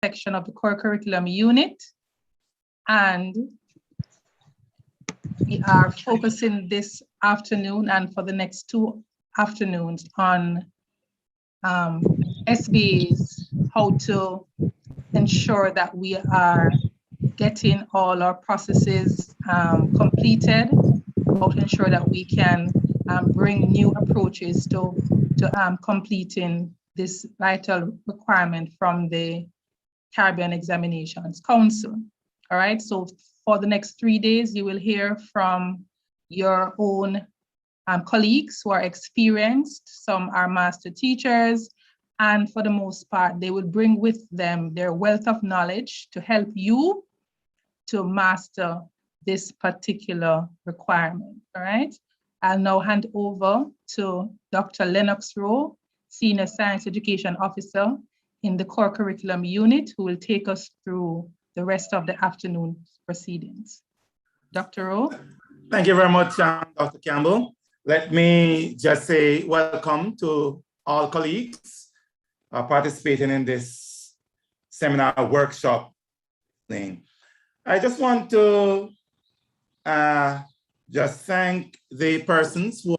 section of the core curriculum unit. And we are focusing this afternoon and for the next 2 afternoons on SBAs, how to ensure that we are getting all our processes completed, how to ensure that we can bring new approaches to completing this vital requirement from the Caribbean Examinations Council. All right, so for the next 3 days, you will hear from your own colleagues who are experienced. Some are master teachers, and for the most part, they will bring with them their wealth of knowledge to help you to master this particular requirement, all right? I'll now hand over to Dr. Lennox Rowe, Senior Science Education Officer in the Core Curriculum Unit, who will take us through the rest of the afternoon proceedings. Dr. Rowe. Thank you very much, Dr. Campbell. Let me just say welcome to all colleagues participating in this seminar workshop thing. I just want to just thank the persons who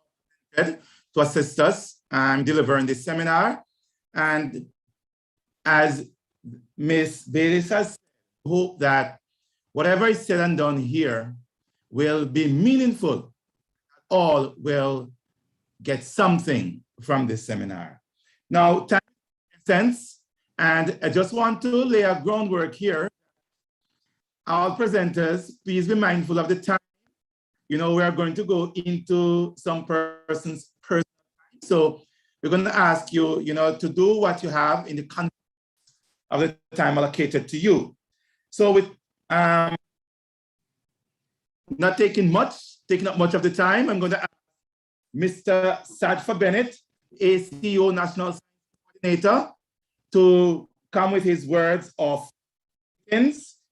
are to assist us delivering this seminar. And as Ms. Bailey has said, hope that whatever is said and done here will be meaningful. All will get something from this seminar. Now, time makes sense, and I just want to lay a groundwork here. All presenters, please be mindful of the time. You know, we are going to go into some person's personal time. So we're going to ask you, you know, to do what you have in the context of the time allocated to you. So with not taking up much of the time, I'm going to ask Mr. Sadfa Bennett, ACO National Science Coordinator, to come with his words of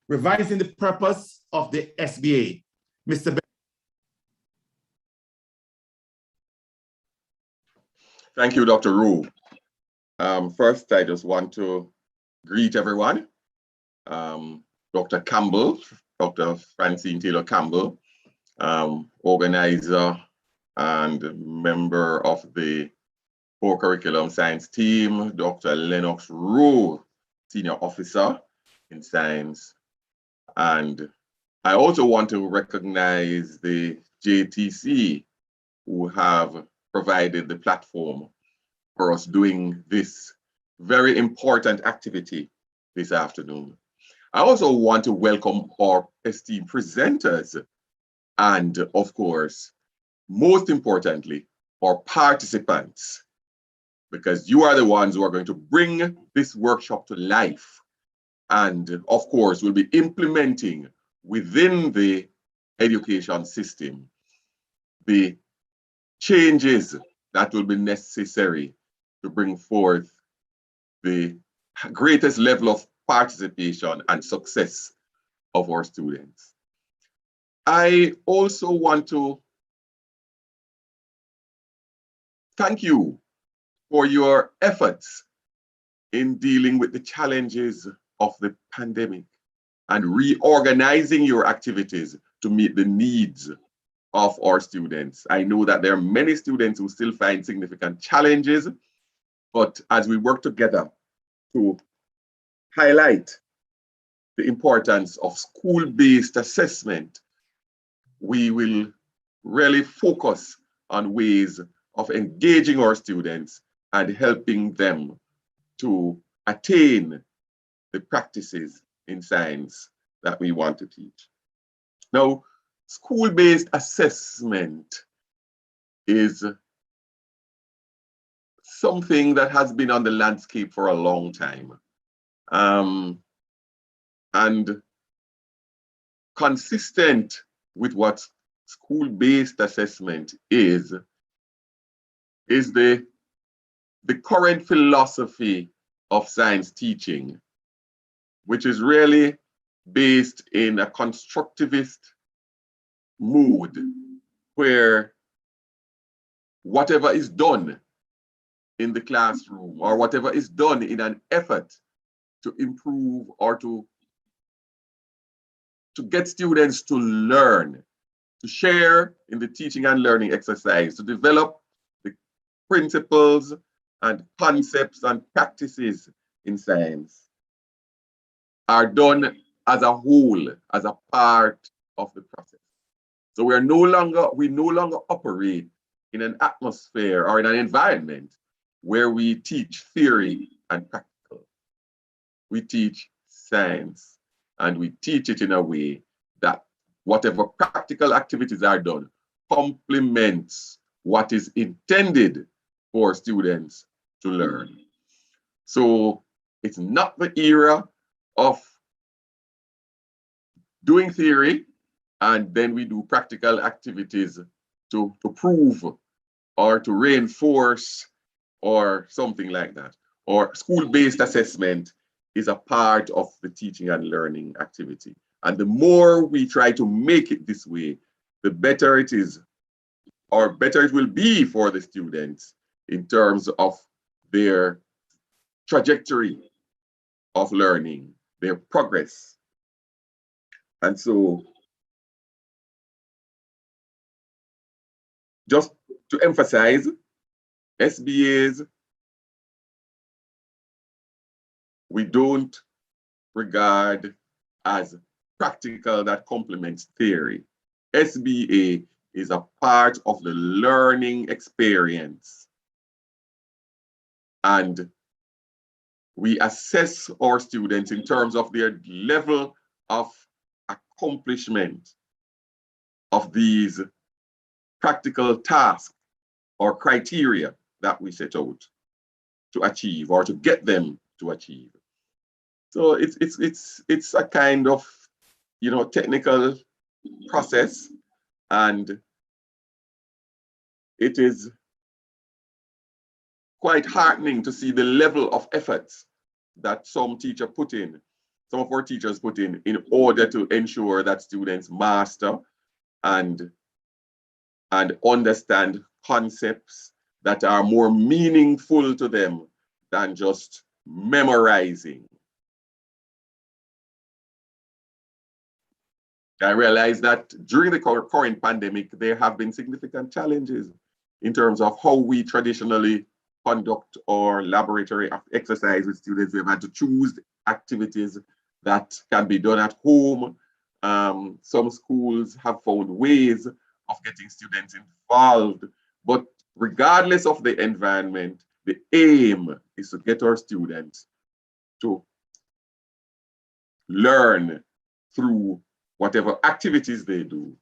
revising the purpose of the SBA. Mr. Bennett. Thank you, Dr. Rowe. First, I just want to greet everyone. Dr. Campbell, Dr. Francine Taylor Campbell, organizer and member of the Core Curriculum Science team, Dr. Lennox Rowe, Senior Officer in Science. And I also want to recognize the JTC who have provided the platform for us doing this very important activity this afternoon. I also want to welcome our esteemed presenters and, of course, most importantly, our participants, because you are the ones who are going to bring this workshop to life and, of course, will be implementing within the education system the changes that will be necessary to bring forth the greatest level of participation and success of our students. I also want to thank you for your efforts in dealing with the challenges of the pandemic and reorganizing your activities to meet the needs of our students. I know that there are many students who still find significant challenges, but as we work together to highlight the importance of school-based assessment, we will really focus on ways of engaging our students and helping them to attain the practices in science that we want to teach. Now, school-based assessment is something that has been on the landscape for a long time. And consistent with what school-based assessment is the current philosophy of science teaching, which is really based in a constructivist mood where whatever is done in the classroom or whatever is done in an effort to improve or to get students to learn, to share in the teaching and learning exercise, to develop the principles and concepts and practices in science are done as a whole, as a part of the process. So we no longer operate in an atmosphere or in an environment where we teach theory and practical. We teach science, and we teach it in a way that whatever practical activities are done complements what is intended for students to learn. So it's not the era of doing theory and then we do practical activities to prove or to reinforce or something like that. Or school-based assessment is a part of the teaching and learning activity. And the more we try to make it this way, the better it is, or better it will be for the students in terms of their trajectory of learning, their progress. And so, just to emphasize, SBAs, we don't regard as practical that complements theory. SBA is a part of the learning experience. And we assess our students in terms of their level of accomplishment of these practical tasks or criteria that we set out to achieve or to get them to achieve. So it's a kind of, you know, technical process, and it is quite heartening to see the level of efforts that some of our teachers put in order to ensure that students master and understand concepts that are more meaningful to them than just memorizing. I realize that during the current pandemic, there have been significant challenges in terms of how we traditionally conduct our laboratory exercise with students. We've had to choose activities that can be done at home. Some schools have found ways of getting students involved, but regardless of the environment, the aim is to get our students to learn through whatever activities they do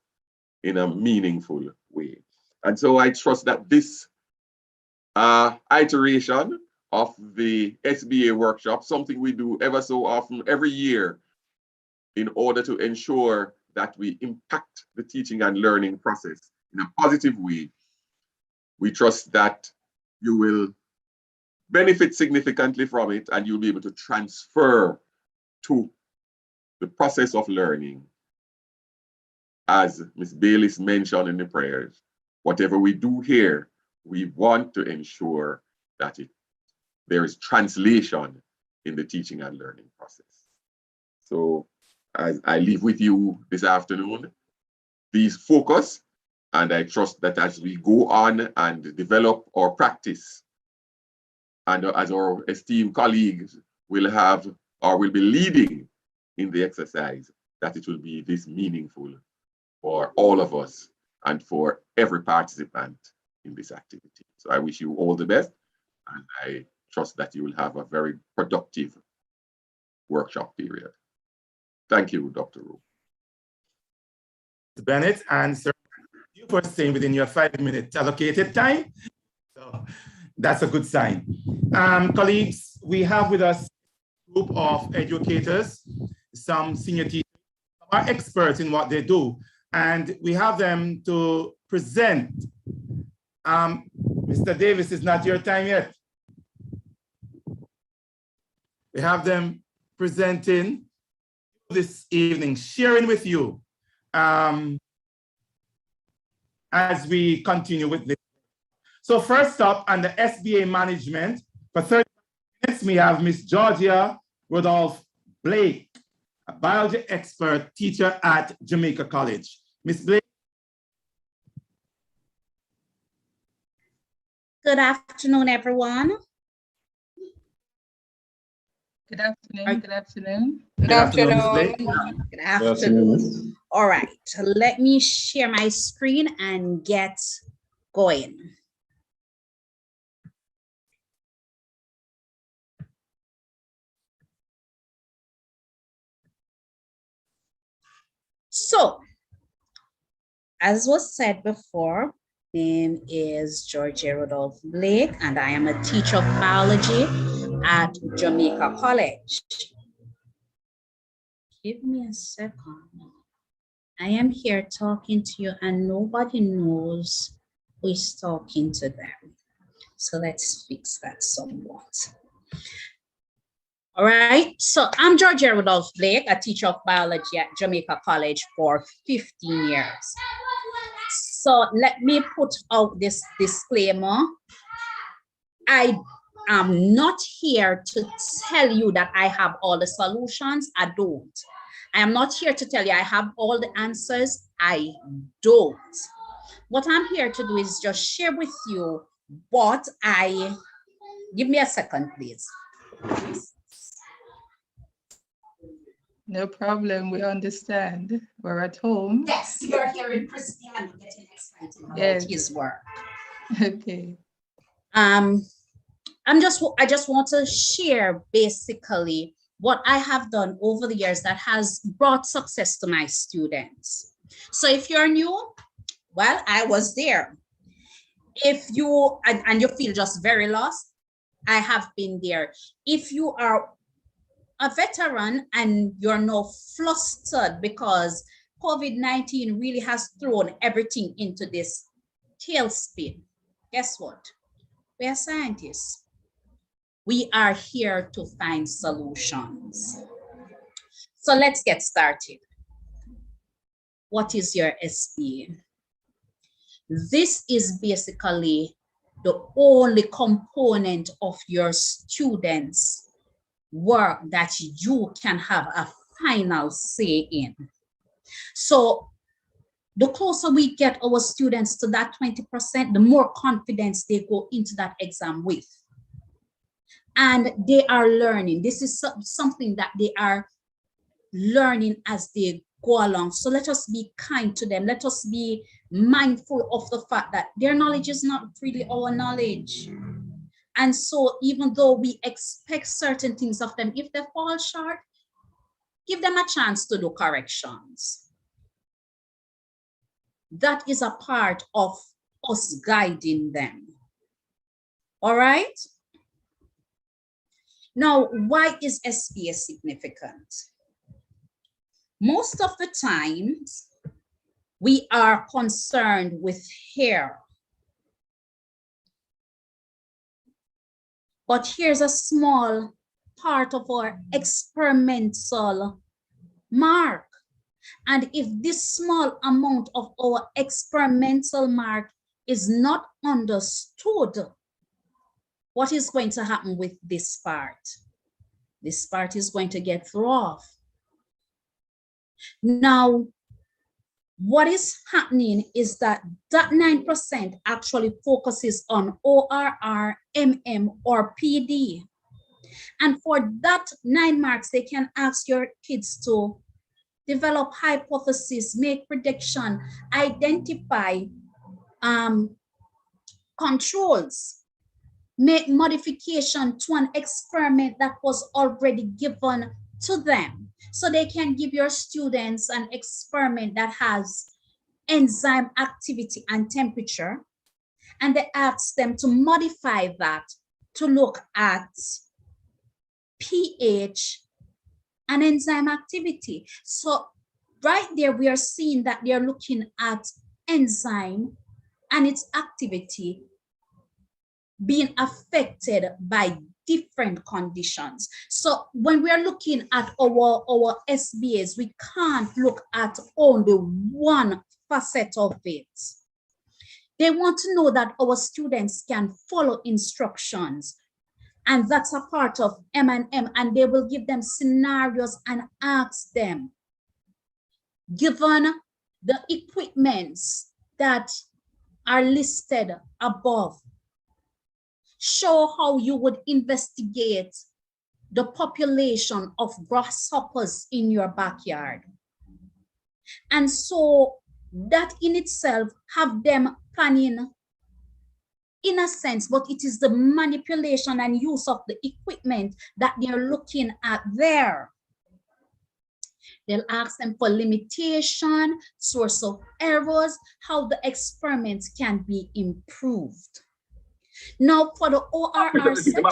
in a meaningful way. And so I trust that this iteration of the SBA workshop, something we do ever so often every year in order to ensure that we impact the teaching and learning process in a positive way, we trust that you will benefit significantly from it and you'll be able to transfer to the process of learning. As Ms. Baylis mentioned in the prayers, whatever we do here, we want to ensure that there is translation in the teaching and learning process. So as I leave with you this afternoon, please focus, and I trust that as we go on and develop our practice, and as our esteemed colleagues will have or will be leading in the exercise, that it will be this meaningful for all of us and for every participant in this activity. So I wish you all the best, and I trust that you will have a very productive workshop period. Thank you, Dr. Rowe. Bennett, and sir, thank you for staying within your 5-minute allocated time. So that's a good sign. Colleagues, we have with us a group of educators, some senior teachers, some are experts in what they do, and we have them to present. Mr. Davis, is not your time yet. We have them presenting this evening, sharing with you as we continue with this. So first up, on the SBA management, for 30 minutes, we have Ms. Georgia Rodolph Blake, a biology expert teacher at Jamaica College. Ms. Blake. Good afternoon, everyone. Good afternoon. Good afternoon. Good afternoon, Ms. Blake. Good afternoon. All right, let me share my screen and get going. So, as was said before, name is Georgia Rodolph Blake, and I am a teacher of biology at Jamaica College. Give me a second. I am here talking to you and nobody knows who is talking to them. So let's fix that somewhat. All right, so I'm Georgia Rodolph Blake, a teacher of biology at Jamaica College for 15 years. So let me put out this disclaimer. I am not here to tell you that I have all the solutions. I don't. I am not here to tell you I have all the answers. I don't. What I'm here to do is just share with you what give me a second, please. No problem. We understand. We're at home. Yes, you're hearing Christian getting excited about his work. Okay. I just want to share basically what I have done over the years that has brought success to my students. So if you're new, well, I was there. If you, and you feel just very lost, I have been there. If you are a veteran and you're now flustered because COVID-19 really has thrown everything into this tailspin, guess what? We are scientists. We are here to find solutions. So let's get started. What is your SBA? This is basically the only component of your students' work that you can have a final say in. So the closer we get our students to that 20%, the more confidence they go into that exam with. And they are learning. This is something that they are learning as they go along. So let us be kind to them. Let us be mindful of the fact that their knowledge is not really our knowledge. And so even though we expect certain things of them, if they fall short, give them a chance to do corrections. That is a part of us guiding them. All right? Now, why is SBA significant? Most of the times, we are concerned with hair. But here's a small part of our experimental mark. And if this small amount of our experimental mark is not understood, what is going to happen with this part? This part is going to get thrown off. Now, what is happening is that 9% actually focuses on ORR, MM, or PD. And for that 9 marks, they can ask your kids to develop hypotheses, make prediction, identify controls, make modification to an experiment that was already given to them. So they can give your students an experiment that has enzyme activity and temperature, and they ask them to modify that to look at pH and enzyme activity. So right there, we are seeing that they are looking at enzyme and its activity being affected by different conditions. So when we are looking at our SBAs, we can't look at only one facet of it. They want to know that our students can follow instructions And that's a part of M&M, and they will give them scenarios and ask them, given the equipments that are listed above, show how you would investigate the population of grasshoppers in your backyard. And so that in itself have them planning in a sense, but it is the manipulation and use of the equipment that they're looking at there. They'll ask them for limitation, source of errors, how the experiments can be improved. Now for the ORR section.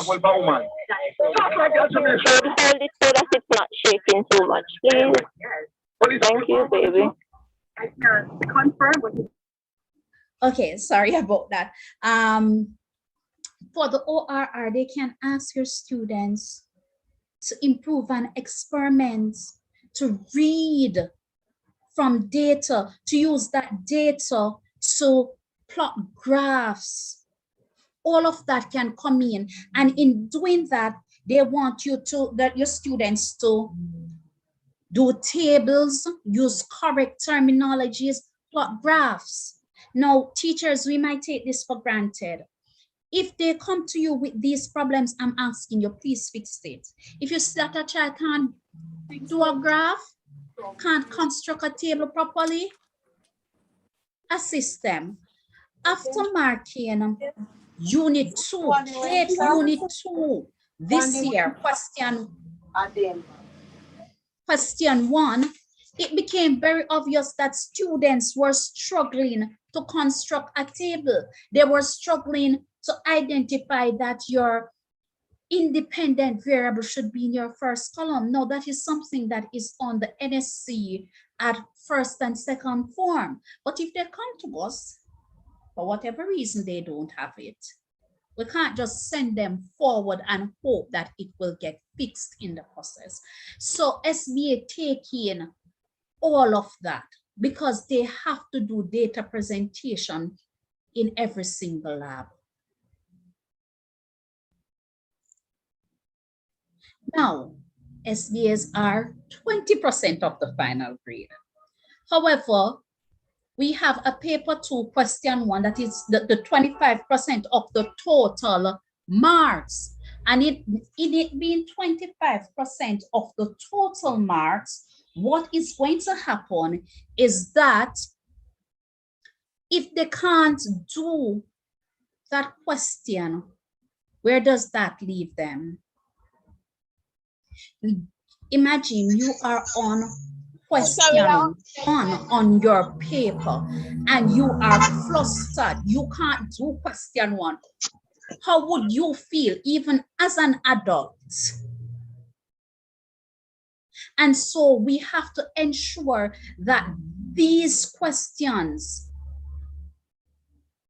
It's not shaking too much, please. Thank you, baby. I can confirm with you. Okay, sorry about that. For the ORR, they can ask your students to improve an experiment, to read from data, to use that data to plot graphs. All of that can come in. And in doing that, they want you to, that your students to do tables, use correct terminologies, plot graphs. Now, teachers, we might take this for granted. If they come to you with these problems, I'm asking you, please fix it. If you see that a child can't do a graph, can't construct a table properly, assist them. After marking Unit 2, CAPE Unit 2, this year, question 1, it became very obvious that students were struggling to construct a table. They were struggling to identify that your independent variable should be in your first column. No, that is something that is on the NSC at first and second form. But if they come to us, for whatever reason they don't have it, we can't just send them forward and hope that it will get fixed in the process. So SBA take in all of that because they have to do data presentation in every single lab. Now, SBAs are 20% of the final grade. However, we have a paper 2 question 1 that is the 25% of the total marks. And it being 25% of the total marks, what is going to happen is that if they can't do that question, where does that leave them? Imagine you are on question 1 on your paper and you are flustered. You can't do question 1. How would you feel even as an adult? And so we have to ensure that these questions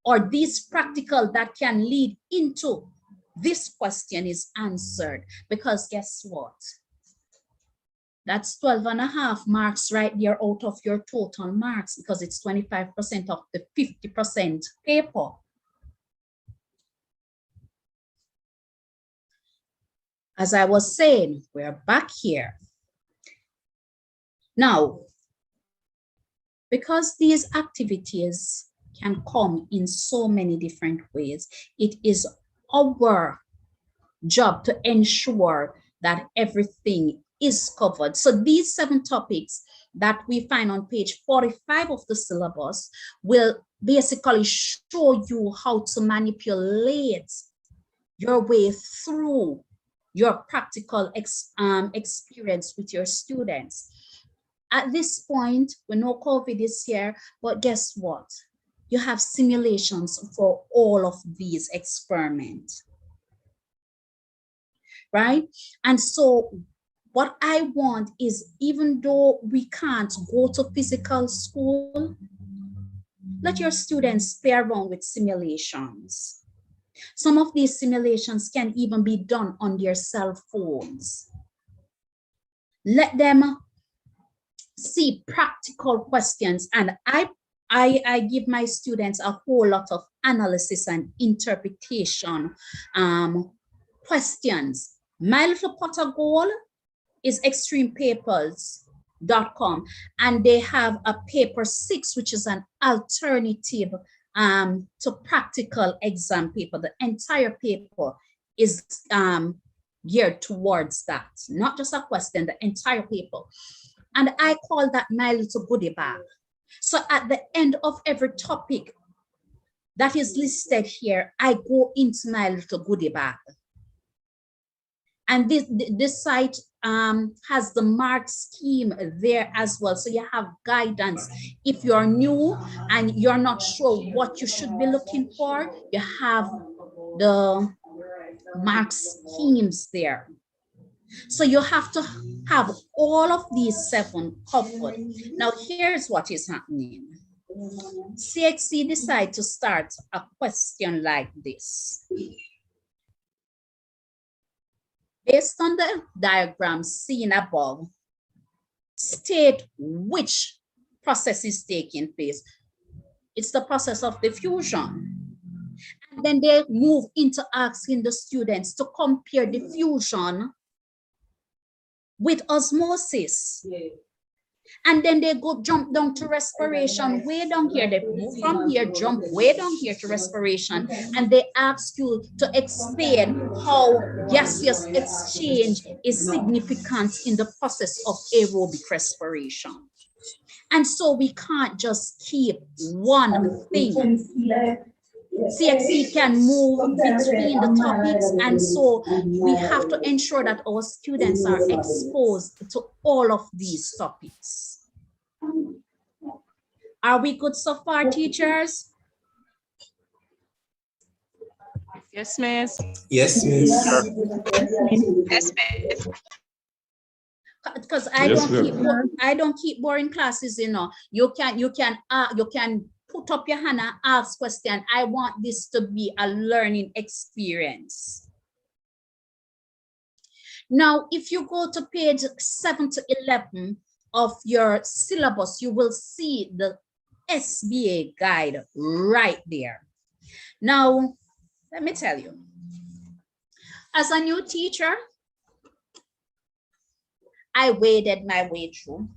or these practical that can lead into this question is answered, because guess what? That's 12.5 marks right there out of your total marks, because it's 25% of the 50% paper. As I was saying, we're back here. Now, because these activities can come in so many different ways, it is our job to ensure that everything is covered. So these 7 topics that we find on page 45 of the syllabus will basically show you how to manipulate your way through your practical experience with your students. At this point, we know COVID is here, but guess what? You have simulations for all of these experiments, right? And so what I want is, even though we can't go to physical school, let your students play around with simulations. Some of these simulations can even be done on their cell phones. Let them see practical questions, and I give my students a whole lot of analysis and interpretation questions. My Little Pot of Gold is extremepapers.com, and they have a paper 6, which is an alternative to practical exam paper. The entire paper is geared towards that, not just a question, the entire paper. And I call that my little goodie bag. So at the end of every topic that is listed here, I go into my little goodie bag. And this site has the mark scheme there as well. So you have guidance. If you're new and you're not sure what you should be looking for, you have the mark schemes there. So you have to have all of these 7 covered. Now here's what is happening. CXC decide to start a question like this. Based on the diagram seen above, state which process is taking place. It's the process of diffusion. And then they move into asking the students to compare diffusion with osmosis. And then they go jump down to respiration, way down here. They move from here, jump way down here to respiration. And they ask you to explain how gaseous exchange is significant in the process of aerobic respiration. And so we can't just keep one thing. CXC can move between the topics, and so we have to ensure that our students are exposed to all of these topics. Are we good so far, teachers? Yes, miss. Yes, miss. Yes, miss. Because Yes, I don't keep boring classes, you know. You can put up your hand and ask question. I want this to be a learning experience. Now, if you go to page 7 to 11 of your syllabus, you will see the SBA guide right there. Now, let me tell you, as a new teacher, I waded my way through.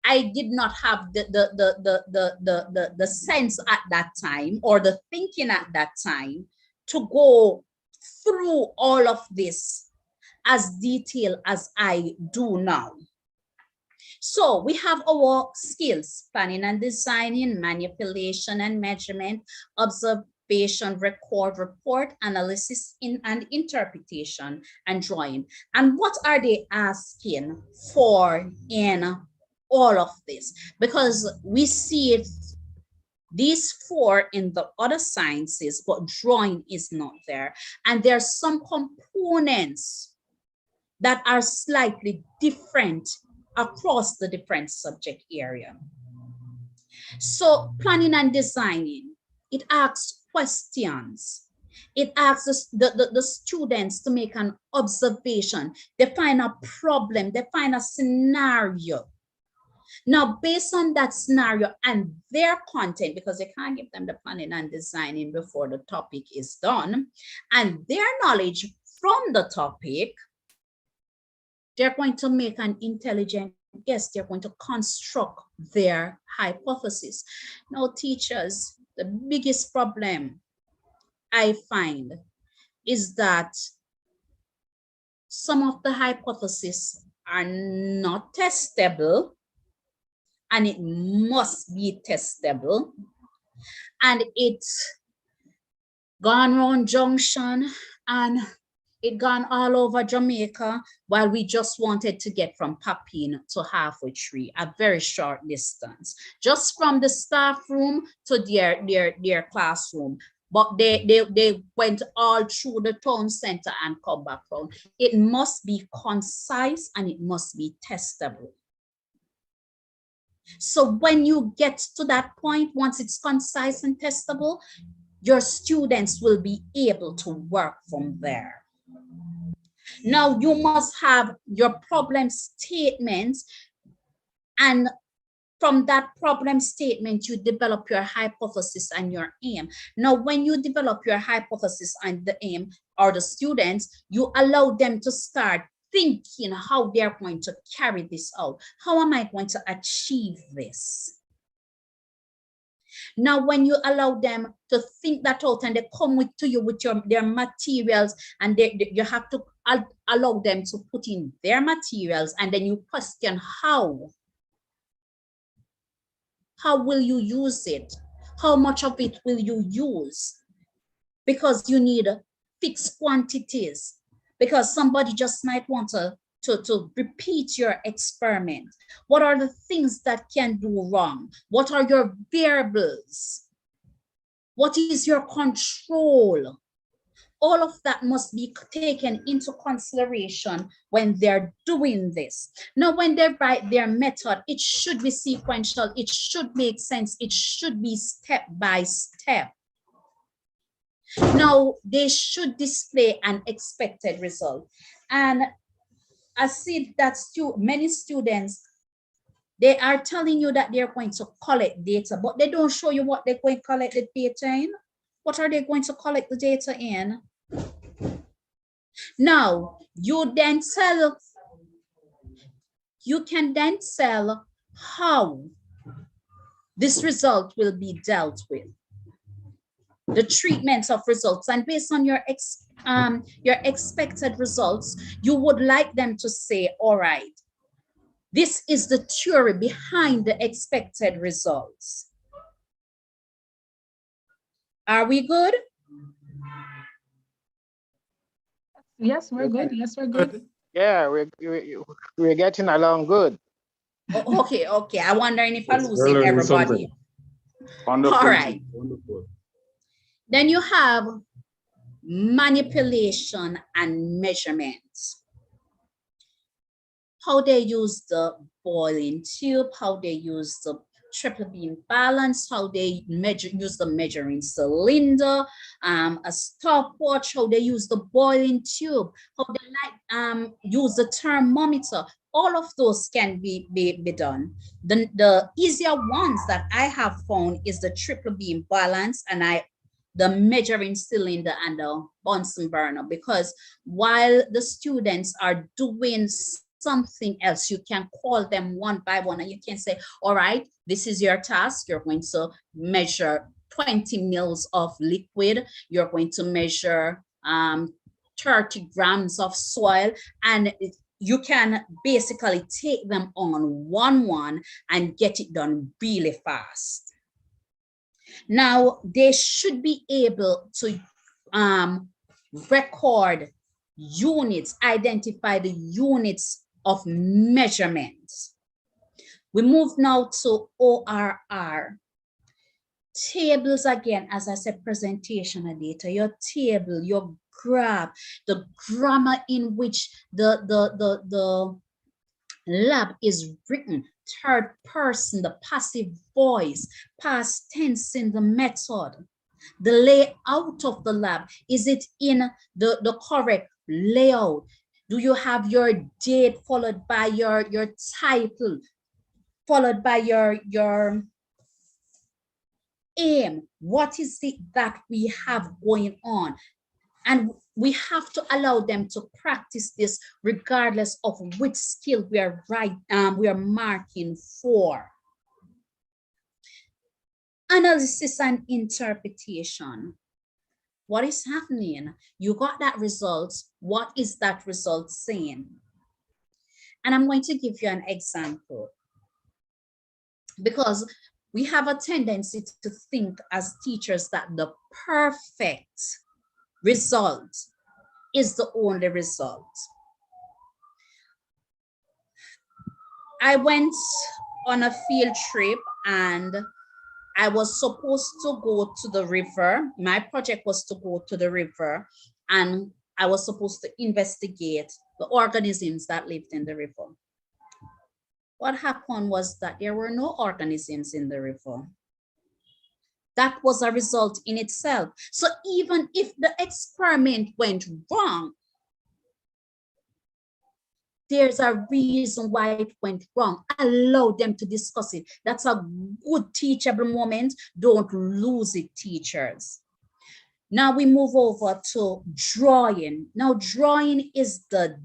I did not have the sense at that time, or the thinking at that time, to go through all of this as detailed as I do now. So we have our skills: planning and designing, manipulation and measurement, observation, record, report, analysis, and interpretation, and drawing. And what are they asking for in all of this? Because we see it, these 4 in the other sciences, but drawing is not there. And there are some components that are slightly different across the different subject area. So planning and designing, it asks questions. It asks the students to make an observation, define a problem, define a scenario. Now, based on that scenario and their content, because they can't give them the planning and designing before the topic is done, and their knowledge from the topic, they're going to make an intelligent guess. They're going to construct their hypothesis. Now, teachers, the biggest problem I find is that some of the hypotheses are not testable, and it must be testable, and it's gone round junction and it gone all over Jamaica, while we just wanted to get from Papine to Halfway Tree, a very short distance, just from the staff room to their classroom. But they went all through the town center and come back home. It must be concise and it must be testable. So when you get to that point, once it's concise and testable, your students will be able to work from there. Now, you must have your problem statements, and From that problem statement, you develop your hypothesis and your aim. Now, when you develop your hypothesis and the aim, or the students, you allow them to start thinking how they're going to carry this out. How am I going to achieve this? Now, when you allow them to think that out and they come to you with their materials, and you have to allow them to put in their materials, and then you question how. How will you use it? How much of it will you use? Because you need fixed quantities, because somebody just might want to repeat your experiment. What are the things that can do wrong? What are your variables? What is your control? All of that must be taken into consideration when they're doing this. Now, when they write their method, it should be sequential, it should make sense, it should be step by step. Now, they should display an expected result. And I see that many students, they are telling you that they're going to collect data, but they don't show you what they're going to collect the data in. What are they going to collect the data in? Now, you can then tell how this result will be dealt with, the treatment of results, and based on your expected results, you would like them to say, all right, this is the theory behind the expected results. Are we good? Yes, we're good. Yes, we're good. Yeah, we're getting along good. Oh, okay. I'm wondering if I'm losing everybody. Wonderful. All right. Wonderful. Then you have manipulation and measurements. How they use the boiling tube, how they use the triple beam balance, how they use the measuring cylinder, a stopwatch, how they use the boiling tube, how they use the thermometer. All of those can be done. The easier ones that I have found is the triple beam balance and the measuring cylinder and the Bunsen burner, because while the students are doing something else, you can call them one by one and you can say, all right, this is your task. You're going to measure 20 mils of liquid. You're going to measure 30 grams of soil, and you can basically take them on one and get it done really fast. Now, they should be able to record units, identify the units of measurements. We move now to ORR. Tables again, as I said, presentation of data, your table, your graph, the grammar in which the lab is written, third person, the passive voice, past tense in the method, the layout of the lab. Is it in the correct layout? Do you have your date followed by your title, followed by your aim? What is it that we have going on? And we have to allow them to practice this regardless of which skill we are marking for. Analysis and interpretation. What is happening? You got that result. What is that result saying? And I'm going to give you an example, because we have a tendency to think as teachers that the perfect result is the only result. I went on a field trip and I was supposed to go to the river. My project was to go to the river and I was supposed to investigate the organisms that lived in the river. What happened was that there were no organisms in the river. That was a result in itself. So even if the experiment went wrong, there's a reason why it went wrong. Allow them to discuss it. That's a good teachable moment. Don't lose it, teachers. Now we move over to drawing. Now drawing is the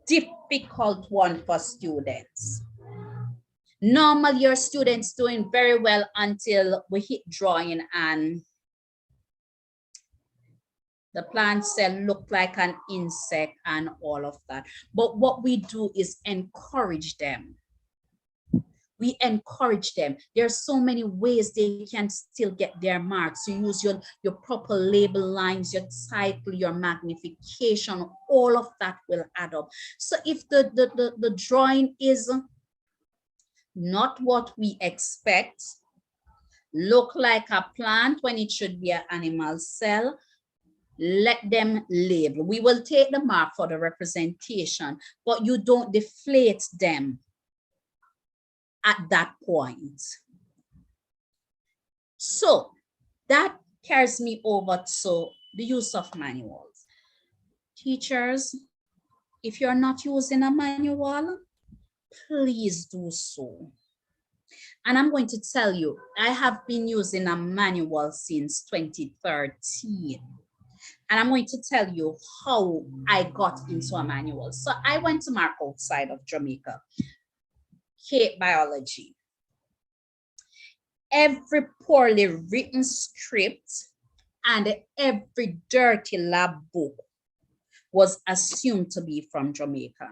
difficult one for students. Normally your students doing very well until we hit drawing and the plant cell look like an insect and all of that. But what we do is encourage them. We encourage them. There are so many ways they can still get their marks. You use your proper label lines, your title, your magnification, all of that will add up. So if the drawing is not what we expect, look like a plant when it should be an animal cell, let them label. We will take the mark for the representation, but you don't deflate them at that point. So that carries me over to the use of manuals. Teachers, if you're not using a manual, please do so. And I'm going to tell you, I have been using a manual since 2013. And I'm going to tell you how I got into a manual. So I went to mark outside of Jamaica, hate biology. Every poorly written script and every dirty lab book was assumed to be from Jamaica.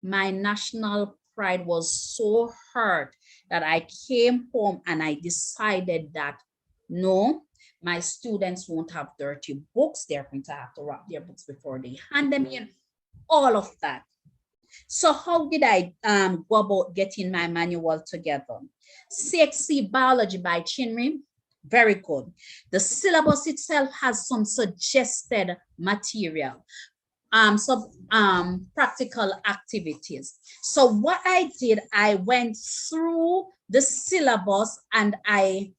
My national pride was so hurt that I came home and I decided that no, my students won't have dirty books. They're going to have to wrap their books before they hand them in, all of that. So how did I go about getting my manual together? CSEC Biology by Chinri, very good. The syllabus itself has some suggested material, some practical activities. So what I did, I went through the syllabus and I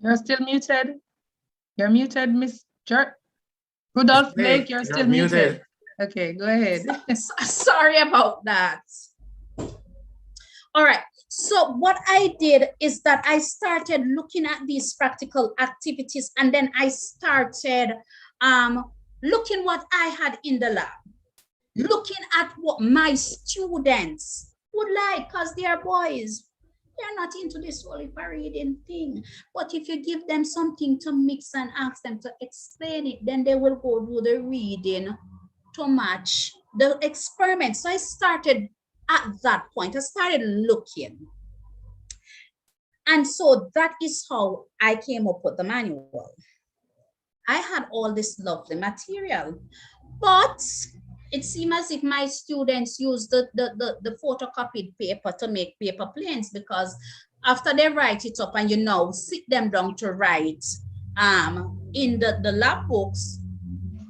You're still muted. You're muted, Miss Rudolph Blake, you're still muted. Okay, go ahead. Sorry about that. All right, so what I did is that I started looking at these practical activities and then I started looking what I had in the lab, looking at what my students would like, because they are boys. They're not into this whole reading thing. But if you give them something to mix and ask them to explain it, then they will go do the reading to match the experiment. So I started at that point. I started looking. And so that is how I came up with the manual. I had all this lovely material, but it seemed as if my students used the photocopied paper to make paper planes, because after they write it up and sit them down to write in the lab books,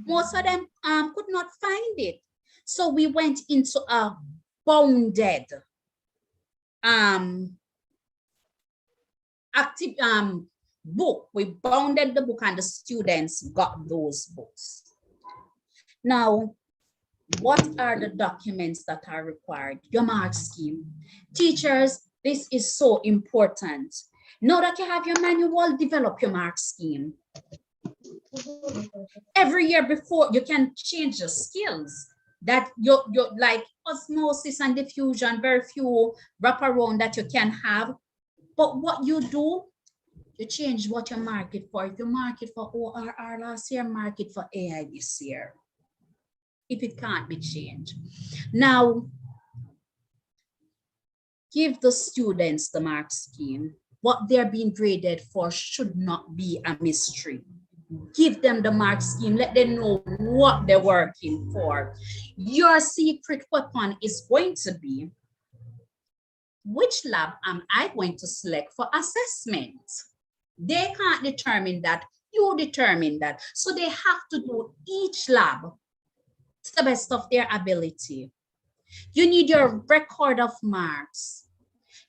most of them could not find it. So we went into a bounded book. We bounded the book and the students got those books. Now, what are the documents that are required? Your mark scheme. Teachers, this is so important. Now that you have your manual, develop your mark scheme. Every year before, you can change your skills. That you're like osmosis and diffusion, very few wraparound that you can have. But what you do, you change what you mark it for. If you mark it for ORR last year, mark it for AI this year, if it can't be changed. Now, give the students the mark scheme. What they're being graded for should not be a mystery. Give them the mark scheme. Let them know what they're working for. Your secret weapon is going to be which lab am I going to select for assessment? They can't determine that, you determine that. So they have to do each lab to the best of their ability. You need your record of marks,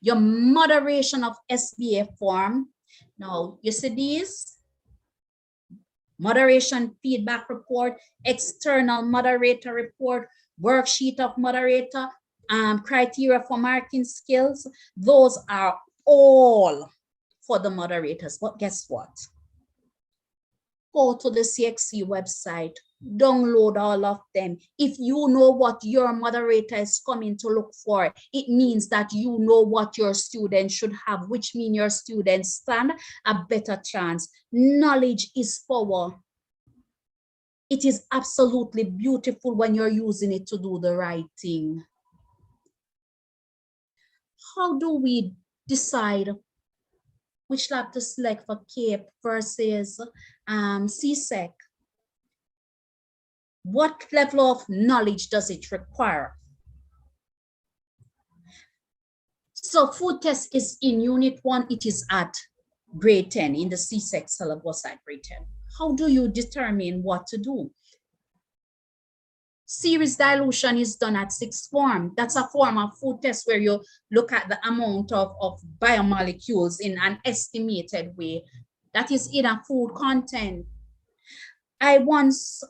your moderation of SBA form. Now, you see these? Moderation feedback report, external moderator report, worksheet of moderator, criteria for marking skills. Those are all for the moderators. But guess what? Go to the CXC website, download all of them. If you know what your moderator is coming to look for, it means that you know what your students should have, which means your students stand a better chance. Knowledge is power. It is absolutely beautiful when you're using it to do the right thing. How do we decide which lab to select for CAPE versus CSEC? What level of knowledge does it require? So food test is in unit 1, it is at grade 10 in the CSEC syllabus at grade 10. How do you determine what to do? Series dilution is done at 6th form. That's a form of food test where you look at the amount of biomolecules in an estimated way. That is in a food content. I once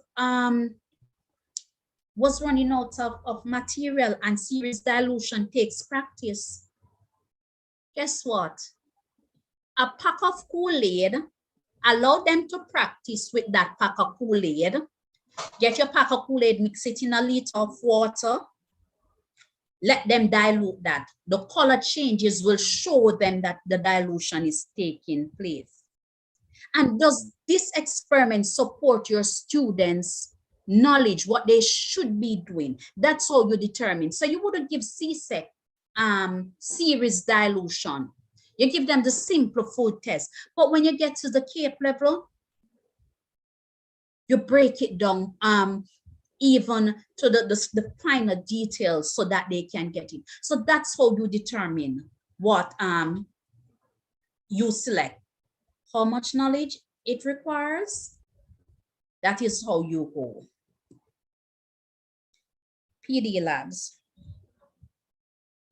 was running out of material, and series dilution takes practice. Guess what? A pack of Kool-Aid, allow them to practice with that pack of Kool-Aid. Get your pack of Kool-Aid, mix it in a liter of water. Let them dilute that. The color changes will show them that the dilution is taking place. And does this experiment support your students' knowledge, what they should be doing? That's how you determine. So you wouldn't give CSEC series dilution. You give them the simple food test. But when you get to the CAPE level, you break it down even to the finer details so that they can get it. So that's how you determine what you select. How much knowledge it requires, that is how you go. PD labs.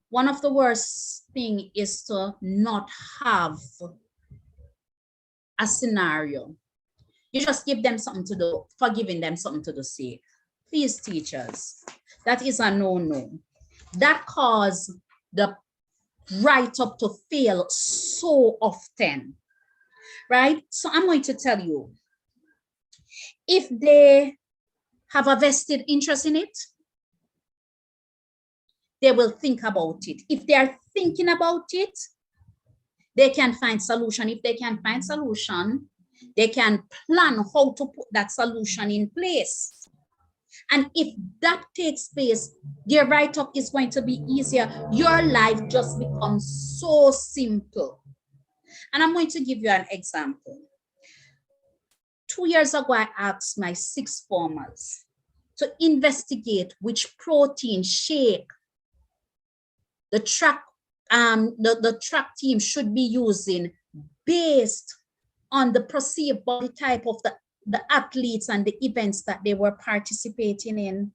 One of the worst thing is to not have a scenario. You just give them something to do, for giving them something to do. Say, please, teachers, that is a no-no. That causes the write-up to fail so often, right? So I'm going to tell you, if they have a vested interest in it, they will think about it. If they are thinking about it, they can find solution. If they can find solution, they can plan how to put that solution in place. And if that takes place, their write-up is going to be easier. Your life just becomes so simple. And I'm going to give you an example. 2 years ago, I asked my 6th formers to investigate which protein shake the track team should be using based on the perceived body type of the athletes and the events that they were participating in.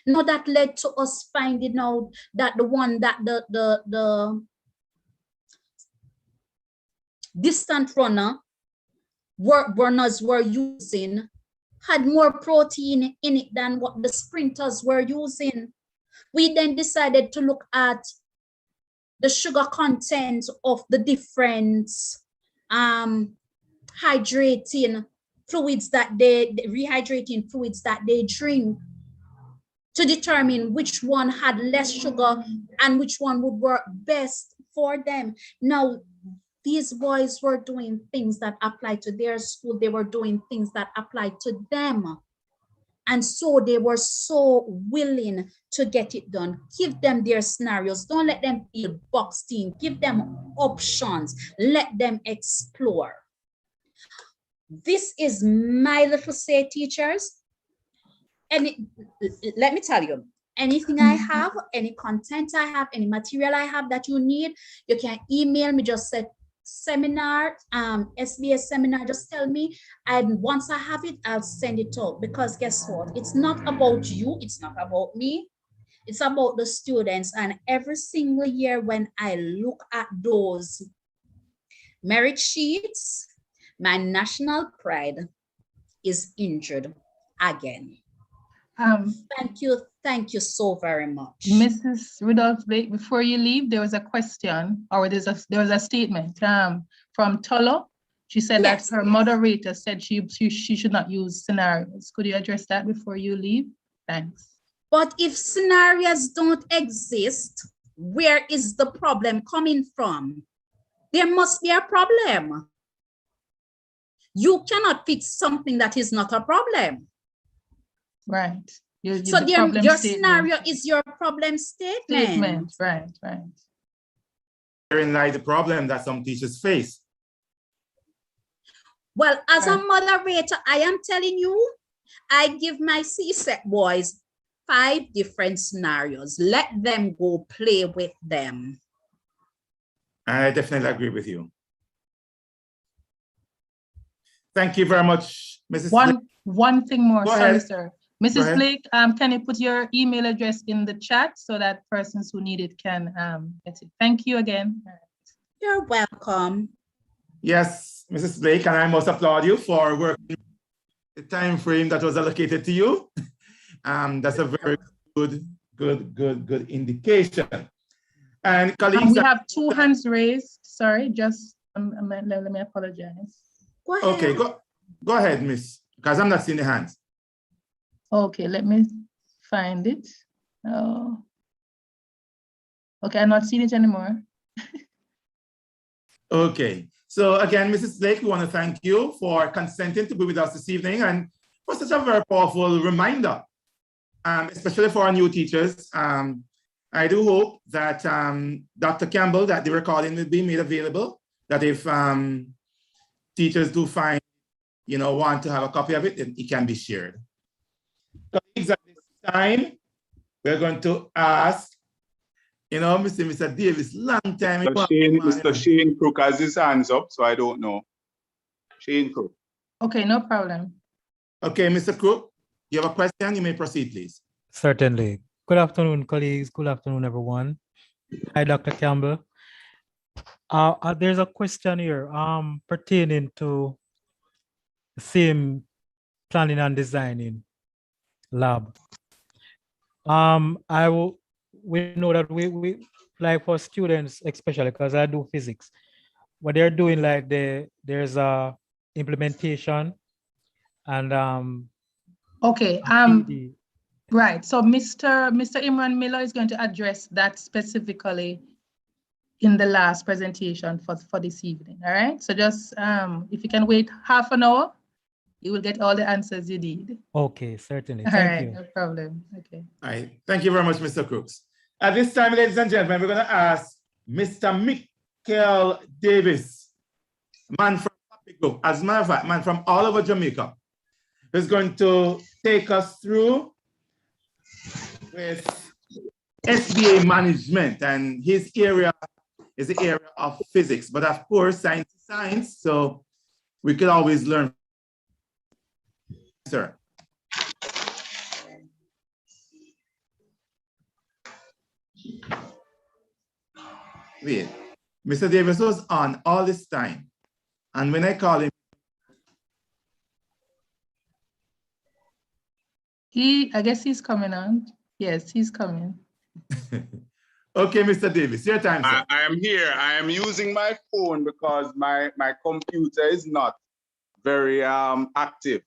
Now that led to us finding out that the one that the distant runners were using had more protein in it than what the sprinters were using. We then decided to look at the sugar content of the different rehydrating fluids that they drink to determine which one had less sugar and which one would work best for them. Now, these boys were doing things that applied to their school. They were doing things that applied to them. And so they were so willing to get it done. Give them their scenarios. Don't let them feel boxed in. Give them options. Let them explore. This is my little say, teachers. And let me tell you, anything I have, any content I have, any material I have that you need, you can email me, just say seminar, SBA seminar, just tell me. And once I have it, I'll send it out, because guess what? It's not about you, it's not about me. It's about the students. And every single year when I look at those merit sheets, my national pride is injured again. Thank you so very much. Mrs. Rudolph Blake, before you leave, there was a question, or there was a statement from Tolo. She said Yes. that her moderator said she should not use scenarios. Could you address that before you leave? Thanks. But if scenarios don't exist, where is the problem coming from? There must be a problem. You cannot fix something that is not a problem. Right. So your scenario is your problem statement. Right. Therein lies the problem that some teachers face. Well, as a moderator, I am telling you, I give my CSEC boys 5 different scenarios. Let them go play with them. I definitely agree with you. Thank you very much, Mrs. Blake. One thing more, Go sorry, ahead. sir. Go Mrs. ahead. Blake, can you put your email address in the chat so that persons who need it can get it? Thank you again. You're welcome. Yes, Mrs. Blake, and I must applaud you for working the time frame that was allocated to you. That's a very good indication. And colleagues, we have 2 hands raised. Sorry, just let me apologize. Go ahead. okay, go ahead, miss, because I'm not seeing the hands. Okay, let me find it. Oh. Okay, I'm not seeing it anymore. Okay, so again, Mrs. Blake, we want to thank you for consenting to be with us this evening and for such a very powerful reminder, especially for our new teachers. I do hope that Dr. Campbell, that the recording will be made available, that if teachers do find, want to have a copy of it, then it can be shared. Colleagues, at this time, we're going to ask, Mr. Davis, long time. Mr. Shane Crook has his hands up, so I don't know. Shane Crook. Okay, no problem. Okay, Mr. Crook, you have a question? You may proceed, please. Certainly. Good afternoon, colleagues. Good afternoon, everyone. Hi, Dr. Campbell. There's a question here pertaining to the same planning and designing lab. We know that we like for students, especially because I do physics, what they're doing, like there's a implementation and okay, right. So Mr. Imran Miller is going to address that specifically in the last presentation for this evening. All right. So just if you can wait half an hour, you will get all the answers you need. Okay, certainly. All Thank right, you. no problem. Okay. All right. Thank you very much, Mr. Crooks. At this time, ladies and gentlemen, we're going to ask Mr. Michael Davis, man from Papigo, as a matter of fact, man from all over Jamaica, who's going to take us through with SBA management, and his area is the area of physics, but of course, science is science, so we could always learn. Sir. Wait, Mr. Davis was on all this time, and when I call him, I guess he's coming on. Yes, he's coming. Okay, Mr. Davis, your time, sir. I am here. I am using my phone because my computer is not very active.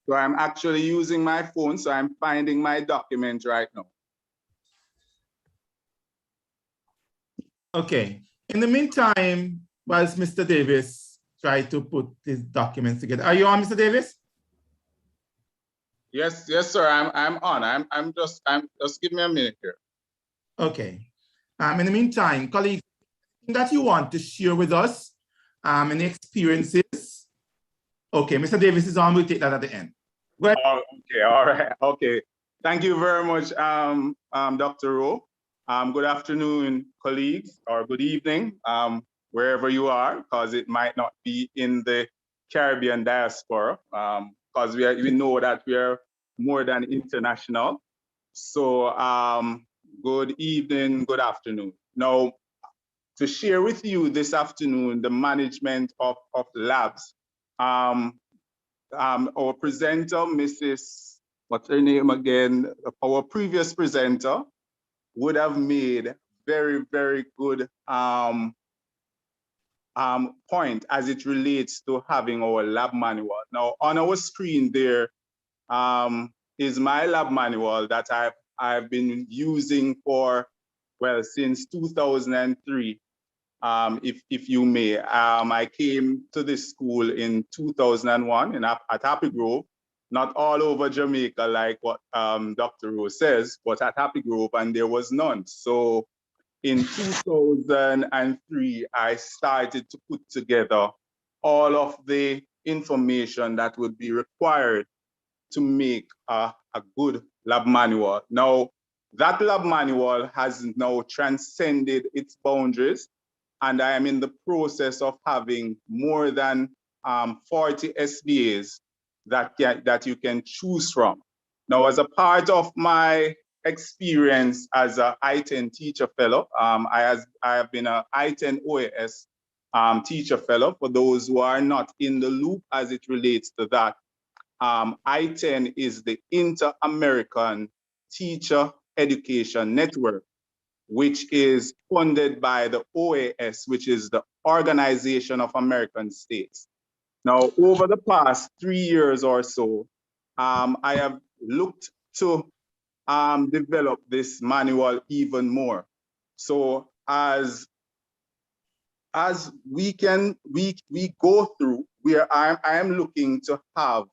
So I'm actually using my phone, so I'm finding my document right now. Okay. In the meantime, whilst Mr. Davis tried to put his documents together, are you on, Mr. Davis? Yes, sir. I'm on. I'm just give me a minute here. Okay. In the meantime, colleagues, that you want to share with us, any experiences? Okay, Mr. Davis is on. We'll take that at the end. Go ahead. Oh, okay, all right. Okay. Thank you very much, Dr. Rowe. Good afternoon, colleagues, or good evening, wherever you are, because it might not be in the Caribbean diaspora, because we know that we are more than international. So good evening, good afternoon. Now, to share with you this afternoon the management of labs, our presenter, Mrs. What's her name again? Our previous presenter would have made very, very good point as it relates to having our lab manual. Now, on our screen there is my lab manual that I've been using for, well, since 2003. If you may, I came to this school in 2001 at Happy Grove, not all over Jamaica like what Dr. Rowe says, but at Happy Grove, and there was none. So in 2003, I started to put together all of the information that would be required to make a good lab manual. Now, that lab manual has now transcended its boundaries, and I am in the process of having more than 40 SBAs that you can choose from. Now, as a part of my experience as an I-10 teacher fellow, I have been an I-10 OAS teacher fellow. For those who are not in the loop as it relates to that, I-10 is the Inter-American Teacher Education Network, which is funded by the OAS, which is the Organization of American States. Now, over the past 3 years or so, I have looked to develop this manual even more. So as we go through, I am looking to have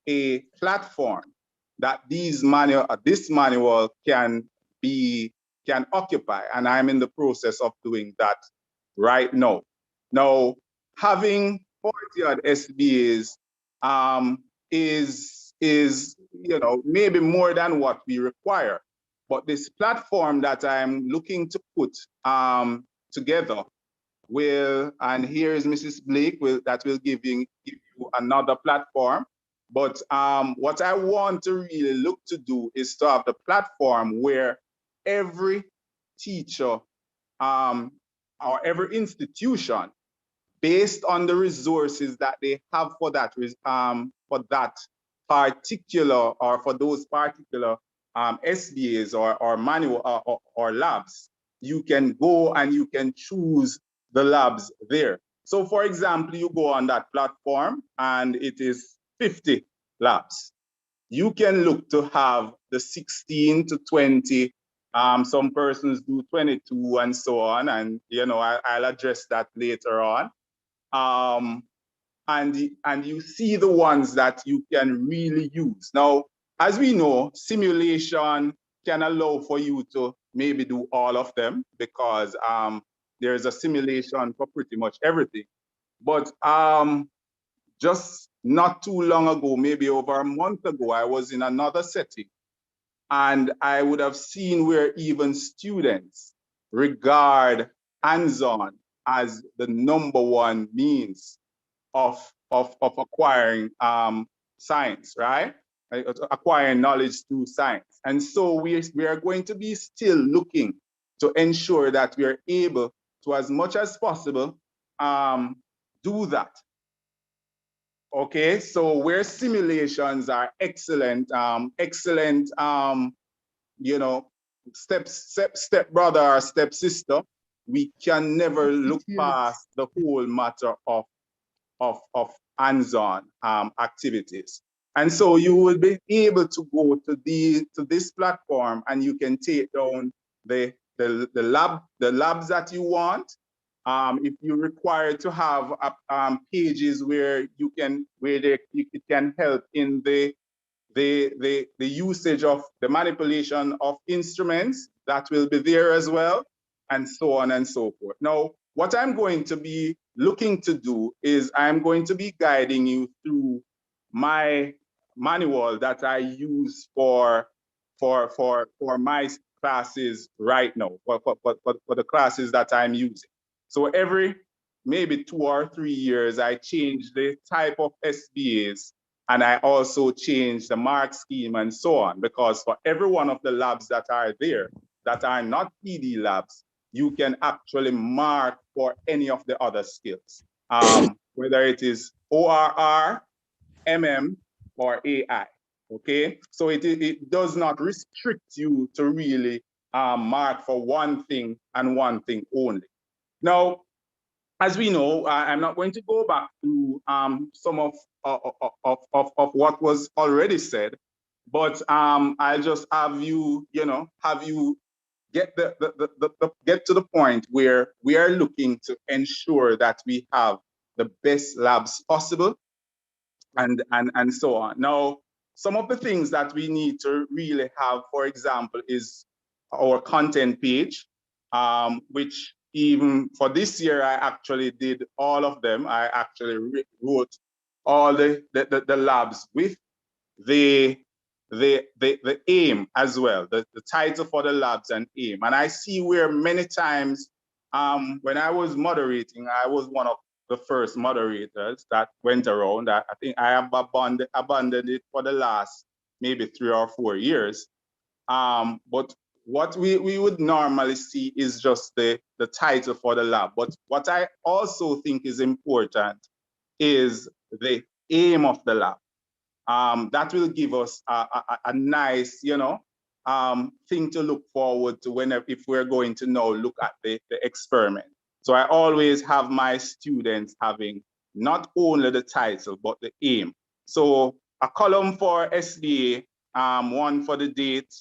a platform that this manual can occupy, and I'm in the process of doing that right now. Now, having 40 odd SBAs is maybe more than what we require, but this platform that I'm looking to put together will, and here is Mrs. Blake that will give you another platform. But what I want to really look to do is to have the platform where every teacher or every institution, based on the resources that they have for that particular or for those particular SBAs or manual or labs, you can go and you can choose the labs there. So for example, you go on that platform and it is 50 labs. You can look to have the 16 to 20, some persons do 22 and so on, and I'll address that later on. And you see the ones that you can really use. Now, as we know, simulation can allow for you to maybe do all of them because there's a simulation for pretty much everything. But just not too long ago, maybe over a month ago, I was in another setting and I would have seen where even students regard hands-on as the #1 means of acquiring science, right? Acquiring knowledge through science. And so we are going to be still looking to ensure that we are able to, as much as possible, do that. Okay, so where simulations are excellent, step brother or step sister, we can never look past the whole matter of hands-on activities. And so you will be able to go to this platform and you can take down the labs that you want. If you require to have pages where it can help in the usage of the manipulation of instruments, that will be there as well, and so on and so forth. Now, what I'm going to be looking to do is I'm going to be guiding you through my manual that I use for for my classes right now, for the classes that I'm using. So every maybe 2 or 3 years, I change the type of SBAs, and I also change the mark scheme and so on, because for every one of the labs that are there that are not PD labs, you can actually mark for any of the other skills, whether it is ORR, MM, or AI. Okay, so it does not restrict you to really mark for one thing and one thing only. Now, as we know, I'm not going to go back to some of what was already said, but I'll just have you, get get to the point where we are looking to ensure that we have the best labs possible, and so on. Now, some of the things that we need to really have, for example, is our content page, which even for this year, I actually did all of them. I actually wrote all the labs with the aim as well, the title for the labs and aim. And I see where many times when I was moderating, I was one of the first moderators that went around. I think I have abandoned it for the last maybe 3 or 4 years. But what we would normally see is just the title for the lab. But what I also think is important is the aim of the lab. That will give us a nice, thing to look forward to whenever, if we're going to now look at the experiment. So I always have my students having not only the title, but the aim. So a column for SBA, one for the date,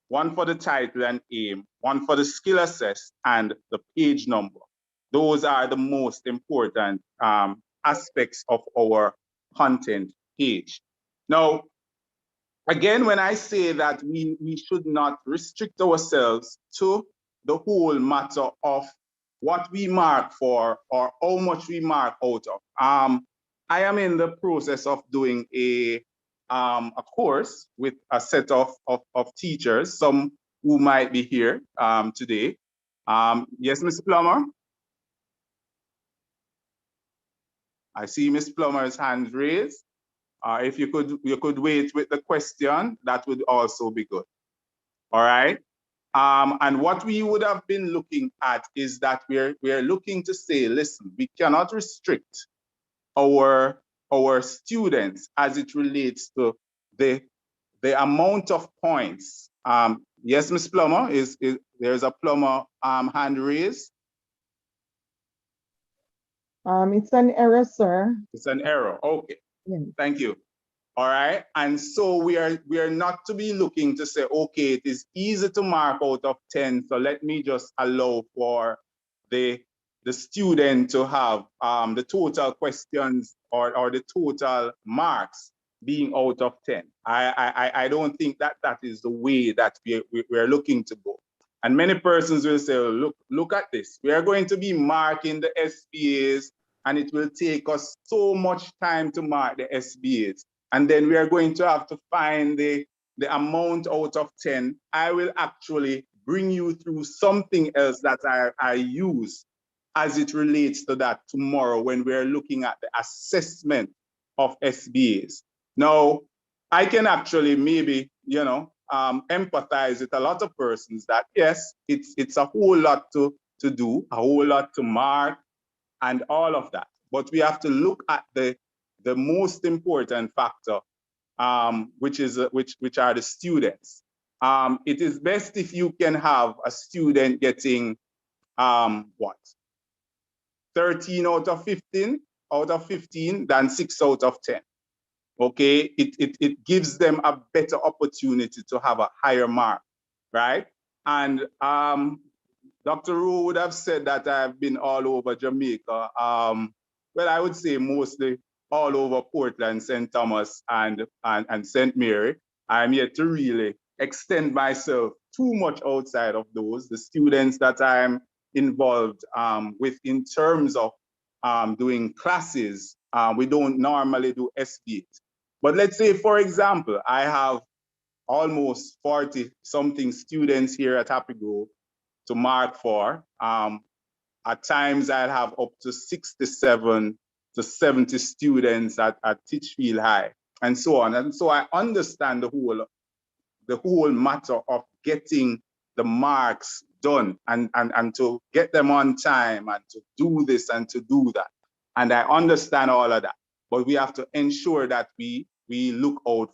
one for the title and aim, one for the skill assessed, and the page number. Those are the most important aspects of our content page. Now, again, when I say that we should not restrict ourselves to the whole matter of what we mark for or how much we mark out of. I am in the process of doing a course with a set of teachers, some who might be here today. Yes, Ms. Plummer? I see Ms. Plummer's hand raised. If you could wait with the question, that would also be good. All right. And what we would have been looking at is that we're looking to say, listen, we cannot restrict our students as it relates to the amount of points. Yes, Ms. Plummer, there's a Plummer hand raised? It's an error, sir. It's an error. Okay. Yeah. Thank you. All right. And so we are not to be looking to say, okay, it is easy to mark out of 10. So let me just allow for the student to have the total questions or the total marks being out of 10. I don't think that is the way that we're looking to go. And many persons will say, look at this. We are going to be marking the SBAs, and it will take us so much time to mark the SBAs. And then we are going to have to find the amount out of 10. I will actually bring you through something else that I use as it relates to that tomorrow when we're looking at the assessment of SBAs. Now, I can actually maybe, empathize with a lot of persons that, yes, it's a whole lot to do, a whole lot to mark, and all of that. But we have to look at the most important factor, which are the students. It is best if you can have a student getting 13 out of 15 than 6 out of 10. Okay, it gives them a better opportunity to have a higher mark, right? And Dr. Rowe would have said that I've been all over Jamaica. Well, I would say mostly all over Portland, St. Thomas, and St. Mary. I'm yet to really extend myself too much outside of those. The students that I'm involved with in terms of doing classes, we don't normally do SBAs. But let's say, for example, I have almost 40 something students here at Happy Grove to mark for. At times I'll have up to 67 to 70 students at Titchfield High and so on. And so I understand the whole matter of getting the marks done and to get them on time and to do this and to do that. And I understand all of that, but we have to ensure that we look out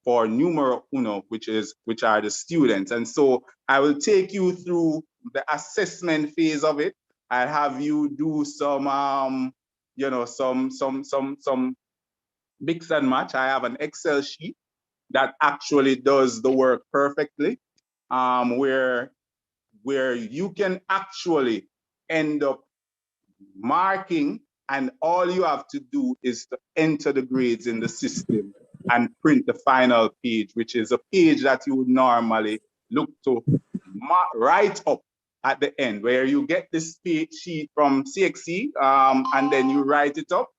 for numero uno, which are the students. And so I will take you through the assessment phase of it. I'll have you do some some mix and match. I have an Excel sheet that actually does the work perfectly, where you can actually end up marking, and all you have to do is to enter the grades in the system and print the final page, which is a page that you would normally look to write up at the end, where you get this sheet from CSEC and then you write it up.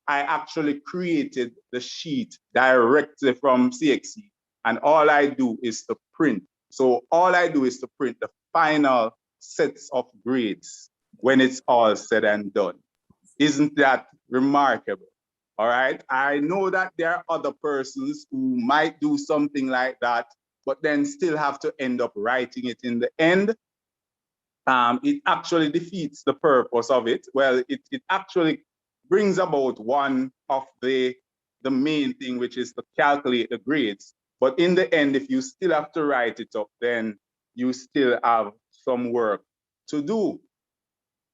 I actually created the sheet directly from CSEC, and all I do is to print. So all I do is to print the final sets of grades when it's all said and done. Isn't that remarkable? All right. I know that there are other persons who might do something like that, but then still have to end up writing it in the end. It actually defeats the purpose of it. Well, it actually brings about one of the main thing, which is to calculate the grades. But in the end, if you still have to write it up, then you still have some work to do.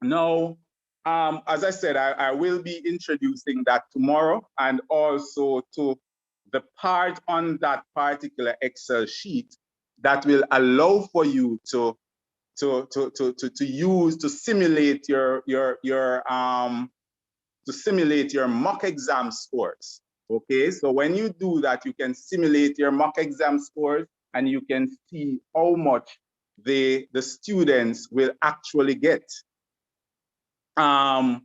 Now, as I said, I will be introducing that tomorrow, and also to the part on that particular Excel sheet that will allow for you to use to simulate your mock exam scores. Okay, so when you do that, you can simulate your mock exam scores, and you can see how much the students will actually get for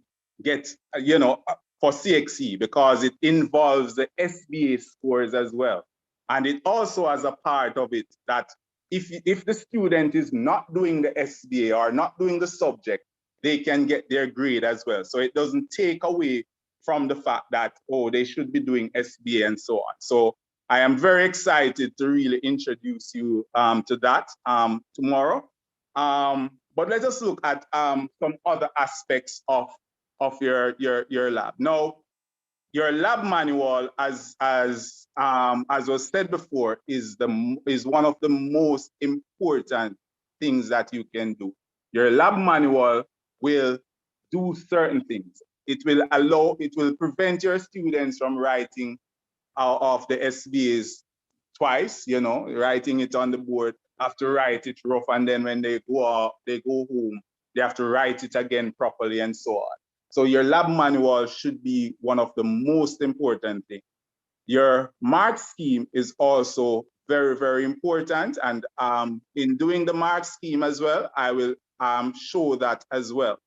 CXE, because it involves the SBA scores as well. And it also has a part of it that if the student is not doing the SBA or not doing the subject, they can get their grade as well. So it doesn't take away from the fact that, oh, they should be doing SBA and so on. So I am very excited to really introduce you to that tomorrow. But let us look at some other aspects of your lab. Now, your lab manual, as was said before, is one of the most important things that you can do. Your lab manual will do certain things. It will prevent your students from writing out of the SBAs twice, writing it on the board, have to write it rough, and then when they go home, they have to write it again properly and so on. So your lab manual should be one of the most important things. Your mark scheme is also very, very important. And in doing the mark scheme as well, I will show that as well.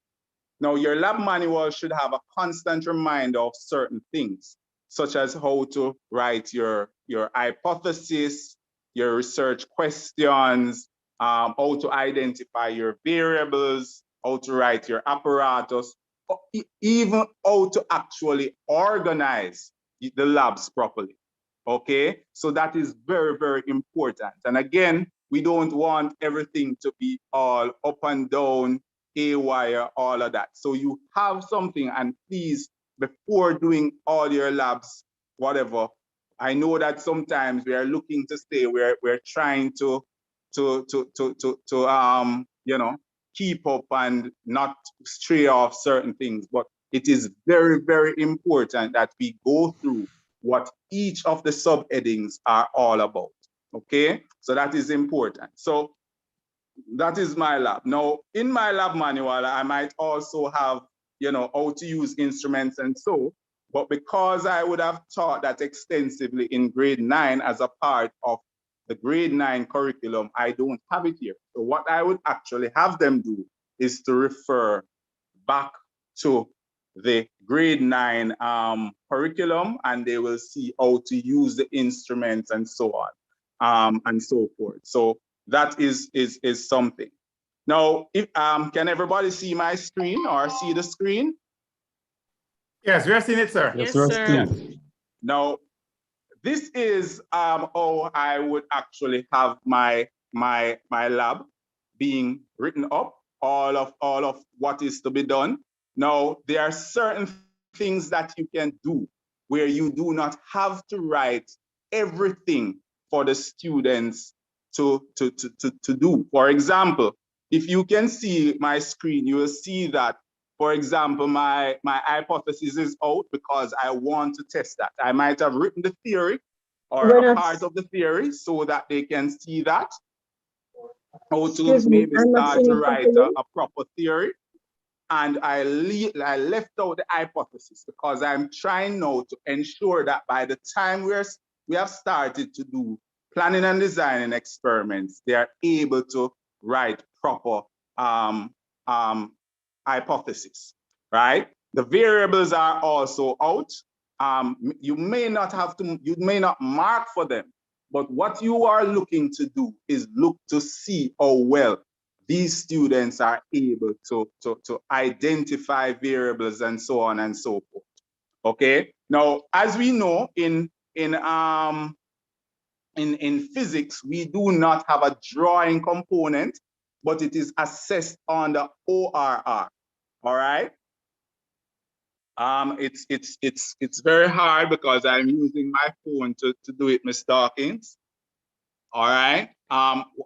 Now, your lab manual should have a constant reminder of certain things, such as how to write your hypothesis, your research questions, how to identify your variables, how to write your apparatus, even how to actually organize the labs properly. Okay, so that is very, very important. And again, we don't want everything to be all up and down, haywire, all of that. So you have something, and please, before doing all your labs, whatever, I know that sometimes we are looking to stay, we're trying to keep up and not stray off certain things, but it is very, very important that we go through what each of the subheadings are all about. Okay, so that is important. So that is my lab. Now, in my lab manual, I might also have, how to use instruments and so, but because I would have taught that extensively in grade 9 as a part of the grade 9 curriculum, I don't have it here. So what I would actually have them do is to refer back to the grade 9 curriculum, and they will see how to use the instruments and so on. and so forth. So that is something. Now, if can everybody see my screen or see the screen? Yes, we are seeing it, sir. Yes, sir. Now, this is how I would actually have my lab being written up, all of what is to be done. Now, there are certain things that you can do where you do not have to write everything for the students to do. For example, if you can see my screen, you will see that, for example, my hypothesis is out because I want to test that. I might have written the theory or a part of the theory so that they can see that, how to maybe start to write a proper theory. And I left out the hypothesis because I'm trying now to ensure that by the time we have started to do planning and designing experiments, they are able to write proper hypothesis, right? The variables are also out. You may not mark for them, but what you are looking to do is look to see how well these students are able to identify variables and so on and so forth. Okay. Now, as we know, in physics, we do not have a drawing component, but it is assessed on the ORR. All right. It's very hard because I'm using my phone to do it, Ms. Dawkins. All right.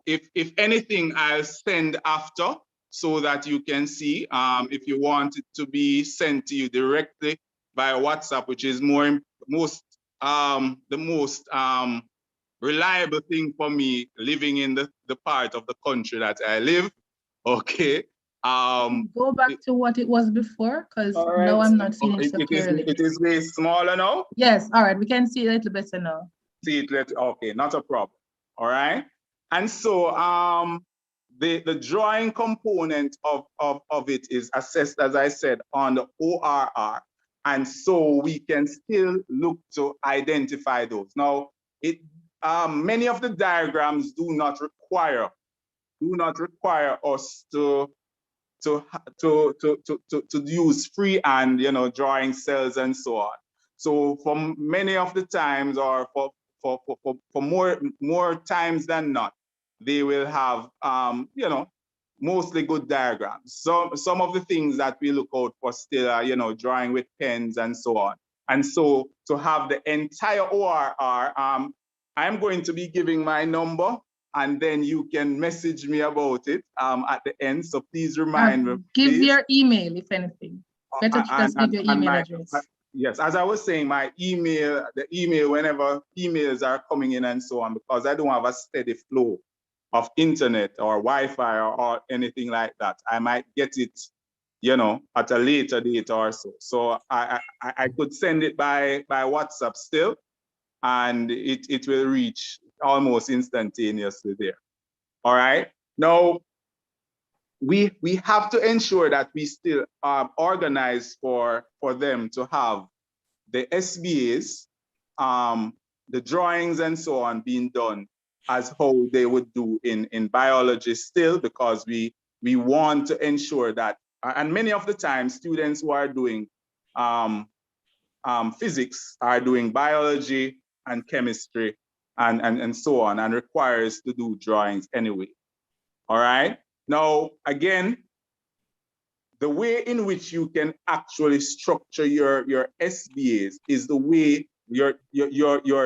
If anything, I'll send after so that you can see. If you want it to be sent to you directly via WhatsApp, which is the most reliable thing for me living in the part of the country that I live. Okay. Go back to what it was before, because now I'm not seeing it so clearly. It is way smaller now? Yes, all right, we can see it a little better now. See it, okay, not a problem. All right. And so the drawing component of it is assessed, as I said, on the ORR. And so we can still look to identify those. Now, many of the diagrams do not require us to use freehand, drawing cells and so on. So for many of the times, or for more times than not, they will have mostly good diagrams. So some of the things that we look out for still are drawing with pens and so on. And so to have the entire ORR, I'm going to be giving my number, and then you can message me about it at the end. So please remind me. Give your email, if anything. Better just give your email address. Yes, as I was saying, the email, whenever emails are coming in and so on, because I don't have a steady flow of internet or Wi-Fi or anything like that. I might get it, at a later date or so. So I could send it by WhatsApp still, and it will reach almost instantaneously there. All right. Now, we have to ensure that we still organize for them to have the SBAs, the drawings and so on being done as how they would do in biology still, because we want to ensure that, and many of the time students who are doing physics are doing biology and chemistry and so on, and requires to do drawings anyway. All right. Now, again, the way in which you can actually structure your SBAs is the way your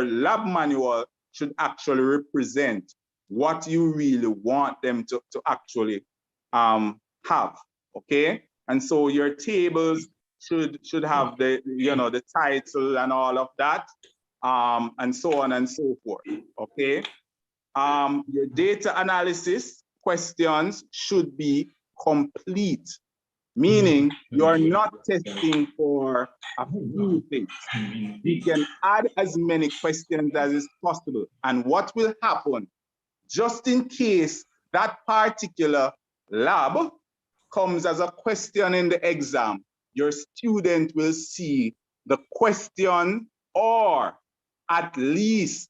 lab manual should actually represent what you really want them to actually have. Okay. And so your tables should have the title and all of that, and so on and so forth. Okay. Your data analysis questions should be complete, meaning you're not testing for a few things. You can add as many questions as is possible. And what will happen, just in case that particular lab comes as a question in the exam, your student will see the question, or at least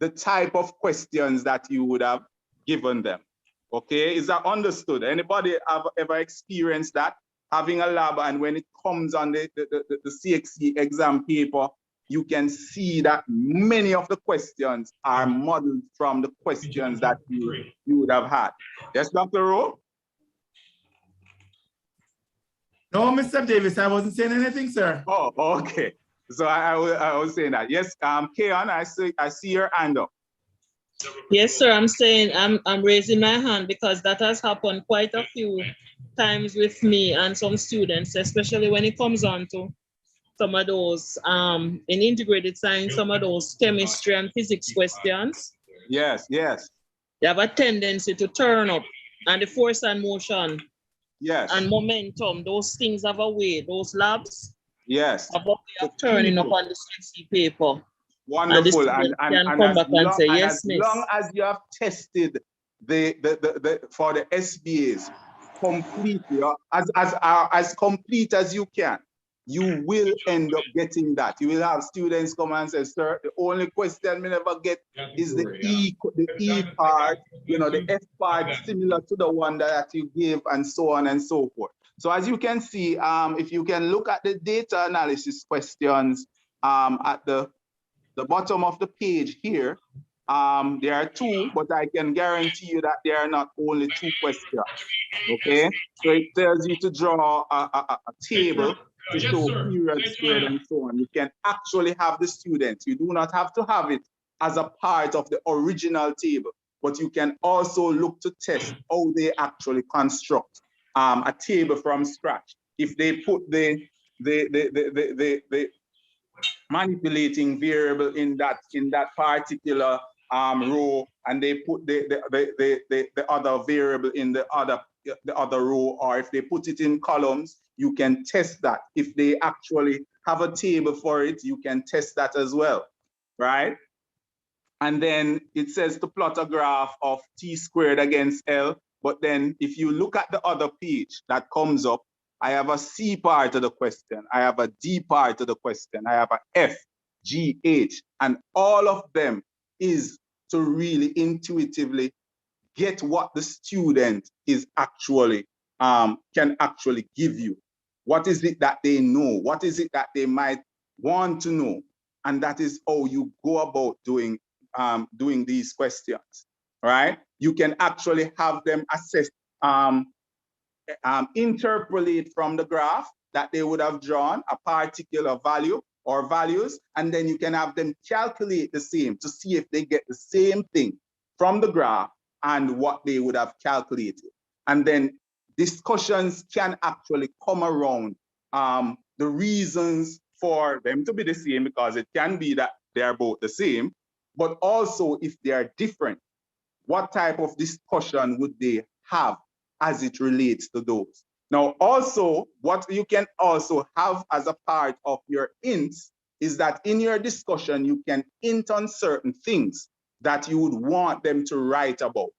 the type of questions that you would have given them. Okay, is that understood? Anybody have ever experienced that? Having a lab, and when it comes on the CXC exam paper, you can see that many of the questions are modeled from the questions that you would have had. Yes, Dr. Rowe? No, Mr. Davis, I wasn't saying anything, sir. Oh, okay. So I was saying that. Yes, Keon, I see your hand up. Yes, sir. I'm saying I'm raising my hand because that has happened quite a few times with me and some students, especially when it comes on to some of those in integrated science, some of those chemistry and physics questions. Yes, yes. They have a tendency to turn up, and the force and motion, yes, and momentum, those things have a way, those labs, yes, have a way of turning up on the CSE paper. Wonderful, and come back and say, yes, as long as you have tested for the SBAs completely, as complete as you can, you will end up getting that. You will have students come and say, sir, the only question we never get is the E part, you know, the F part, similar to the one that you gave, and so on and so forth. So as you can see, if you can look at the data analysis questions at the bottom of the page here, there are two, but I can guarantee you that there are not only two questions. Okay, so it tells you to draw a table to show period squared and so on. You can actually have the students. You do not have to have it as a part of the original table, but you can also look to test how they actually construct a table from scratch. If they put the manipulating variable in that particular row, and they put the other variable in the other row, or if they put it in columns, you can test that. If they actually have a table for it, you can test that as well, right? And then it says to plot a graph of T squared against L, but then if you look at the other page that comes up, I have a C part of the question, I have a D part of the question, I have a F, G, H, and all of them is to really intuitively get what the student is actually, can actually give you. What is it that they know? What is it that they might want to know? And that is how you go about doing these questions, right? You can actually have them assess, interpolate from the graph that they would have drawn a particular value or values, and then you can have them calculate the same to see if they get the same thing from the graph and what they would have calculated. And then discussions can actually come around the reasons for them to be the same, because it can be that they are both the same, but also if they are different, what type of discussion would they have as it relates to those? Now, also, what you can also have as a part of your hints is that in your discussion, you can hint on certain things that you would want them to write about,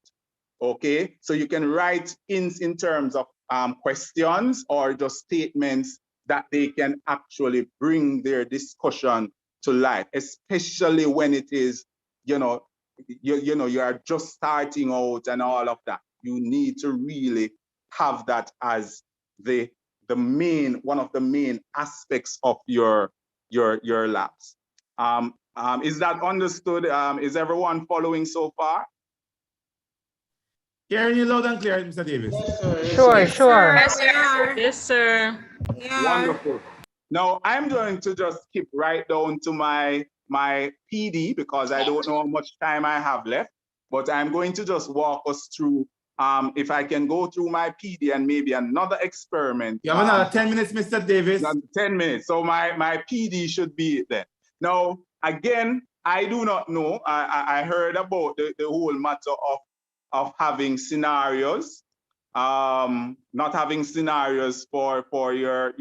okay? So you can write hints in terms of questions or just statements that they can actually bring their discussion to life, especially when it is, you know, you are just starting out and all of that. You need to really have that as the main, one of the main aspects of your labs. Is that understood? Is everyone following so far? Hearing you loud and clear, Mr. Davis. Sure. Yes, sir. Yes, sir. Wonderful. Now I'm going to just skip right down to my PD because I don't know how much time I have left, but I'm going to just walk us through, if I can go through my PD and maybe another experiment. You have another 10 minutes, Mr. Davis. 10 minutes. So my PD should be it then. Now, again, I do not know. I heard about the whole matter of having scenarios, not having scenarios for your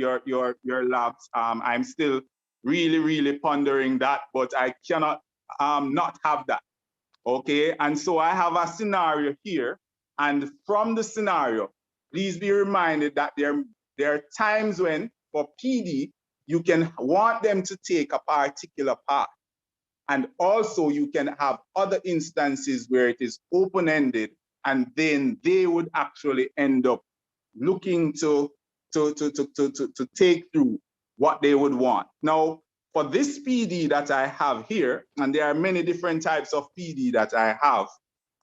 labs. I'm still really pondering that, but I cannot not have that. Okay, and so I have a scenario here, and from the scenario, please be reminded that there are times when for PD you can want them to take a particular path, And also you can have other instances where it is open-ended, and then they would actually end up looking to take through what they would want. Now, for this PD that I have here, and there are many different types of PD that I have,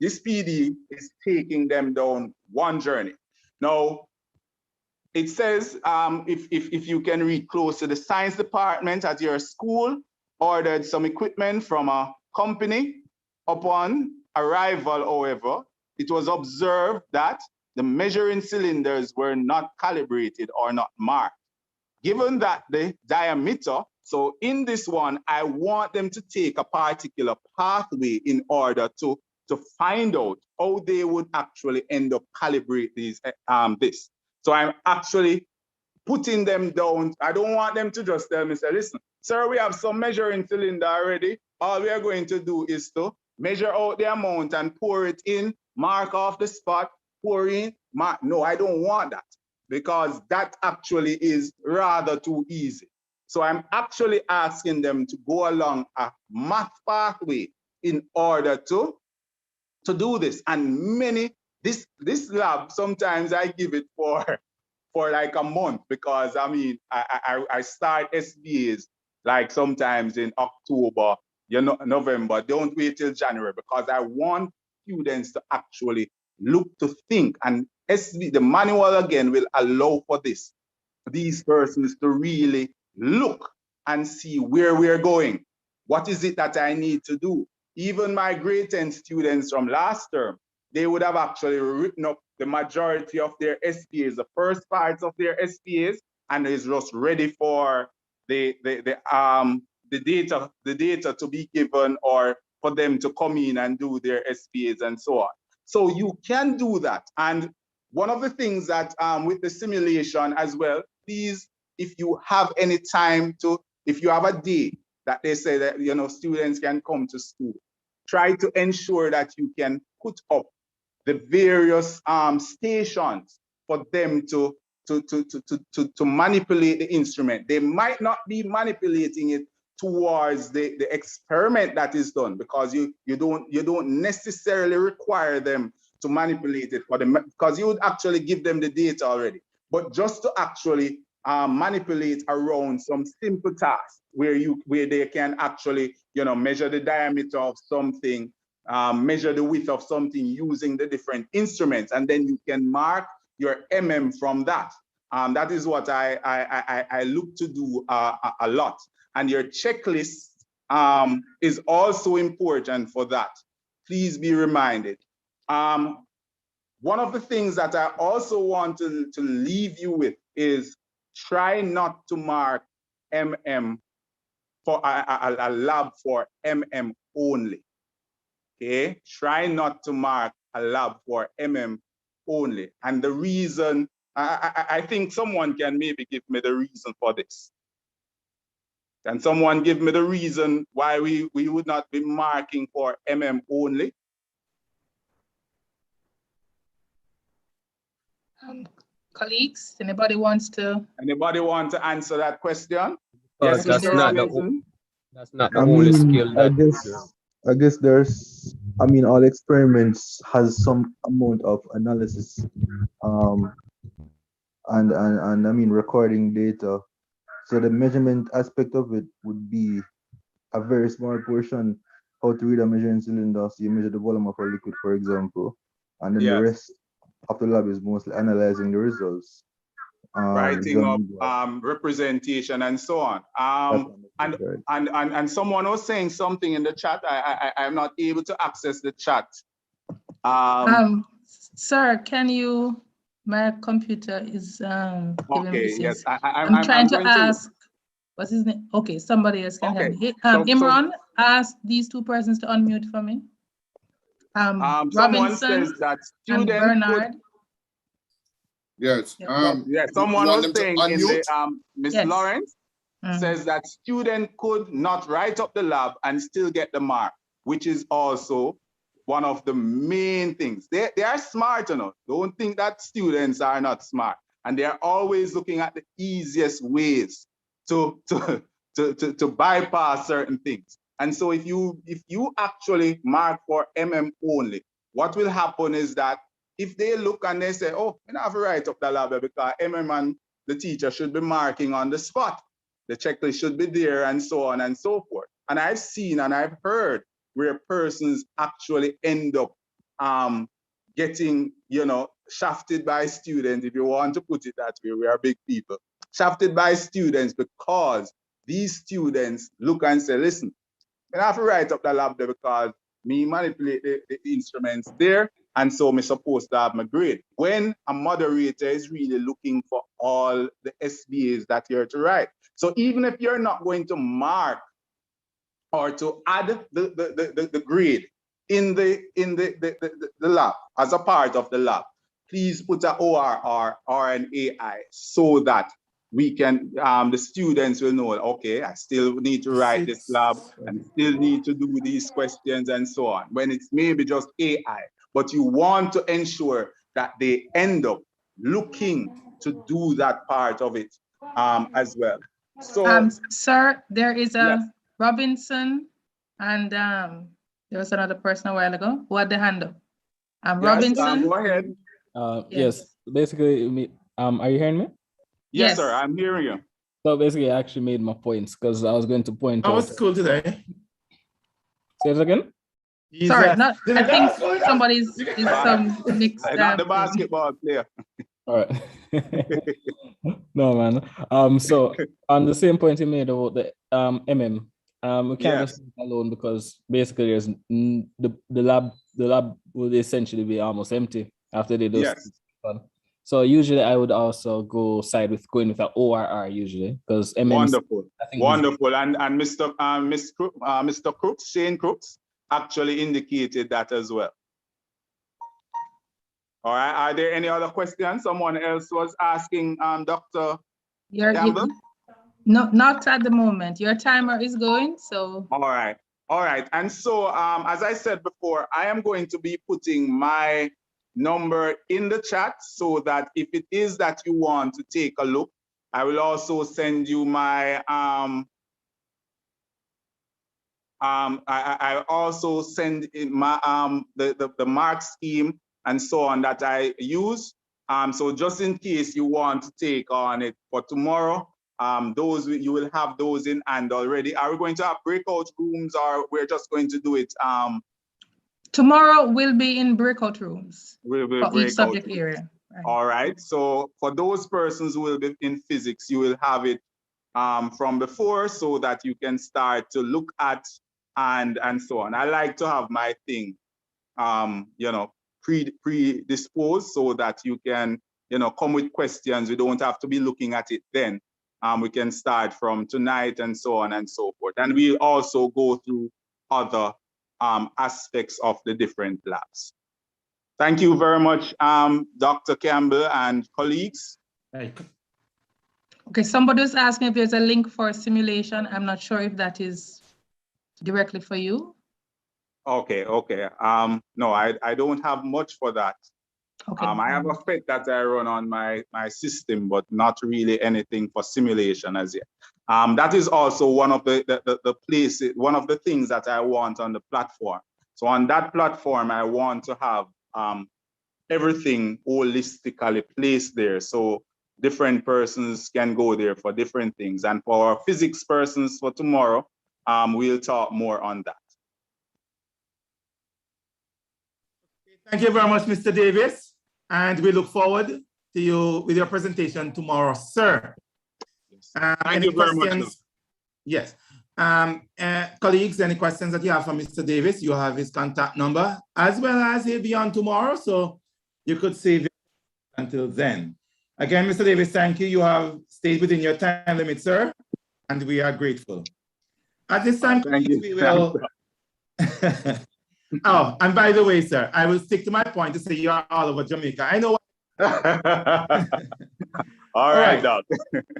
this PD is taking them down one journey. Now, it says, if you can read close to the science department at your school, ordered some equipment from a company. Upon arrival, however, it was observed that the measuring cylinders were not calibrated or not marked. Given that the diameter, so in this one, I want them to take a particular pathway in order to find out how they would actually end up calibrate these, this. So I'm actually putting them down. I don't want them to just tell me, say, listen, sir, we have some measuring cylinder already. All we are going to do is to measure out the amount and pour it in, mark off the spot, pour in, mark. No, I don't want that, because that actually is rather too easy. So I'm actually asking them to go along a math pathway in order to do this. And this lab, sometimes I give it for like a month, because I mean, I start SBAs like sometimes in October, November. Don't wait till January, because I want students to actually look to think. And the manual again will allow for this, these persons to really look and see where we're going. What is it that I need to do? Even my grade 10 students from last term, they would have actually written up the majority of their SBAs, the first parts of their SBAs, and is just ready for the data to be given, or for them to come in and do their SBAs and so on. So you can do that. And one of the things that with the simulation as well, please, if you have any time to, if you have a day that they say that students can come to school, try to ensure that you can put up the various stations for them to manipulate the instrument. They might not be manipulating it towards the experiment that is done, because you don't necessarily require them to manipulate it for them, because you would actually give them the data already. But just to actually manipulate around some simple tasks where they can actually measure the diameter of something, measure the width of something using the different instruments, and then you can mark your from that. That is what I look to do a lot. And your checklist is also important for that. Please be reminded. One of the things that I also want to leave you with is try not to mark for a lab for only. Okay, try not to mark a lab for only. And the reason, I think someone can maybe give me the reason for this. Can someone give me the reason why we would not be marking for only? Colleagues, anybody want to answer that question? Yes, that's not the I only mean, skill that I guess there's, I mean, all experiments has some amount of analysis, and I mean, recording data. So the measurement aspect of it would be a very small portion. How to read a measuring cylinder, so you measure the volume of a liquid, for example, and then the rest of the lab is mostly analyzing the results. Writing up representation and so on. And someone was saying something in the chat. I'm not able to access the chat. Sir, can you? My computer is giving me this. Yes. I'm trying to ask. What's his name? Okay, somebody else can help me. Imran, ask these two persons to unmute for me. Someone Robinson says that and Bernard. Yes. Someone was saying in the Miss Lawrence Mm-hmm. says that student could not write up the lab and still get the mark, which is also one of the main things. They are smart enough. Don't think that students are not smart, and they are always looking at the easiest ways to bypass certain things. And so if you actually mark for only, what will happen is that if they look and they say, oh, I don't have to write up the lab because and the teacher should be marking on the spot. The checklist should be there and so on and so forth. And I've seen and I've heard where persons actually end up getting, shafted by students, if you want to put it that way. We are big people. Shafted by students because these students look and say, listen, I have to write up the lab there because me manipulate the instruments there, and so I'm supposed to have my grade. When a moderator is really looking for all the SBAs that you're to write. So even if you're not going to mark or to add the grade in the lab as a part of the lab, please put an ORR or an AI so that we can, the students will know, okay, I still need to write this lab and still need to do these questions and so on. When it's maybe just AI, but you want to ensure that they end up looking to do that part of it as well. So, sir, there is a yes. Robinson, and there was another person a while ago who had the hand up. Yes, Robinson. go ahead. Yes, basically, are you hearing me? Yes, sir, I'm hearing you. So basically, I actually made my points because I was going to point out. How was school today? Say it again? Sorry, not. I think somebody's is some mixed. Not the basketball player. All right. No, man. So on the same point you made about the we can't just leave it alone because basically there's the lab will essentially be almost empty after they do. Yes. So usually I would also going with an ORR usually because wonderful. And Mr. Crooks, Shane Crooks, actually indicated that as well. All right. Are there any other questions? Someone else was asking Dr. Campbell? No, not at the moment. Your timer is going, so. All right. All right. And so, as I said before, I am going to be putting my number in the chat so that if it is that you want to take a look, I will also send you my I also send in my the mark scheme and so on that I use. So just in case you want to take on it for tomorrow, those you will have those in hand already. Are we going to have breakout rooms or we're just going to do it? Tomorrow we'll be in breakout rooms for each subject rooms. area. Right. All right. So for those persons who will be in physics, you will have it from before so that you can start to look at and so on. I like to have my thing, predisposed so that you can, come with questions. We don't have to be looking at it then. We can start from tonight and so on and so forth. And we'll also go through other aspects of the different labs. Thank you very much, Dr. Campbell and colleagues. Okay, somebody was asking if there's a link for simulation. I'm not sure if that is directly for you. Okay. No, I don't have much for that. Okay. I have a FET that I run on my system, but not really anything for simulation as yet. That is also one of the places, one of the things that I want on the platform. So on that platform, I want to have everything holistically placed there. So different persons can go there for different things. And for our physics persons for tomorrow, we'll talk more on that. Thank you very much, Mr. Davis. And we look forward to you with your presentation tomorrow, sir. Thank you very much. Yes. Colleagues, any questions that you have for Mr. Davis, you have his contact number, as well as he'll be on tomorrow, so you could save it until then. Again, Mr. Davis, thank you. You have stayed within your time limit, sir, and we are grateful. At this time, we will... Oh, and by the way, sir, I will stick to my point to say you're all over Jamaica. I know. All right, Doc.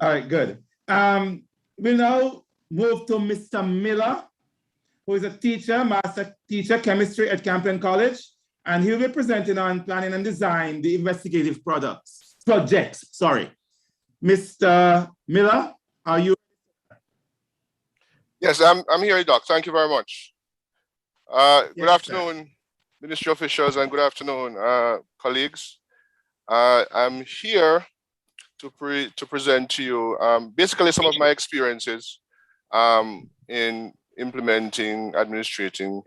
All right, good. We'll now move to Mr. Miller, who is a teacher, master teacher, chemistry at Camden College, and he'll be presenting on planning and design the investigative projects. Sorry. Mr. Miller, are you? Yes, I'm here, Doc. Thank you very much. Good Yes, afternoon, ministry officials, and good afternoon, colleagues. I'm here to present to you basically some of my experiences in implementing, administrating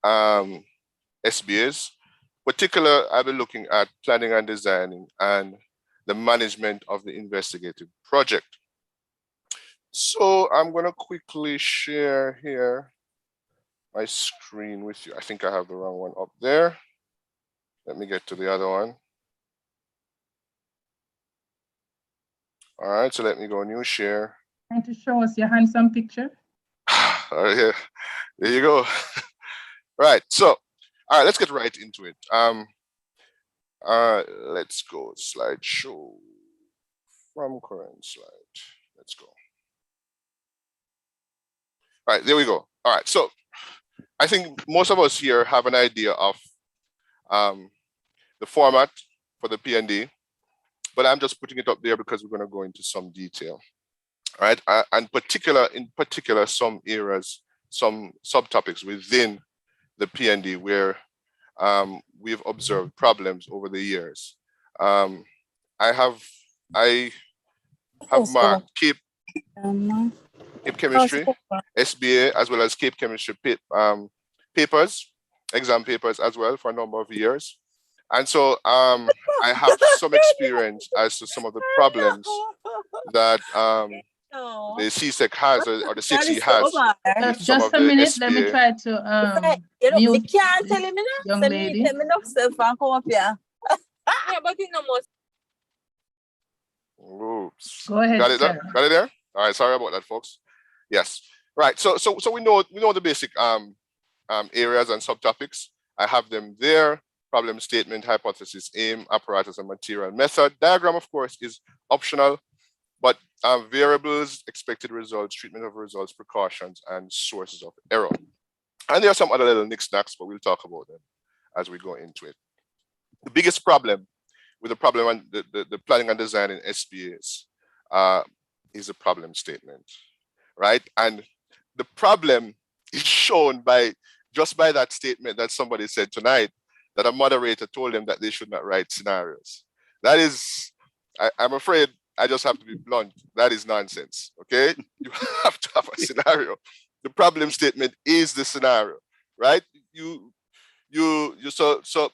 SBAs. Particular, I'll be looking at planning and designing and the management of the investigative project. So I'm going to quickly share here my screen with you. I think I have the wrong one up there. Let me get to the other one. All right, so let me go new share. Trying to show us your handsome picture. All right, yeah. There you go. Right, so, all right, let's get right into it. Let's go slideshow from current slide. Let's go. All right, there we go. All right, so I think most of us here have an idea of the format for the P&D, but I'm just putting it up there because we're going to go into some detail. All right, and in particular, some areas, some subtopics within the P&D where we've observed problems over the years. I have marked Cape Chemistry, SBA, as well as Cape Chemistry papers, exam papers as well for a number of years. And so I have some experience as to some of the problems that the CSEC has or the CSEC has. Just a minute, let me try to mute this young lady. Oops. Go ahead. Got it there? Got it there? All right, sorry about that, folks. Yes. Right. So we know the basic areas and subtopics. I have them there. Problem statement, hypothesis, aim, apparatus, and material method. Diagram, of course, is optional, but variables, expected results, treatment of results, precautions, and sources of error. And there are some other little knickknacks, but we'll talk about them as we go into it. The biggest problem with the problem and the planning and design in SBAs is a problem statement, right? And the problem is shown just by that statement that somebody said tonight, that a moderator told them that they should not write scenarios. That is, I'm afraid I just have to be blunt. That is nonsense, okay? You have to have a scenario. The problem statement is the scenario, right? So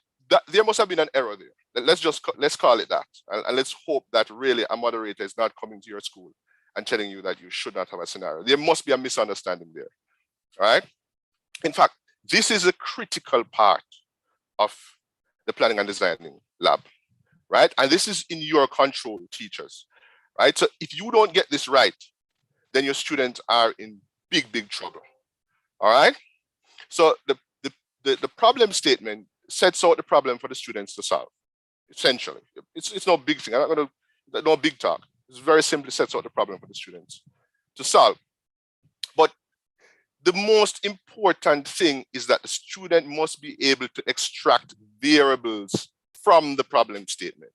there must have been an error there. Let's call it that. And let's hope that really a moderator is not coming to your school and telling you that you should not have a scenario. There must be a misunderstanding there, all right? In fact, this is a critical part of the planning and designing lab, right? And this is in your control, teachers, right? So if you don't get this right, then your students are in big trouble, all right? So the problem statement sets out the problem for the students to solve, essentially. It's no big thing. I'm not gonna, no big talk. It's very simply sets out the problem for the students to solve. But the most important thing is that the student must be able to extract variables from the problem statement.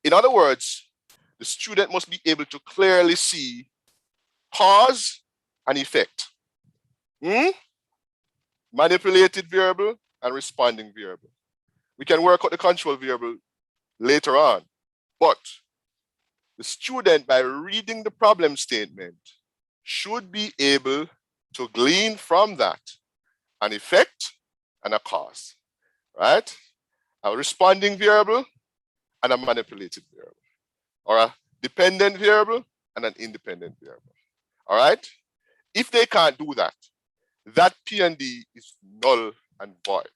In other words, the student must be able to clearly see cause and effect. Manipulated variable and responding variable. We can work out the control variable later on, but the student, by reading the problem statement, should be able to glean from that an effect and a cause, right? A responding variable and a manipulated variable, or a dependent variable and an independent variable, all right? If they can't do that, that P&D is null and void.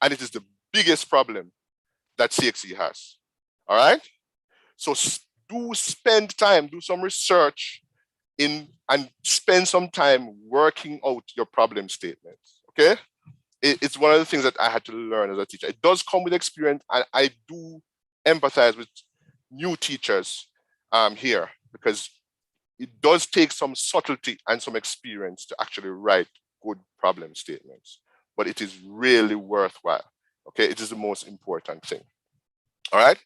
And it is the biggest problem that CXE has, all right? So do spend time, do some research and spend some time working out your problem statements, okay? It's one of the things that I had to learn as a teacher. It does come with experience, and I do empathize with new teachers here, because it does take some subtlety and some experience to actually write good problem statements, but it is really worthwhile, okay? It is the most important thing, all right?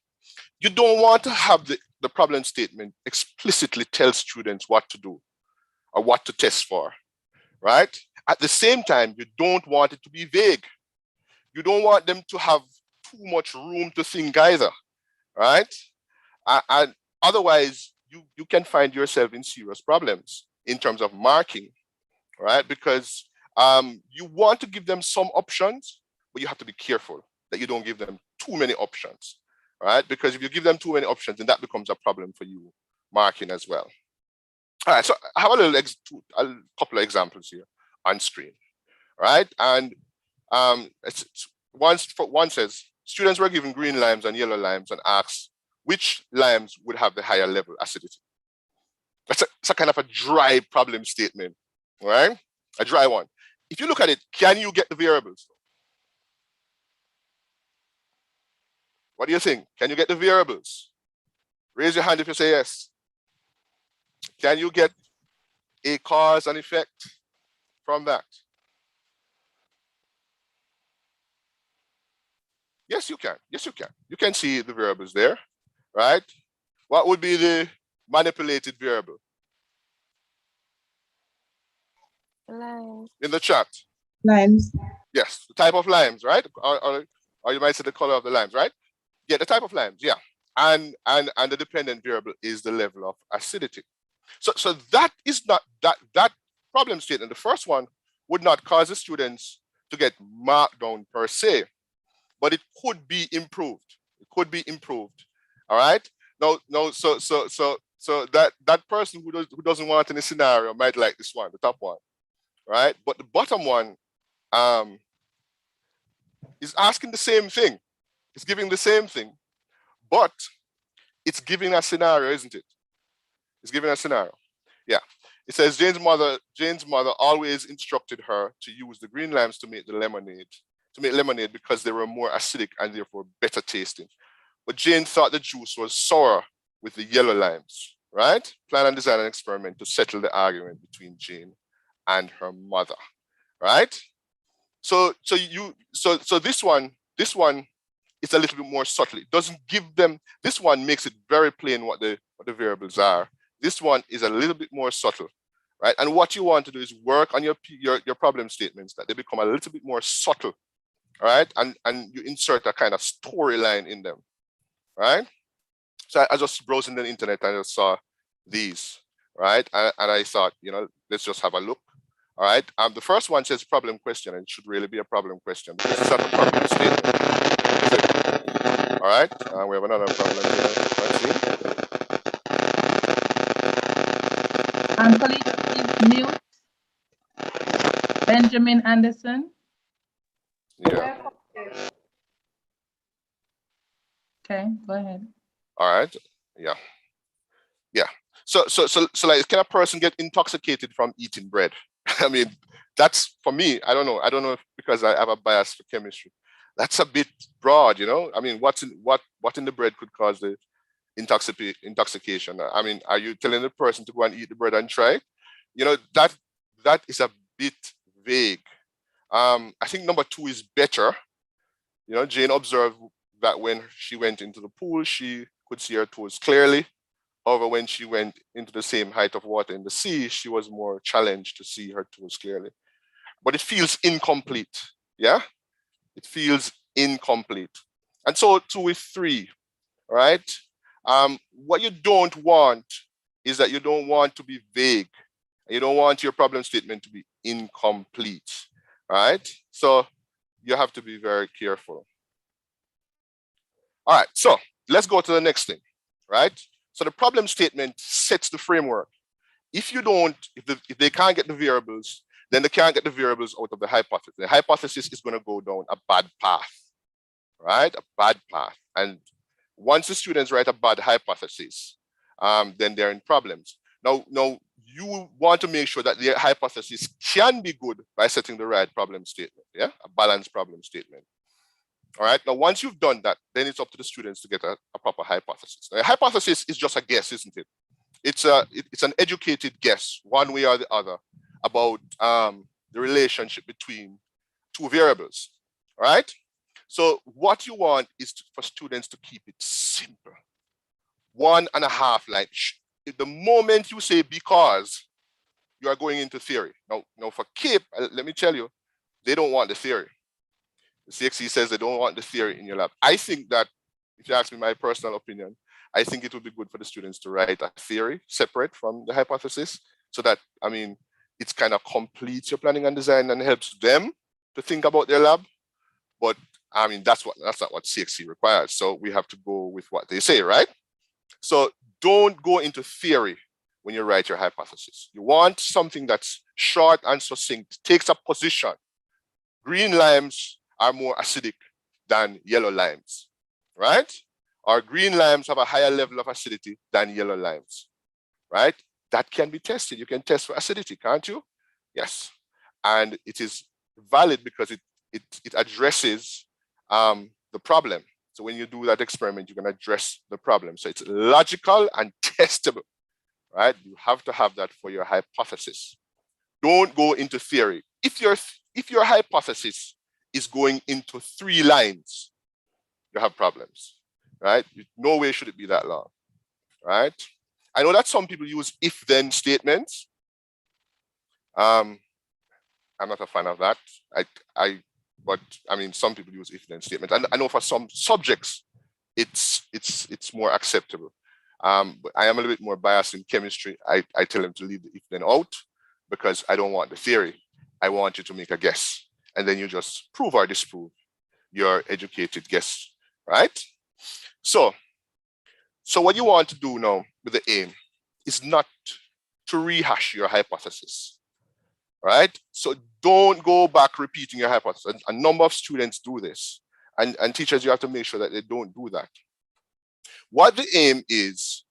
You don't want to have the problem statement explicitly tell students what to do, or what to test for, right? At the same time, you don't want it to be vague. You don't want them to have too much room to think either, right? And otherwise, you can find yourself in serious problems in terms of marking, right? Because you want to give them some options, but you have to be careful that you don't give them too many options, right? Because if you give them too many options, then that becomes a problem for you marking as well. All right, so I have a couple of examples here on screen, right? And one says, students were given green limes and yellow limes and asked which limes would have the higher level acidity. It's a kind of a dry problem statement, right? A dry one. If you look at it, can you get the variables? What do you think? Can you get the variables? Raise your hand if you say yes. Can you get a cause and effect from that? Yes, you can. Yes, you can. You can see the variables there, right? What would be the manipulated variable? Limes. In the chat. Limes. Yes, the type of limes, right? Or you might say the color of the limes, right? Yeah, the type of limes, yeah. And the dependent variable is the level of acidity. So that is not that problem statement. The first one would not cause the students to get marked down per se, but it could be improved. It could be improved. All right. No. So that person who doesn't want any scenario might like this one, the top one, right? But the bottom one is asking the same thing. It's giving the same thing, but it's giving a scenario, isn't it? It's giving a scenario. Yeah. It says Jane's mother always instructed her to use the green limes to make lemonade because they were more acidic and therefore better tasting. But Jane thought the juice was sour with the yellow limes, right? Plan and design an experiment to settle the argument between Jane and her mother, right? So this one is a little bit more subtle. It doesn't give them, this one makes it very plain what the variables are. This one is a little bit more subtle, right? And what you want to do is work on your problem statements that they become a little bit more subtle, all right? And you insert a kind of storyline in them, right? So I just browsing the internet and I just saw these, right? And I thought, let's just have a look. All right. The first one says problem question, and it should really be a problem question because it's not a problem statement. All right. We have another problem here. Let's see. Colleagues, please mute. Benjamin Anderson. Yeah. Okay, go ahead. All right. Yeah. Yeah. So like, can a person get intoxicated from eating bread? I mean, that's for me. I don't know if because I have a bias for chemistry. That's a bit broad, I mean, what in the bread could cause the intoxication? I mean, are you telling the person to go and eat the bread and try? That is a bit vague. I think number 2 is better. Jane observed that when she went into the pool, she could see her toes clearly. However, when she went into the same height of water in the sea, she was more challenged to see her toes clearly. But it feels incomplete. Yeah, it feels incomplete. And so 2 with 3, right? What you don't want is that you don't want to be vague. You don't want your problem statement to be incomplete, right? So you have to be very careful. All right, so let's go to the next thing, right? So the problem statement sets the framework. If they can't get the variables, then they can't get the variables out of the hypothesis. The hypothesis is going to go down a bad path, right? A bad path. And once the students write a bad hypothesis, then they're in problems. Now, you want to make sure that the hypothesis can be good by setting the right problem statement, yeah? A balanced problem statement. All right. Now, once you've done that, then it's up to the students to get a proper hypothesis. Now, a hypothesis is just a guess, isn't it? It's an educated guess, one way or the other, about the relationship between 2 variables. All right. So what you want is for students to keep it simple. 1.5 line. The moment you say because, you are going into theory. Now for CAPE, let me tell you, they don't want the theory. The CXC says they don't want the theory in your lab. I think that, if you ask me my personal opinion, I think it would be good for the students to write a theory separate from the hypothesis, so that, I mean, it's kind of completes your planning and design and helps them to think about their lab. But I mean, that's not what CXC requires. So we have to go with what they say, right? So don't go into theory when you write your hypothesis. You want something that's short and succinct, takes a position. Green limes are more acidic than yellow limes, right? Or green limes have a higher level of acidity than yellow limes, right? That can be tested. You can test for acidity, can't you? Yes. And it is valid because it addresses the problem. So when you do that experiment, you can address the problem. So it's logical and testable, right? You have to have that for your hypothesis. Don't go into theory. If your hypothesis is going into 3 lines, you have problems, right? No way should it be that long, right? I know that some people use if-then statements. I'm not a fan of that. But I mean, some people use if-then statements. And I know for some subjects, it's more acceptable. But I am a little bit more biased in chemistry. I tell them to leave the if-then out because I don't want the theory. I want you to make a guess. And then you just prove or disprove your educated guess, right? So what you want to do now with the aim is not to rehash your hypothesis, right? So don't go back repeating your hypothesis. A number of students do this, and teachers, you have to make sure that they don't do that. What the aim is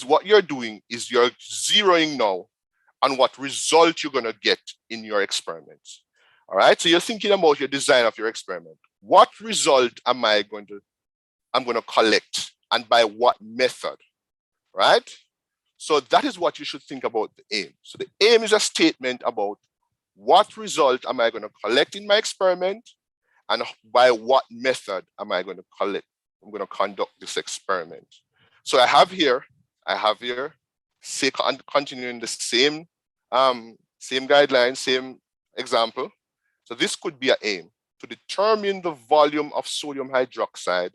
what you're doing is you're zeroing now on what result you're going to get in your experiments. All right, so you're thinking about your design of your experiment. What result am I going to collect, and by what method, right? So that is what you should think about the aim. So the aim is a statement about what result am I going to collect in my experiment, and by what method am I going to collect? I'm going to conduct this experiment. So I have here, say, continuing the same guideline, same example. So this could be an aim to determine the volume of sodium hydroxide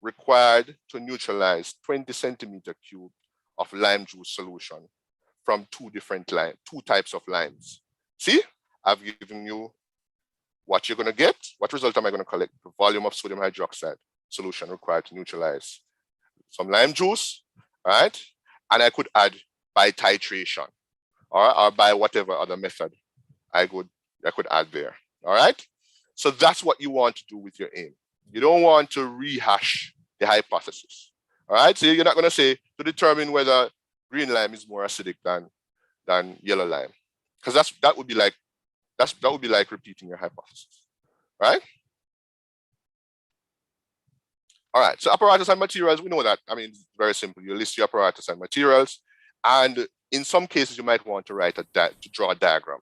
required to neutralize 20 centimeter cube of lime juice solution from 2 types of limes. See, I've given you what you're going to get. What result am I going to collect? The volume of sodium hydroxide solution required to neutralize some lime juice, right? And I could add by titration or by whatever other method I could add there, all right? So that's what you want to do with your aim. You don't want to rehash the hypothesis, all right? So you're not going to say to determine whether green lime is more acidic than yellow lime, because that would be like repeating your hypothesis, right? All right, so apparatus and materials, we know that. I mean, it's very simple. You list your apparatus and materials, and in some cases you might want to draw a diagram,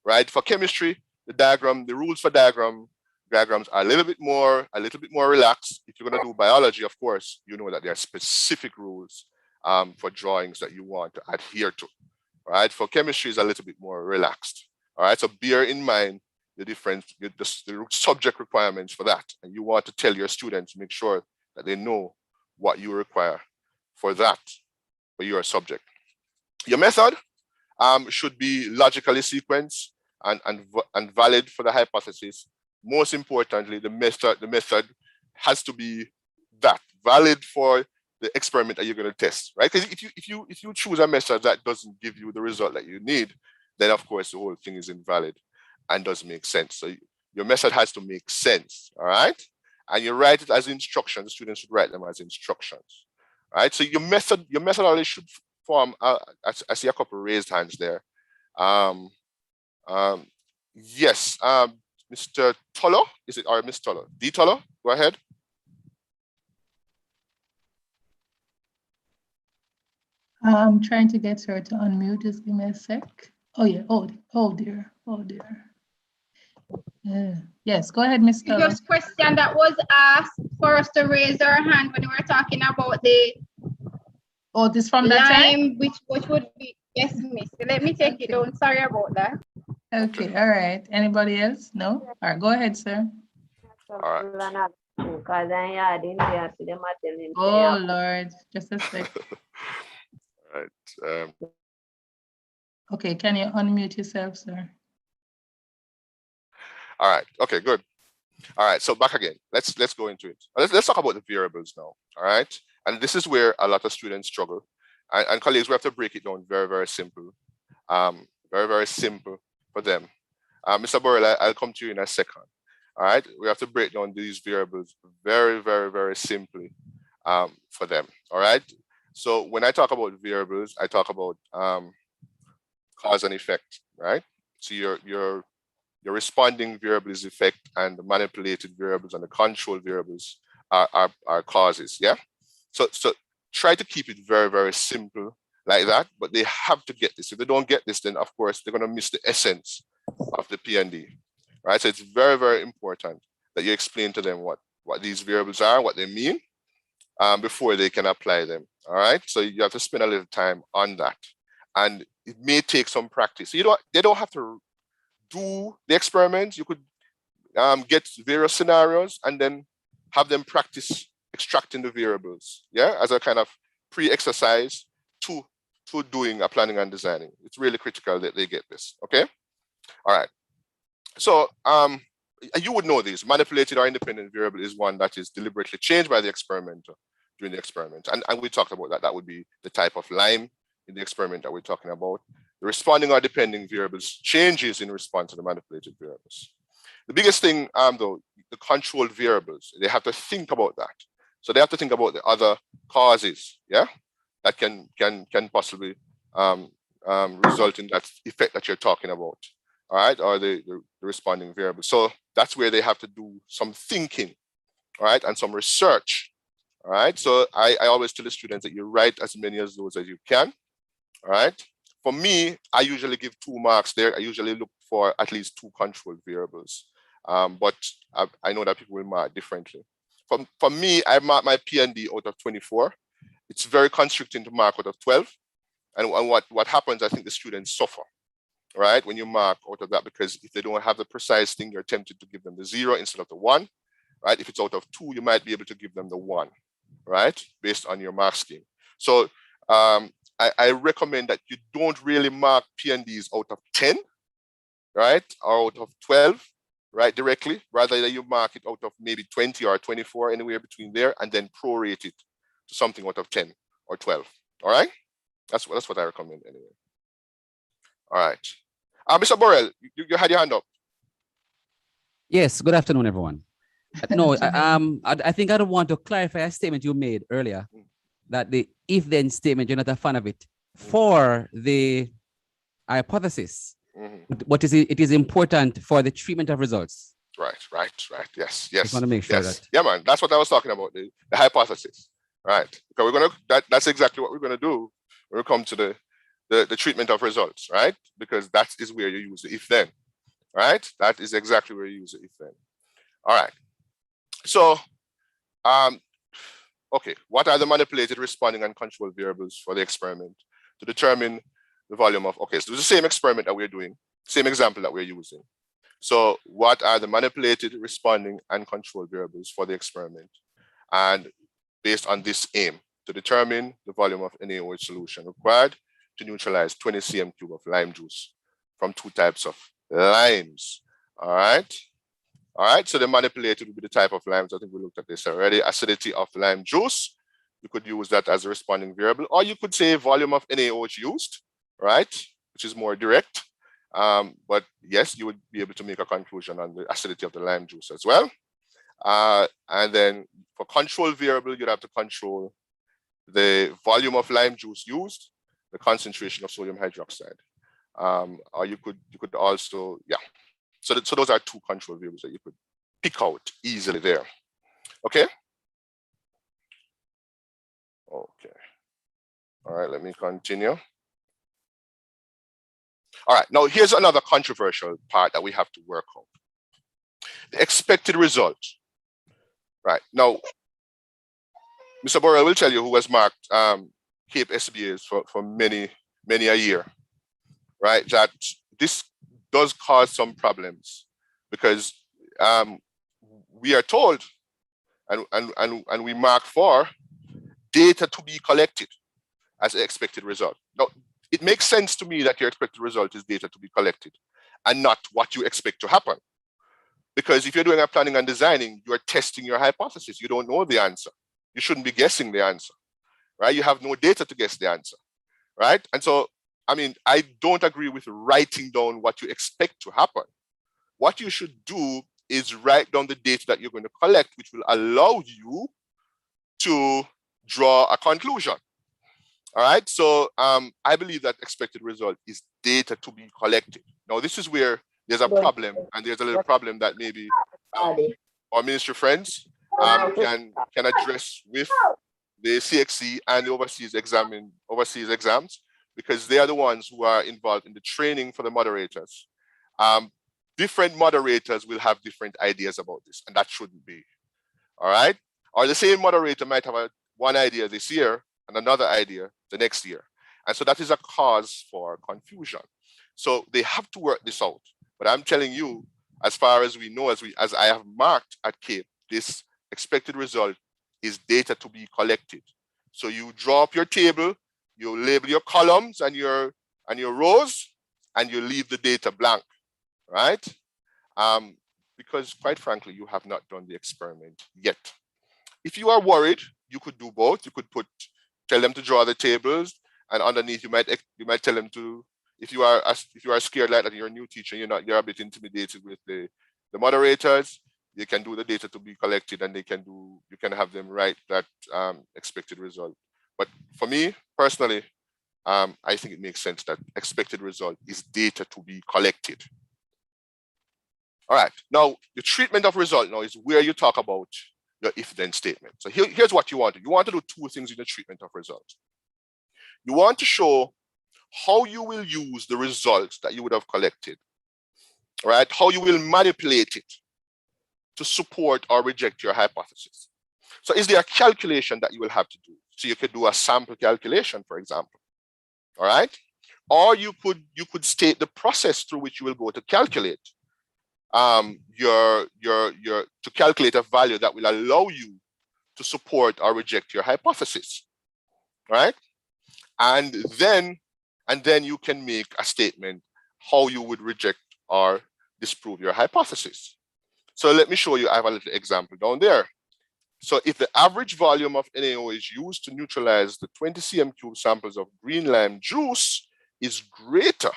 right? For chemistry, the rules for diagrams are a little bit more relaxed. If you're going to do biology, of course, you know that there are specific rules for drawings that you want to adhere to, right? For chemistry, is a little bit more relaxed, all right? So bear in mind the subject requirements for that, and you want to tell your students, make sure that they know what you require for that, for your subject. Your method should be logically sequenced and valid for the hypothesis. Most importantly, the method has to be valid for the experiment that you're going to test, right? Because if you choose a method that doesn't give you the result that you need, then of course the whole thing is invalid and doesn't make sense. So your method has to make sense, all right? And you write it as instructions. The students should write them as instructions, all right? So your methodology should form. I see a couple of raised hands there. Yes, Mr. Tolo, is it, or Miss Tolo? D. Tolo, go ahead. I'm trying to get her to unmute. Just give me a sec. Oh yeah. Oh dear. Yes. Go ahead, Miss Tolo. Previous question that was asked for us to raise our hand when we were talking about the this from that time? which would be Yes, miss. Let me take it down. Sorry about that. Okay, all right. Anybody else? No? All right, go ahead, sir. All right. Oh, Lord, just a sec. All right. Okay, can you unmute yourself, sir? All right. Okay, good. All right. So back again. Let's go into it. Let's talk about the variables now. All right. And this is where a lot of students struggle. And colleagues, we have to break it down very, very simple. Very, very simple for them. Mr. Burrell, I'll come to you in a second. All right. We have to break down these variables very, very, very simply for them. All right. So when I talk about variables, I talk about cause and effect, right? So your responding variable is effect, and the manipulated variables and the control variables are causes. Yeah. So try to keep it very, very simple like that, but they have to get this. If they don't get this, then of course they're going to miss the essence of the P&D, right? So it's very, very important that you explain to them what these variables are, what they mean, before they can apply them. All right. So you have to spend a little time on that, and it may take some practice. So they don't have to do the experiments. You could get various scenarios and then have them practice extracting the variables, yeah, as a kind of pre-exercise to doing a planning and designing. It's really critical that they get this. Okay. All right. So you would know this. Manipulated or independent variable is one that is deliberately changed by the experimenter during the experiment. And we talked about that. That would be the type of line in the experiment that we're talking about. The responding or depending variables changes in response to the manipulated variables. The biggest thing, though, the controlled variables, they have to think about that. So they have to think about the other causes, yeah, that can possibly result in that effect that you're talking about, all right, or the responding variable. So that's where they have to do some thinking, all right, and some research, all right. So I always tell the students that you write as many of those as you can, all right. For me, I usually give 2 marks there. I usually look for at least 2 controlled variables, but I know that people will mark differently. For me, I mark my P&D out of 24. It's very constricting to mark out of 12. And what happens, I think the students suffer, right? When you mark out of that, because if they don't have the precise thing, you're tempted to give them the 0 instead of the 1, right? If it's out of 2, you might be able to give them the 1, right? Based on your mark scheme. So I recommend that you don't really mark P&Ds out of 10, right? Or out of 12, right, directly, rather than you mark it out of maybe 20 or 24, anywhere between there, and then prorate it to something out of 10 or 12, all right? That's what I recommend anyway. All right. Mr. Borrell, you had your hand up. Yes, good afternoon, everyone. No, I think I don't want to clarify a statement you made earlier, that the if-then statement, you're not a fan of it. For the hypothesis, what is it is important for the treatment of results. Right. Yes. Just want to make sure that. Yeah, man. That's what I was talking about, the hypothesis. Right. Because we're gonna that's exactly what we're gonna do when we come to the treatment of results, right? Because that is where you use the if-then, right? That is exactly where you use the if-then. All right. So, okay, what are the manipulated, responding, and control variables for the experiment to determine the volume of, okay, so it's the same experiment that we're doing, same example that we're using. So what are the manipulated, responding, and control variables for the experiment? And based on this aim, to determine the volume of NaOH solution required to neutralize 20 cm³ of lime juice from 2 types of limes, all right? All right, so the manipulated would be the type of limes. I think we looked at this already. Acidity of lime juice, you could use that as a responding variable, or you could say volume of NaOH used, right? Which is more direct. But yes, you would be able to make a conclusion on the acidity of the lime juice as well. And then for control variable, you'd have to control the volume of lime juice used, the concentration of sodium hydroxide. Or you could also, yeah. So those are 2 control variables that you could pick out easily there. Okay. Okay. All right, let me continue. All right, now here's another controversial part that we have to work on. The expected result. Right, now, Mr. Borrell will tell you who has marked CAPE SBAs for many many a year, right? That this does cause some problems because we are told and we mark for data to be collected as an expected result. Now, it makes sense to me that your expected result is data to be collected and not what you expect to happen. Because if you're doing a planning and designing, you're testing your hypothesis. You don't know the answer. You shouldn't be guessing the answer, right? You have no data to guess the answer, right? And so, I mean, I don't agree with writing down what you expect to happen. What you should do is write down the data that you're going to collect, which will allow you to draw a conclusion. All right, so I believe that expected result is data to be collected. Now, this is where there's a problem, and there's a little problem that maybe our ministry friends can address with the CXC and the overseas exams, because they are the ones who are involved in the training for the moderators. Different moderators will have different ideas about this, and that shouldn't be. All right, or the same moderator might have one idea this year and another idea the next year. And so that is a cause for confusion. So they have to work this out. But I'm telling you, as far as we know, as I have marked at CAPE, this expected result is data to be collected. So you draw up your table, you label your columns and your rows, and you leave the data blank, right? Because quite frankly, you have not done the experiment yet. If you are worried, you could do both. You could tell them to draw the tables, and underneath you might tell them to, if you are scared like that, you're a new teacher, you're a bit intimidated with the moderators, you can do the data to be collected, and you can have them write that expected result. But for me personally, I think it makes sense that expected result is data to be collected. All right, now the treatment of result now is where you talk about your if-then statement. So here's what you want to do. You want to do two things in the treatment of results. You want to show how you will use the results that you would have collected, right? How you will manipulate it to support or reject your hypothesis. So is there a calculation that you will have to do? So you could do a sample calculation, for example, all right? Or you could state the process through which you will go to calculate to calculate a value that will allow you to support or reject your hypothesis, right? And then you can make a statement how you would reject or disprove your hypothesis. So let me show you. I have a little example down there. So if the average volume of NaO is used to neutralize the 20 cm³ samples of green lime juice is greater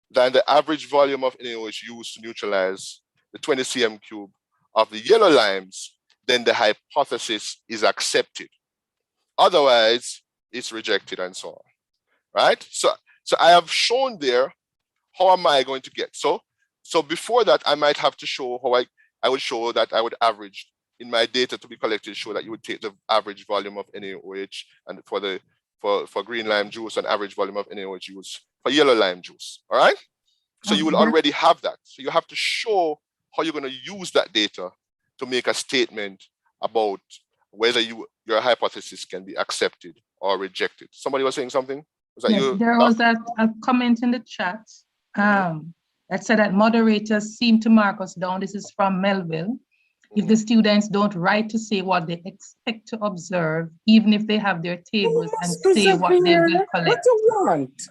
than the average volume of NaO is used to neutralize the 20 cm³ of the yellow limes, then the hypothesis is accepted. Otherwise, it's rejected and so on, right? So I have shown there, how am I going to get? So before that, I might have to show how I would show that I would average in my data to be collected, show that you would take the average volume of NaOH and for green lime juice and average volume of NaOH used for yellow lime juice, all right? So you will already have that. So you have to show how you're going to use that data to make a statement about whether your hypothesis can be accepted or rejected. Somebody was saying something? Was that yes, you? there was a comment in the chat that said that moderators seem to mark us down. This is from Melville. If the students don't write to say what they expect to observe, even if they have their tables and say what they will collect. What you want?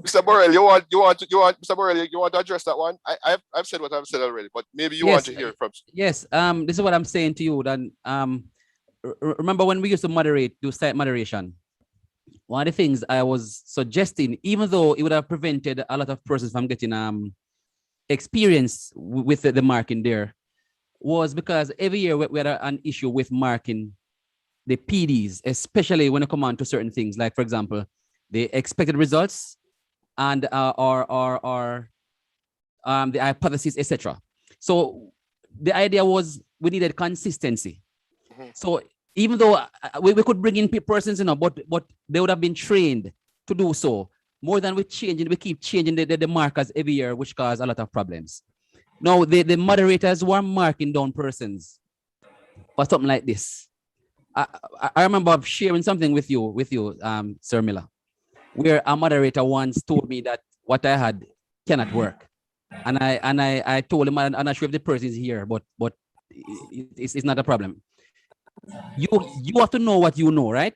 Mr. Borrell, you want Mr. Borrell, you want to address that one? I've said what I've said already, but maybe you want to hear from. Yes, this is what I'm saying to you. Then remember when we used to do site moderation, one of the things I was suggesting, even though it would have prevented a lot of persons from getting experience with the marking there, was because every year we had an issue with marking the PDs, especially when it comes on to certain things, like for example, the expected results and the hypothesis, etc. So the idea was we needed consistency. So even though we could bring in persons, but they would have been trained to do so. More than we keep changing the markers every year, which cause a lot of problems. Now, the moderators were marking down persons for something like this. I remember sharing something with you, Sir Miller, where a moderator once told me that what I had cannot work. And I told him, I'm not sure if the person is here, but it's not a problem. You have to know what you know, right?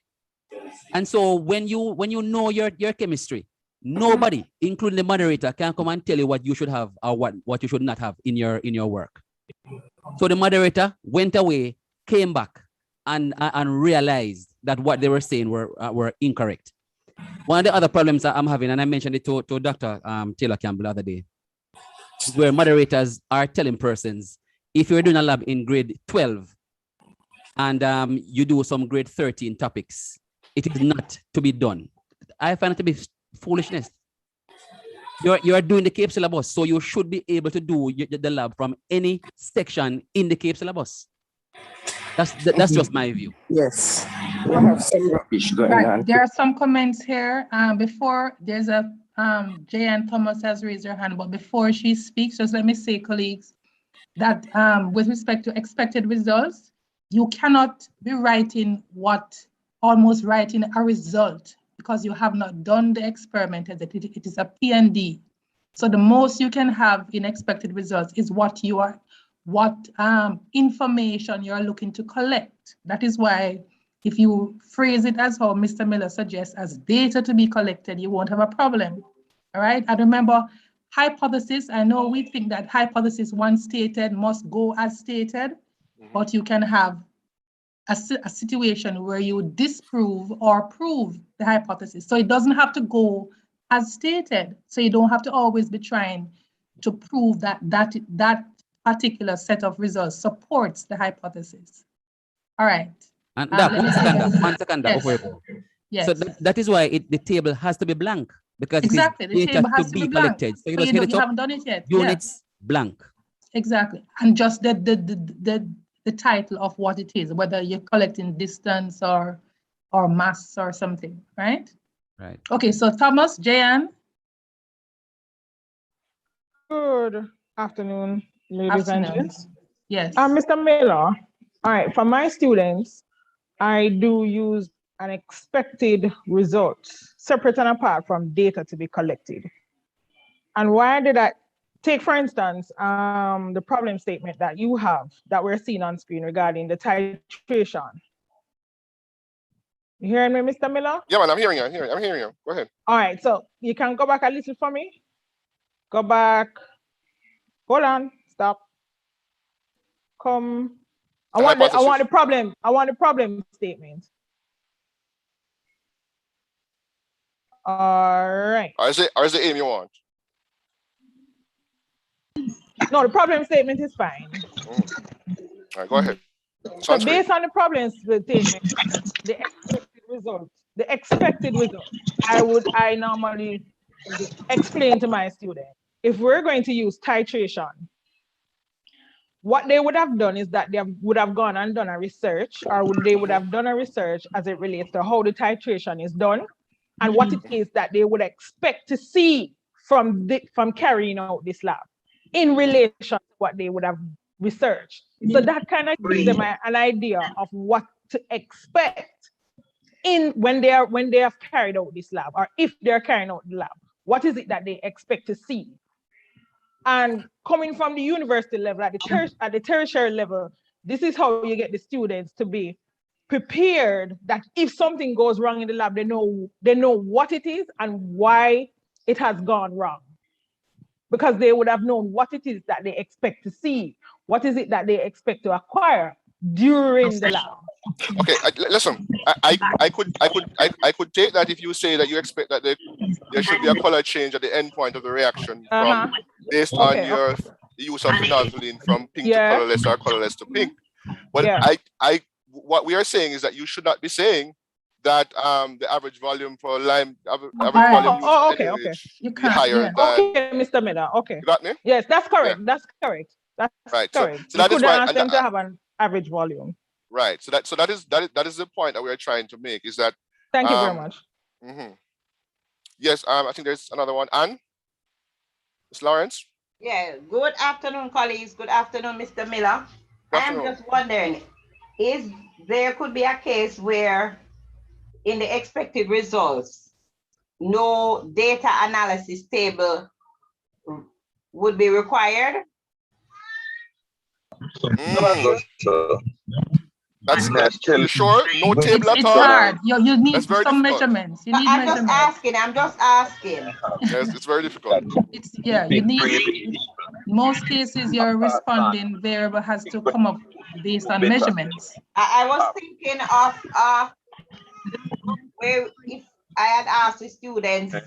And so when you know your chemistry, nobody, including the moderator, can come and tell you what you should have or what you should not have in your work. So the moderator went away, came back, and realized that what they were saying were incorrect. One of the other problems that I'm having, and I mentioned it to Dr. Taylor Campbell the other day, is where moderators are telling persons, if you're doing a lab in grade 12 and you do some grade 13 topics, it is not to be done. I find it to be foolishness. You're doing the CAPE syllabus, so you should be able to do the lab from any section in the CAPE syllabus. That's just my view. Yes, we have some rubbish going on. There are some comments here. Before there's a Jan Thomas has raised her hand, but before she speaks, just let me say, colleagues, that with respect to expected results, you cannot be almost writing a result because you have not done the experiment as it is a P&D. So the most you can have in expected results is what information you're looking to collect. That is why if you phrase it as how Mr. Miller suggests, as data to be collected, you won't have a problem. All right. And remember, hypothesis, I know we think that hypothesis once stated must go as stated, but you can have a situation where you disprove or prove the hypothesis. So it doesn't have to go as stated. So you don't have to always be trying to prove that particular set of results supports the hypothesis. All right. And one second. Yes. Before you go. Yes. So that is why the table has to be blank, because exactly, it is the table has to to be blank. collected. So So you haven't done it yet. Units blank. Exactly, and just the title of what it is, whether you're collecting distance or mass or something, right? Right. Okay, so Thomas, Jan. Good afternoon, ladies and gents. Yes. Mr. Miller, all right, for my students, I do use an expected result, separate and apart from data to be collected. And why did I take, for instance, the problem statement that you have that we're seeing on screen regarding the titration. You hearing me, Mr. Miller? Yeah, man, I'm hearing you. Go ahead. All right, so you can go back a little for me. Go back. Hold on. Stop. Come. I want the problem. I want the problem statement. All right. Or is it aim you want? No, the problem statement is fine. All right, go ahead. So based on the problem statement, the expected result, I normally explain to my student, if we're going to use titration, what they would have done is that they would have gone and done a research, or they would have done a research as it relates to how the titration is done and what it is that they would expect to see from carrying out this lab in relation to what they would have researched. So that kind of gives them an idea of what to expect when they have carried out this lab, or if they're carrying out the lab. What is it that they expect to see? And coming from the university level, at the tertiary level, this is how you get the students to be prepared that if something goes wrong in the lab, they know what it is and why it has gone wrong. Because they would have known what it is that they expect to see. What is it that they expect to acquire during the lab? Okay, listen. I could take that if you say that you expect that there should be a color change at the end point of the reaction based on your use of phenolphthalein from pink to colorless or colorless to pink. But what we are saying is that you should not be saying that the average volume for lime average volume You be higher than. Okay, Mr. Miller. Okay. You got me? Yes, that's correct. That's correct. That's right. correct. So that is why. why. Ask them to have an average volume. Right. So that is the point that we are trying to make, is that. Thank you very much. Yes. I think there's another one. Anne. Ms. Lawrence. Yeah. Good afternoon, colleagues. Good afternoon, Mr. Miller. I'm just wondering, is there could be a case where in the expected results, no data analysis table would be required? That's you sure? No table at It's all? hard. You need That's very some difficult. measurements. You No, need I'm measurements. just asking. Yes, it's very difficult. It's you need, most cases your responding variable has to come up based on measurements. I was thinking of where if I had asked the students, say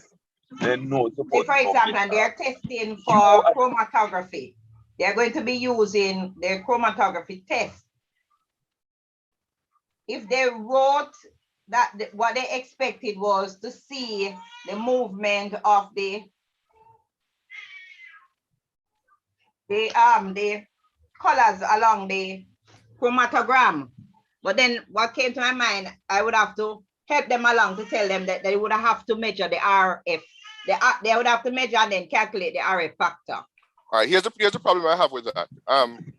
for example, and they're testing for chromatography, they're going to be using their chromatography test. If they wrote that what they expected was to see the movement of the colors along the chromatogram, but then what came to my mind, I would have to help them along to tell them that they would have to measure the RF. They would have to measure and then calculate the RF factor. All right, here's the problem I have with that. And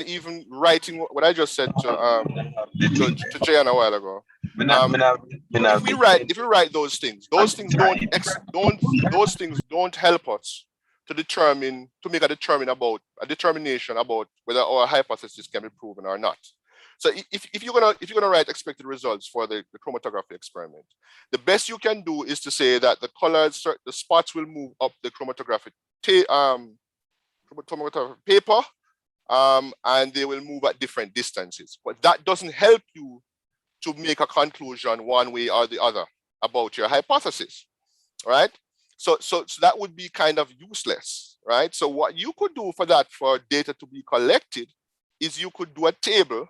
even writing what I just said to Jayan a while ago. If we write those things don't help us to make a determination about whether our hypothesis can be proven or not. So if you're gonna write expected results for the chromatography experiment, the best you can do is to say that the colors, the spots will move up the chromatography paper, and they will move at different distances. But that doesn't help you to make a conclusion one way or the other about your hypothesis, right? So that would be kind of useless, right? So what you could do for data to be collected is you could do a table,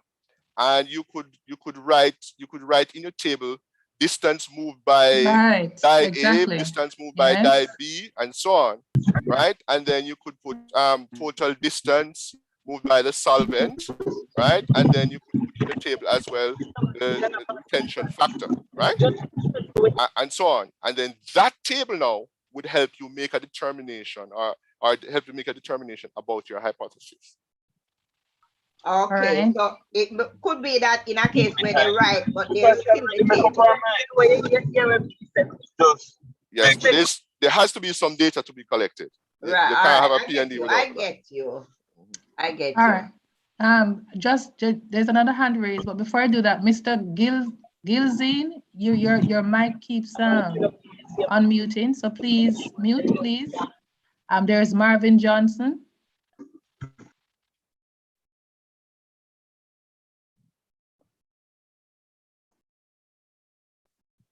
and you could write in your table distance moved by die A, distance moved by die B, and so on, right? And then you could put total distance moved by the solvent, right? And then you could put in the table as well the retention factor, right? And so on. And then that table now would help you make a determination or help you make a determination about your hypothesis. Okay, right. So it could be that in a case where they write, but there's still the table. Yes, but there has to be some data to be collected. Right. You can't have a P&D without I get you. I get you. All right. Just there's another hand raised, but before I do that, Mr. Gilzine, your mic keeps unmuting, so please mute, please. There's Marvin Johnson.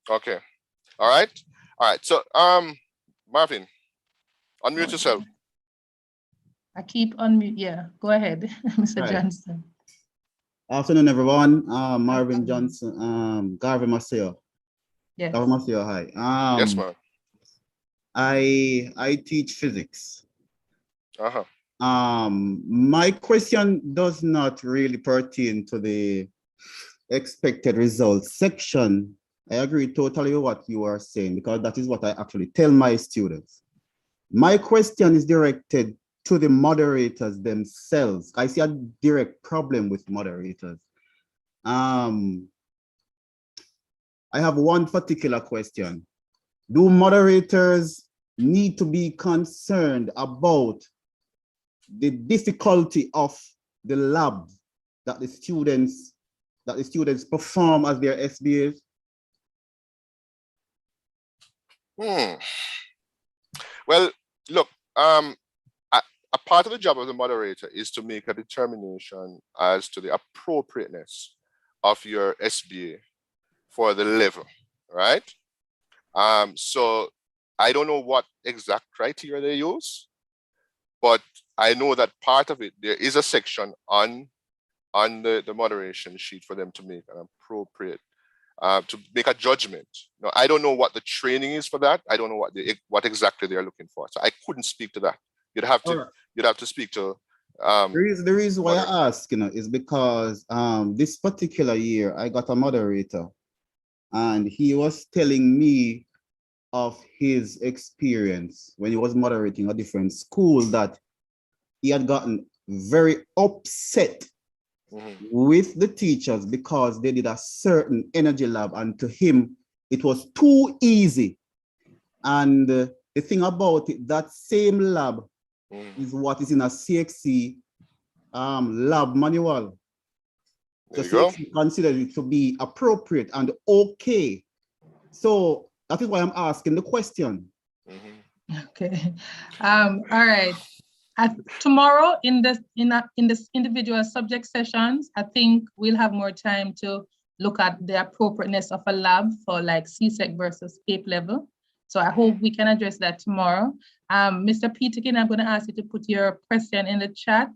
Okay. All right. So Marvin, unmute yourself. I keep unmute. Yeah, go ahead, Mr. Right. Johnson. Afternoon, everyone. Marvin Johnson, Garvin Maceo. Yes. Garvin Maceo, hi. Yes, ma'am. I teach physics. Uh-huh. My question does not really pertain to the expected results section. I agree totally with what you are saying, because that is what I actually tell my students. My question is directed to the moderators themselves. I see a direct problem with moderators. I have one particular question. Do moderators need to be concerned about the difficulty of the lab that the students perform as their SBAs? Well, look, a part of the job of the moderator is to make a determination as to the appropriateness of your SBA for the level, right? So I don't know what exact criteria they use, but I know that part of it, there is a section on the moderation sheet for them to make an appropriate, to make a judgment. Now, I don't know what the training is for that. I don't know what exactly they're looking for. So I couldn't speak to that. You'd have to speak to. The reason why I ask, is because this particular year I got a moderator, and he was telling me of his experience when he was moderating a different school, that he had gotten very upset with the teachers because they did a certain energy lab, and to him, it was too easy. And the thing about it, that same lab is what is in a CXC lab manual. So CXC considered it to be appropriate and okay. So that is why I'm asking the question. Okay. All right. Tomorrow in this individual subject sessions, I think we'll have more time to look at the appropriateness of a lab for like CSEC versus CAPE level. So I hope we can address that tomorrow. Mr. Peterkin, I'm going to ask you to put your question in the chat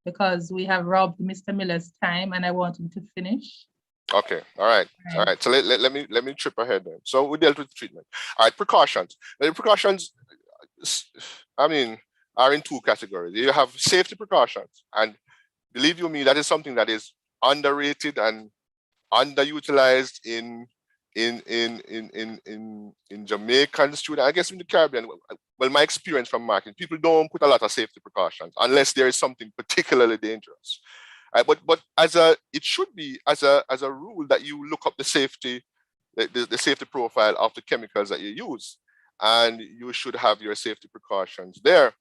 because we have robbed Mr. Miller's time and I want him to finish. Okay, all right. So let me trip ahead then. So we dealt with treatment. All right, precautions. The precautions, I mean, are in two categories. You have safety precautions, and believe you me, that is something that is underrated and underutilized in Jamaican students. I guess in the Caribbean. Well, my experience from marketing, people don't put a lot of safety precautions unless there is something particularly dangerous. But it should be as a rule that you look up the safety profile of the chemicals that you use, and you should have your safety precautions there.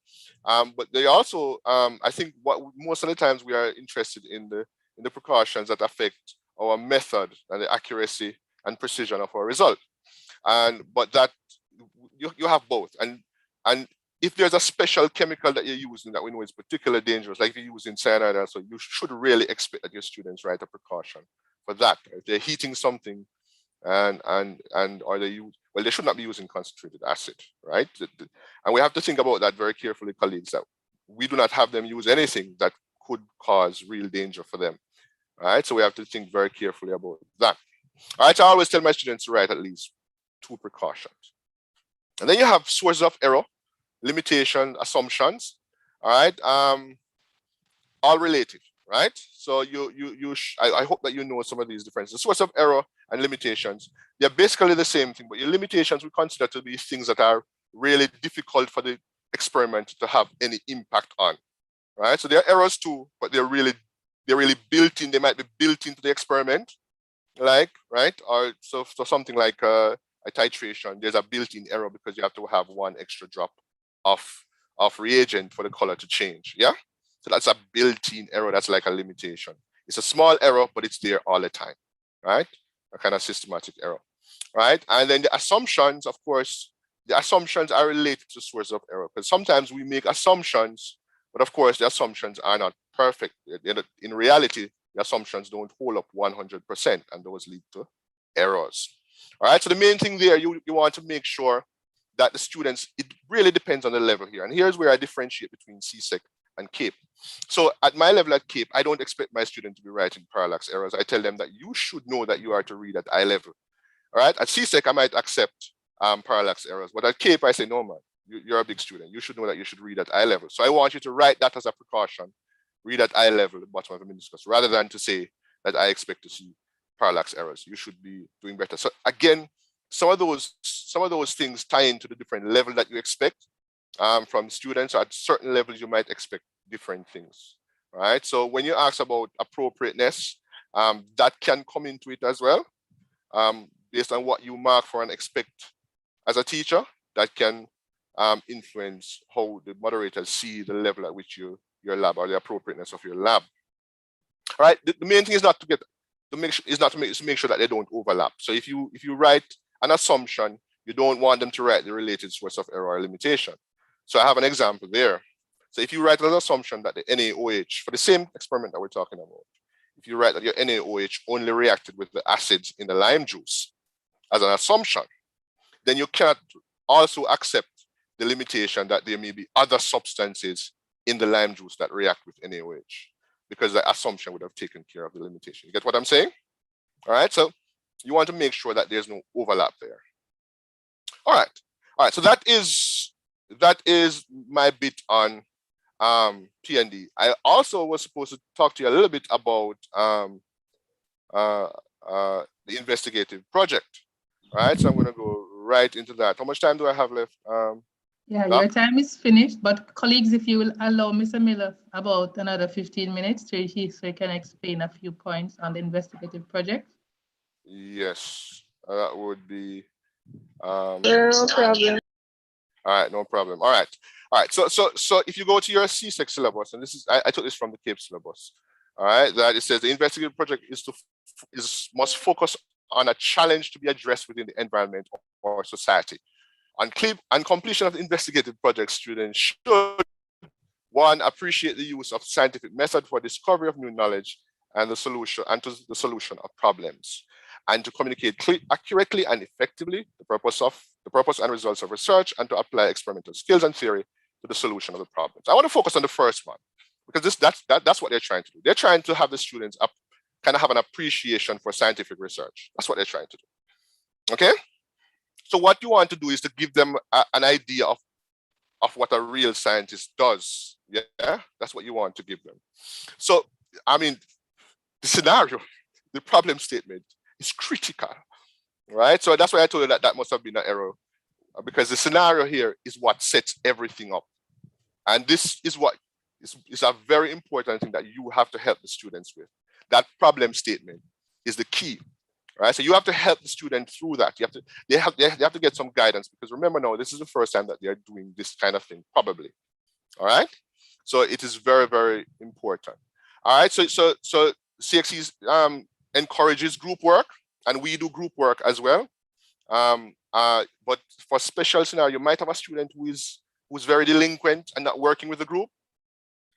But they also, I think, what most of the times we are interested in the precautions that affect our method and the accuracy and precision of our result. But that you have both, and if there's a special chemical that you're using that we know is particularly dangerous, like if you're using cyanide, so you should really expect that your students write a precaution for that. If they're heating something or they should not be using concentrated acid, right? And we have to think about that very carefully, colleagues, that we do not have them use anything that could cause real danger for them, right? So we have to think very carefully about that. All right, I always tell my students to write at least 2 precautions. And then you have sources of error, limitation, assumptions, all right, all related, right? So I hope that you know some of these differences. The source of error and limitations, they're basically the same thing, but your limitations we consider to be things that are really difficult for the experiment to have any impact on, right? So there are errors too, but they're really built in. They might be built into the experiment, like, right? Or so something like a titration, there's a built-in error because you have to have 1 extra drop of reagent for the color to change. Yeah, so that's a built-in error. That's like a limitation. It's a small error, but it's there all the time, right? A kind of systematic error, right? And then the assumptions, of course, the assumptions are related to source of error because sometimes we make assumptions, but of course the assumptions are not perfect. In reality, the assumptions don't hold up 100%, and those lead to errors. All right, so the main thing there, you want to make sure that the students, it really depends on the level here. And here's where I differentiate between CSEC and CAPE. So at my level at CAPE, I don't expect my student to be writing parallax errors. I tell them that you should know that you are to read at eye level. All right, at CSEC, I might accept parallax errors, but at CAPE, I say, no, man, you're a big student. You should know that you should read at eye level. So I want you to write that as a precaution, read at eye level, the bottom of the meniscus, rather than to say that I expect to see parallax errors. You should be doing better. So again, some of those things tie into the different level that you expect from students. At certain levels, you might expect different things, right? So when you ask about appropriateness, that can come into it as well, based on what you mark for and expect as a teacher. That can influence how the moderators see the level at which your lab, or the appropriateness of your lab. All right. The main thing is to make sure that they don't overlap. So if you write an assumption, you don't want them to write the related source of error or limitation. So I have an example there. So if you write an assumption that the NaOH, for the same experiment that we're talking about, if you write that your NaOH only reacted with the acids in the lime juice as an assumption, then you cannot also accept the limitation that there may be other substances in the lime juice that react with NaOH, because the assumption would have taken care of the limitation. You get what I'm saying? All right, so you want to make sure that there's no overlap there. All right, so that is my bit on P&D. I also was supposed to talk to you a little bit about the investigative project. All right, so I'm going to go right into that. How much time do I have left? Yeah, Doc? your time is finished, but colleagues, if you will allow Mr. Miller about another 15 minutes so he can explain a few points on the investigative project. Yes, that would be. No problem. All right, no problem. All right. So if you go to your CSEC syllabus, and this is I took this from the CAPE syllabus. All right, that it says the investigative project must focus on a challenge to be addressed within the environment or society. On completion of the investigative project, students should, one, appreciate the use of scientific method for discovery of new knowledge and the solution of problems, and to communicate accurately and effectively the purpose and results of research, and to apply experimental skills and theory to the solution of the problems. I want to focus on the first one because that's what they're trying to do. They're trying to have the students kind of have an appreciation for scientific research. That's what they're trying to do. Okay. So what you want to do is to give them an idea of what a real scientist does. Yeah, that's what you want to give them. So, I mean, the scenario, the problem statement is critical, right? So that's why I told you that must have been an error, because the scenario here is what sets everything up. And this is what is a very important thing that you have to help the students with. That problem statement is the key. Right, so you have to help the student through that. They have to get some guidance, because remember now, this is the first time that they are doing this kind of thing, probably. All right, so it is very, very important. All right, so CXC encourages group work, and we do group work as well. But for special scenario, you might have a student who's very delinquent and not working with the group.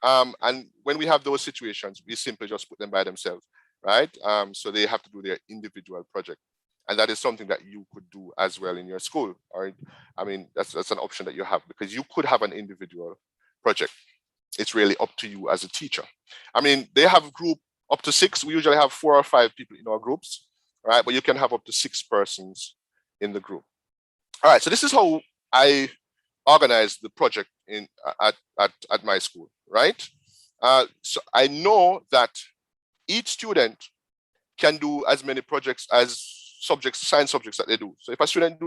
And when we have those situations, we simply just put them by themselves. Right, so they have to do their individual project, and that is something that you could do as well in your school. Or, I mean, that's an option that you have, because you could have an individual project. It's really up to you as a teacher. I mean, they have a group up to 6. We usually have 4 or 5 people in our groups, right? But you can have up to 6 persons in the group. All right, so this is how I organize the project at my school, right? So I know that each student can do as many projects as science subjects that they do. So if a student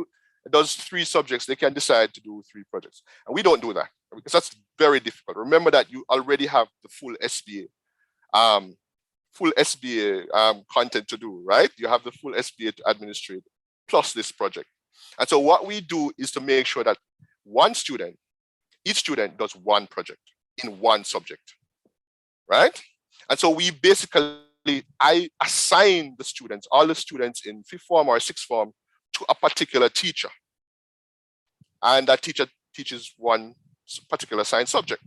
does 3 subjects, they can decide to do 3 projects. And we don't do that, because that's very difficult. Remember that you already have the full SBA content to do, right? You have the full SBA to administrate, plus this project. And so what we do is to make sure that each student does 1 project in 1 subject, right? And so we I assign the students, all the students in 5th form or 6th form, to a particular teacher. And that teacher teaches 1 particular science subject,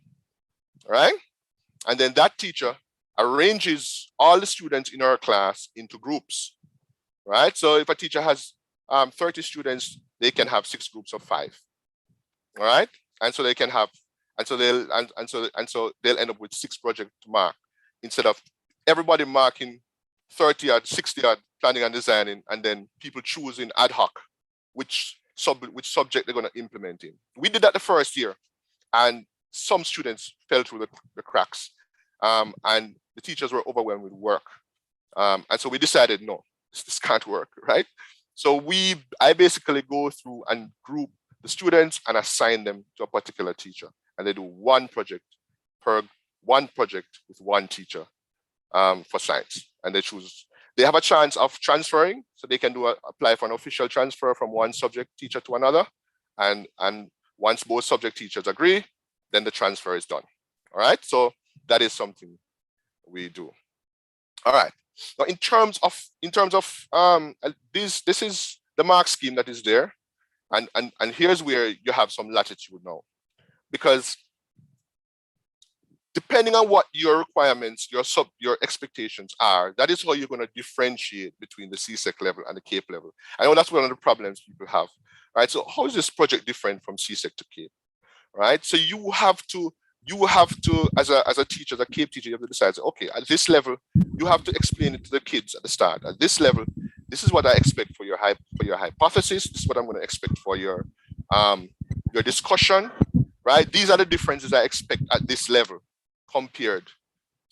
right? And then that teacher arranges all the students in our class into groups, right? So if a teacher has 30 students, they can have 6 groups of 5, all right? And so they can have, and so they'll end up with 6 projects to mark, instead of everybody marking 30 or 60 or planning and designing, and then people choosing ad hoc which subject they're going to implement in. We did that the first year, and some students fell through the cracks, and the teachers were overwhelmed with work. And so we decided, no, this can't work, right? So I basically go through and group the students and assign them to a particular teacher, and they do 1 project with 1 teacher for science, and they have a chance of transferring, so they can apply for an official transfer from 1 subject teacher to another, and once both subject teachers agree, then the transfer is done. All right, so that is something we do. All right, now in terms of this is the mark scheme that is there, and here's where you have some latitude now, because depending on what your requirements, your expectations are, that is how you're going to differentiate between the CSEC level and the CAPE level. I know that's one of the problems people have, right? So how is this project different from CSEC to CAPE, right? So you have to, as a teacher, as a CAPE teacher, you have to decide, okay, at this level, you have to explain it to the kids at the start. At this level, this is what I expect for your hypothesis. This is what I'm going to expect for your discussion, right? These are the differences I expect at this level compared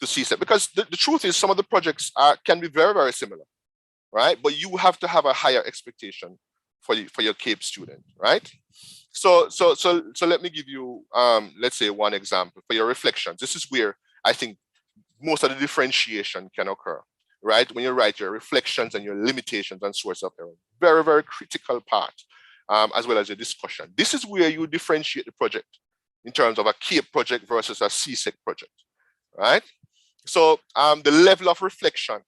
to CSEC, because the truth is some of the projects can be very, very similar, right? But you have to have a higher expectation for your CAPE student, right? So let me give you, let's say, one example for your reflections. This is where I think most of the differentiation can occur, right? When you write your reflections and your limitations and source of error, very, very critical part, as well as your discussion. This is where you differentiate the project in terms of a CAPE project versus a CSEC project, right? So the level of reflection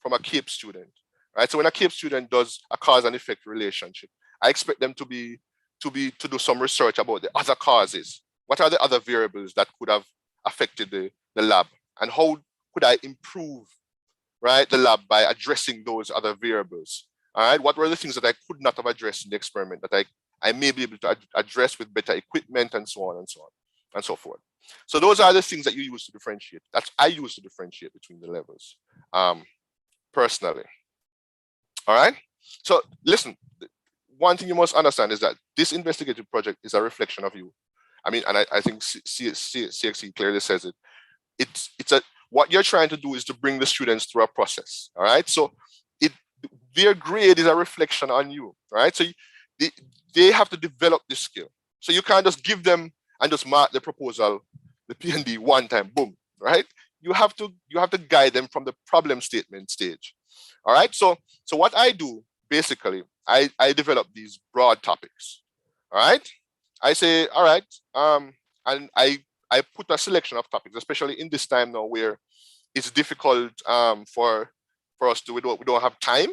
from a CAPE student, right? So when a CAPE student does a cause and effect relationship, I expect them to do some research about the other causes. What are the other variables that could have affected the lab? And how could I improve, right, the lab by addressing those other variables? All right, what were the things that I could not have addressed in the experiment that I may be able to address with better equipment and so on and so on and so forth. So those are the things that you use to differentiate. That's I use to differentiate between the levels, personally. All right. So listen, one thing you must understand is that this investigative project is a reflection of you. I mean, and I think CSEC clearly says it. What you're trying to do is to bring the students through a process. All right. So their grade is a reflection on you. Right. So they have to develop this skill. So you can't just give them and just mark the proposal, the P&D one time, boom. Right. You have to guide them from the problem statement stage. All right. So what I do basically, I develop these broad topics. All right. I say, all right, and I put a selection of topics, especially in this time now where it's difficult for us to, we don't have time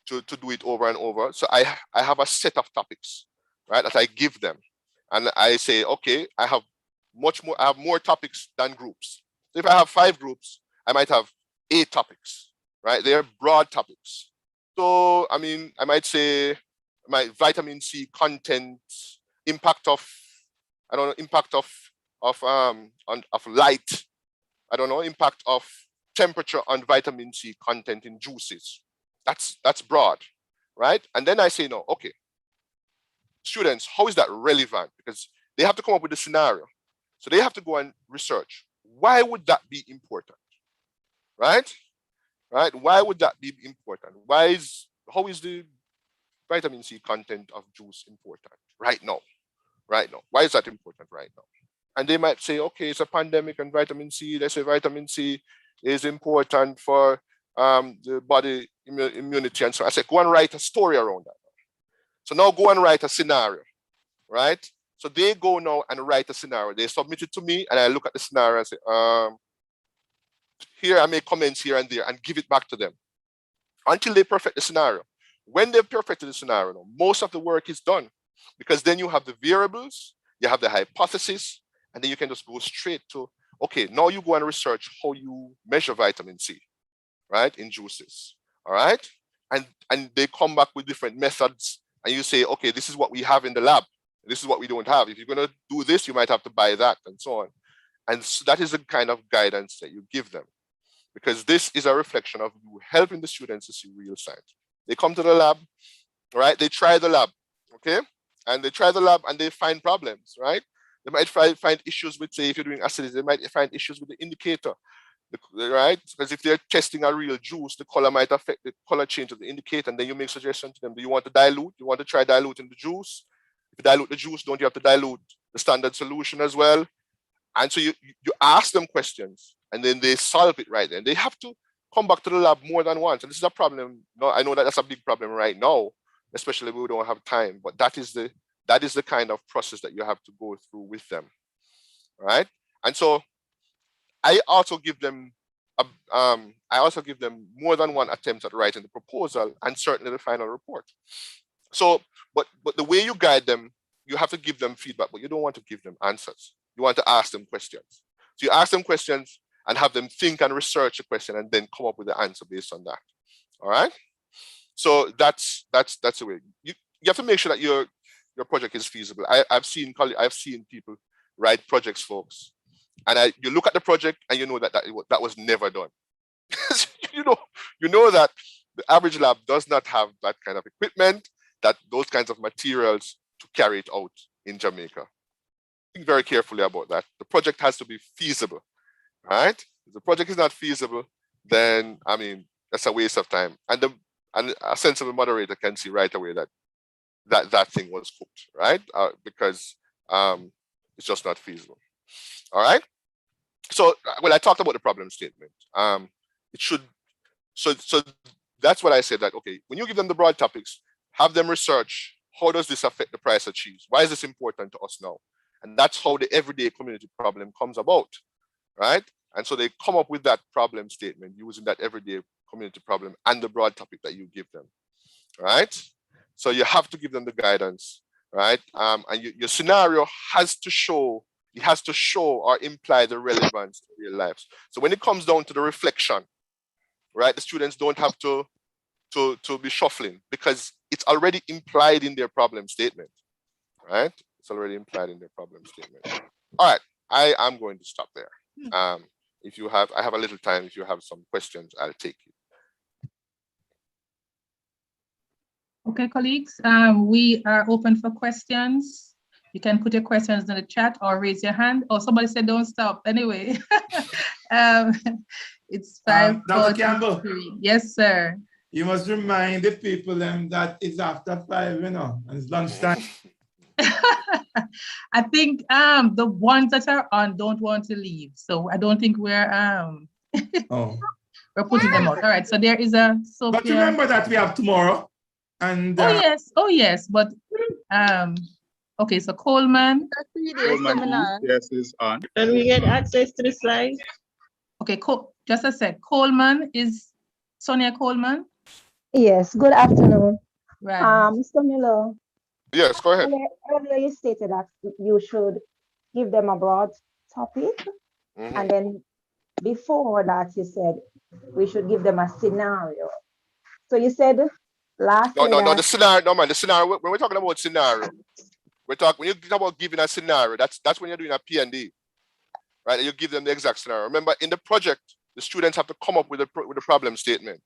to do it over and over. So I have a set of topics, right, that I give them. And I say, okay, I have more topics than groups. So if I have 5 groups, I might have 8 topics, right? They're broad topics. So, I mean, I might say my vitamin C content, impact of, I don't know, impact of light, I don't know, impact of temperature on vitamin C content in juices. That's broad, right? And then I say, no, okay, students, how is that relevant? Because they have to come up with a scenario. So they have to go and research. Why would that be important? Right? Right? Why would that be important? How is the vitamin C content of juice important right now? Right now. Why is that important right now? And they might say, okay, it's a pandemic and vitamin C. They say vitamin C is important for the body immunity and so on. I said, go and write a story around that. So now go and write a scenario, right? So they go now and write a scenario. They submit it to me and I look at the scenario and say, here I make comments here and there and give it back to them until they perfect the scenario. When they've perfected the scenario, most of the work is done because then you have the variables, you have the hypothesis, and then you can just go straight to, okay, now you go and research how you measure vitamin C, right, in juices, all right? And they come back with different methods and you say, okay, this is what we have in the lab. This is what we don't have. If you're going to do this, you might have to buy that and so on. And so that is the kind of guidance that you give them because this is a reflection of you helping the students to see real science. They come to the lab, right? They try the lab, okay? And they try the lab and they find problems, right? They might find issues with, say, if you're doing acidity, they might find issues with the indicator, right? Because if they're testing a real juice, the color might affect the color change of the indicator, and then you make suggestions to them. Do you want to dilute? You want to try diluting the juice? If you dilute the juice, don't you have to dilute the standard solution as well? And so you ask them questions, and then they solve it right then. They have to come back to the lab more than once. And this is a problem. No, I know that that's a big problem right now, especially when we don't have time, but that is the kind of process that you have to go through with them, right? And so I also give them more than one attempt at writing the proposal and certainly the final report. So, but the way you guide them, you have to give them feedback, but you don't want to give them answers. You want to ask them questions. So you ask them questions and have them think and research a question and then come up with the answer based on that. All right. So that's the way you have to make sure that your project is feasible. I've seen people write projects, folks, and you look at the project and you know that was never done. you know that the average lab does not have that kind of equipment, those kinds of materials to carry it out in Jamaica. Think very carefully about that. The project has to be feasible, right? If the project is not feasible, then I mean that's a waste of time. And a sensible moderator can see right away that that thing was cooked, right? Because it's just not feasible. All right. So, well, I talked about the problem statement. It should, so that's what I said, that, okay, when you give them the broad topics, have them research, how does this affect the price of cheese? Why is this important to us now? And that's how the everyday community problem comes about, right? And so they come up with that problem statement using that everyday community problem and the broad topic that you give them, right? So you have to give them the guidance, right? And your scenario has to show, it has to show or imply the relevance to real lives. So when it comes down to the reflection, right, the students don't have to be shuffling because it's already implied in their problem statement, right? It's already implied in their problem statement. All right, I am going to stop there. If you have, I have a little time. If you have some questions, I'll take it. Okay, colleagues, we are open for questions. You can put your questions in the chat or raise your hand. Oh, somebody said don't stop. Anyway, it's 5:43. Dr. Campbell. Yes, sir. You must remind the people that it's after 5, and it's lunchtime. I think the ones that are on don't want to leave, so I don't think we're we're putting them out. All right, so there is a Sophia. But remember that we have tomorrow. And oh yes, but okay, so Coleman. Yes, is on. Can we get access to the slides? Okay, just a sec. Coleman is Sonia Coleman. Yes, good afternoon. Right. Mr. Miller. Yes, go ahead. Earlier you stated that you should give them a broad topic, and then before that you said we should give them a scenario. So you said lastly No, the scenario, no man, the scenario, when we're talking about scenario, when you talk about giving a scenario, that's when you're doing a P&D, right? You give them the exact scenario. Remember, in the project, the students have to come up with a problem statement.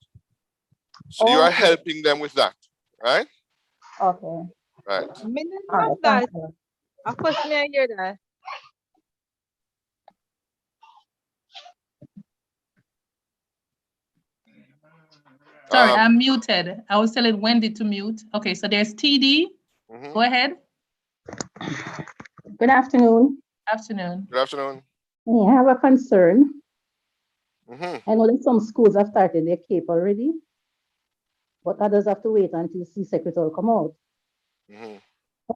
So you are helping them with that, right? Okay. A Right. question I hear that. Sorry, I'm muted. I was telling Wendy to mute. Okay, so there's TD. Go ahead. Good afternoon. Afternoon. Good afternoon. Yeah, I have a concern. I know that some schools have started their CAPE already, but others have to wait until CSEC will come out. How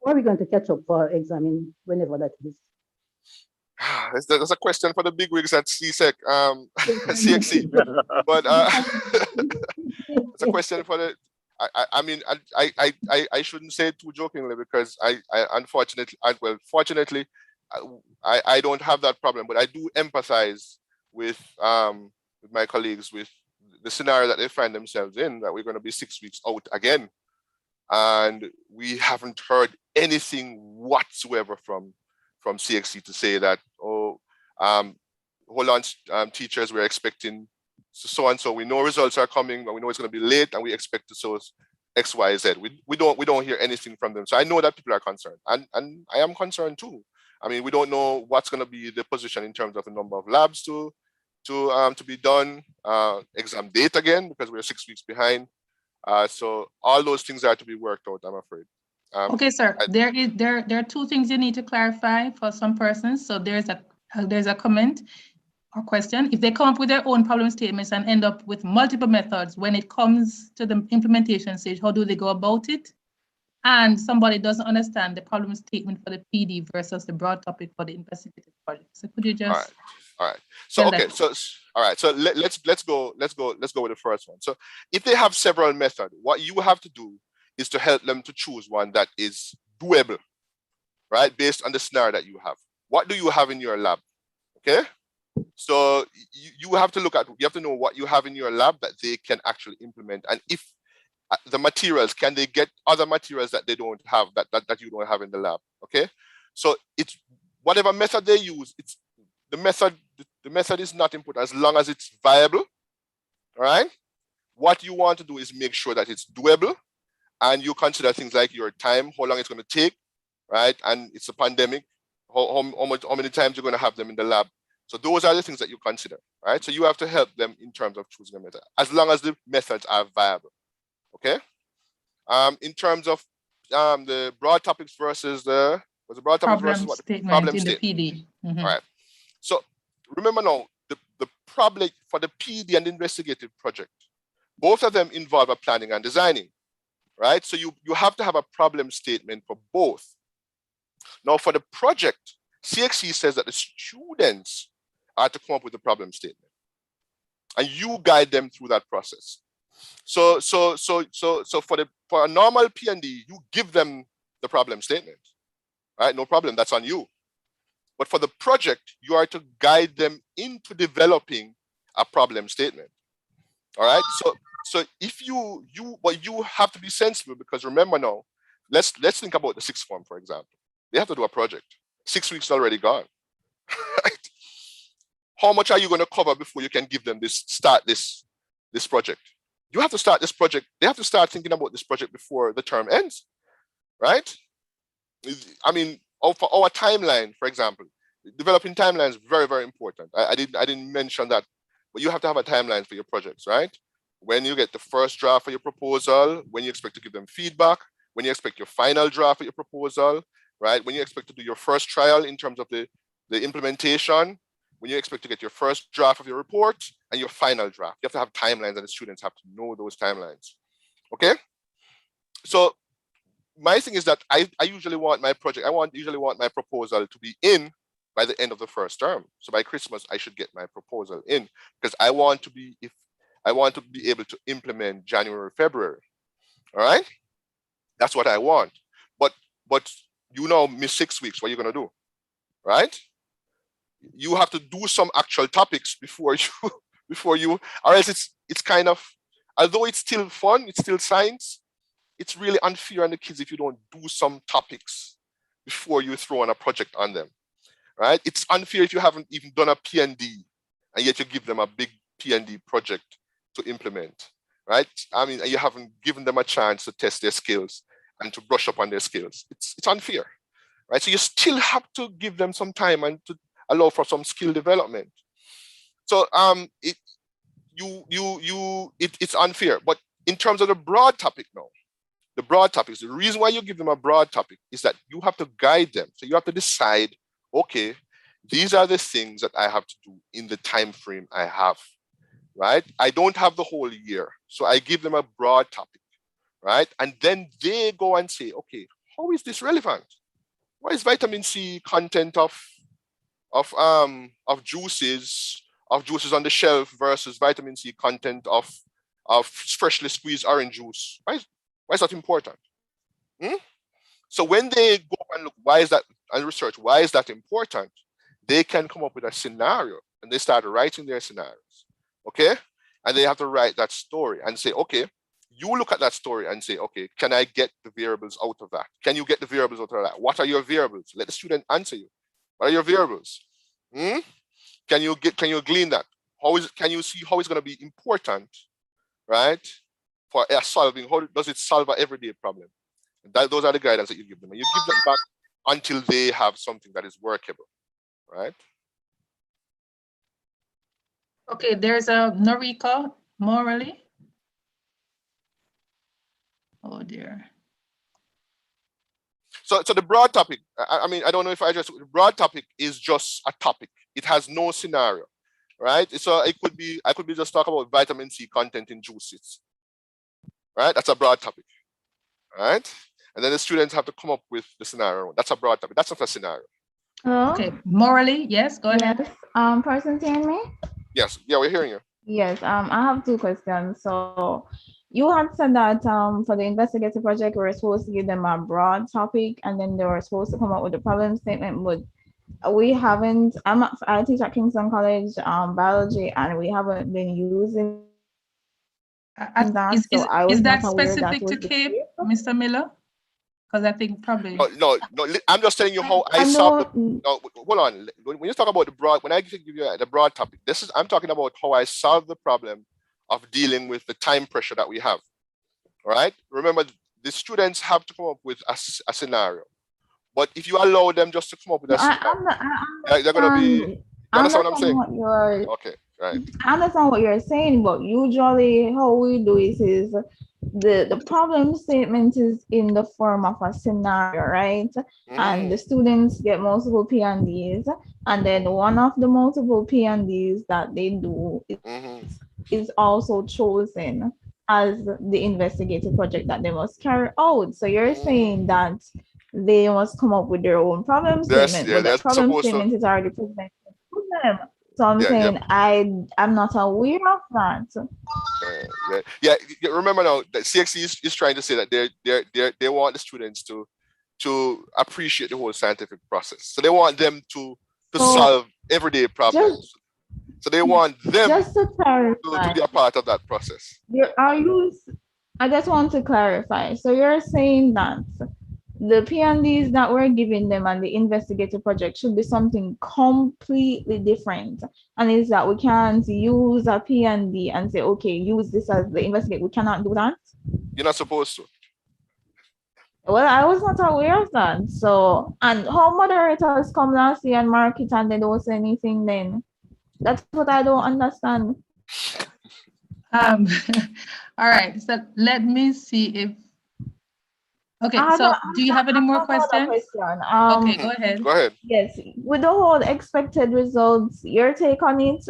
are we going to catch up for examine whenever that is? That's a question for the big wigs at CSEC, CXC. But it's a question for the. I mean, I shouldn't say it too jokingly because fortunately, I don't have that problem, but I do empathize with my colleagues with the scenario that they find themselves in, that we're going to be 6 weeks out again, and we haven't heard anything whatsoever from CXC to say that, hold on, teachers, we're expecting so and so. We know results are coming, but we know it's going to be late, and we expect to source X, Y, Z. We don't hear anything from them. So I know that people are concerned, and I am concerned too. I mean, we don't know what's going to be the position in terms of the number of labs to be done, exam date again, because we're 6 weeks behind. So all those things are to be worked out, I'm afraid. Okay, sir. There are two things you need to clarify for some persons. So there's a comment or question. If they come up with their own problem statements and end up with multiple methods, when it comes to the implementation stage, how do they go about it? And somebody doesn't understand the problem statement for the PD versus the broad topic for the investigative project. So could you just? All right. So okay. So all right. So let's go with the first one. So if they have several methods, what you have to do is to help them to choose one that is doable, right? Based on the scenario that you have. What do you have in your lab? Okay. So you have to look at, you have to know what you have in your lab that they can actually implement. And if the materials, can they get other materials that they don't have, that you don't have in the lab? Okay. So it's whatever method they use, it's the method is not important as long as it's viable. All right. What you want to do is make sure that it's doable, and you consider things like your time, how long it's going to take, right? And it's a pandemic, how many times you're going to have them in the lab. So those are the things that you consider, right? So you have to help them in terms of choosing a method, as long as the methods are viable, okay? In terms of the broad topics versus the broad topics versus Problem what? statement Problem in the statement. PD. Mhm. All right. So remember now, the problem for the PD and investigative project, both of them involve a planning and designing, right? So you have to have a problem statement for both. Now for the project, CXC says that the students are to come up with a problem statement, and you guide them through that process. So for a normal P&D, you give them the problem statement, right? No problem, that's on you. But for the project, you are to guide them into developing a problem statement. All right. So if but you have to be sensible, because remember now, let's think about the sixth form, for example. They have to do a project. 6 weeks already gone. Right? How much are you going to cover before you can give them start this project? You have to start this project. They have to start thinking about this project before the term ends, right? I mean, for our timeline, for example, developing timelines is very, very important. I didn't mention that, but you have to have a timeline for your projects, right? When you get the first draft for your proposal, when you expect to give them feedback, when you expect your final draft for your proposal, right? When you expect to do your first trial in terms of the implementation, when you expect to get your first draft of your report and your final draft. You have to have timelines, and the students have to know those timelines. Okay? So my thing is that I usually want my project, usually want my proposal to be in by the end of the first term. So by Christmas, I should get my proposal in, because I want to be able to implement January, February. All right? That's what I want. But you know, miss 6 weeks, what are you gonna do? Right? You have to do some actual topics before you, or else it's kind of, although it's still fun, it's still science, it's really unfair on the kids if you don't do some topics before you throw on a project on them, right? It's unfair if you haven't even done a P&D and yet you give them a big P&D project to implement, right? I mean, you haven't given them a chance to test their skills and to brush up on their skills. It's unfair, right? So you still have to give them some time and to allow for some skill development. So it's unfair. But in terms of the broad topic now, the broad topics, the reason why you give them a broad topic is that you have to guide them. So you have to decide, okay, these are the things that I have to do in the time frame I have, right? I don't have the whole year. So I give them a broad topic, right? And then they go and say, okay, how is this relevant? What is vitamin C content of juices on the shelf versus vitamin C content of freshly squeezed orange juice? Why is that important? So when they go and look, why is that, and research, why is that important? They can come up with a scenario, and they start writing their scenarios, okay? And they have to write that story and say, okay, you look at that story and say, okay, can I get the variables out of that? Can you get the variables out of that? What are your variables? Let the student answer you. What are your variables? Can you glean that? Can you see how it's going to be important, right? For solving, how does it solve an everyday problem? Those are the guidance that you give them. And you give them back until they have something that is workable, right? Okay, there's a Noriko Morally. Oh dear. So the broad topic, I mean, I don't know if I just, the broad topic is just a topic. It has no scenario, right? So I could be just talk about vitamin C content in juices, right? That's a broad topic, right? And then the students have to come up with the scenario. That's a broad topic. That's not a scenario. Hello? Okay, Morally, yes, go ahead. Yes, person hearing me? Yes, yeah, we're hearing you. Yes, I have 2 questions. So you had said that for the investigative project, we were supposed to give them a broad topic, and then they were supposed to come up with a problem statement, but we haven't. I teach at Kingston College biology, and we haven't been using that. Is that specific to Cape, Mr. Miller? Because I think probably no. I'm just telling you how I solve the. No, hold on. When you talk about the broad, when I give you the broad topic, I'm talking about how I solve the problem of dealing with the time pressure that we have. All right. Remember, the students have to come up with a scenario. But if you allow them just to come up with a scenario, they're going to be. You understand what I'm saying? What you're okay. Right. I understand what you're saying, but usually how we do it is the problem statement is in the form of a scenario, right? And the students get multiple P&Ds, and then one of the multiple P&Ds that they do is also chosen as the investigative project that they must carry out. So you're saying that they must come up with their own problem statement, but the problem statement is already presented to them. So I'm saying I'm not aware of that. Remember now that CXC is trying to say that they want the students to appreciate the whole scientific process. So they want them to solve everyday problems. So they want them just to clarify, to be a part of that process. I just want to clarify. So you're saying that the P&Ds that we're giving them and the investigative project should be something completely different. And is that we can't use a P&D and say, okay, use this as the investigate. We cannot do that? You're not supposed to. Well, I was not aware of that. So, and how moderators come last year and mark it and they don't say anything then? That's what I don't understand. All right, so let me see if, okay, so do you have any more questions? Okay, go ahead. Go ahead. Yes, with the whole expected results, your take on it,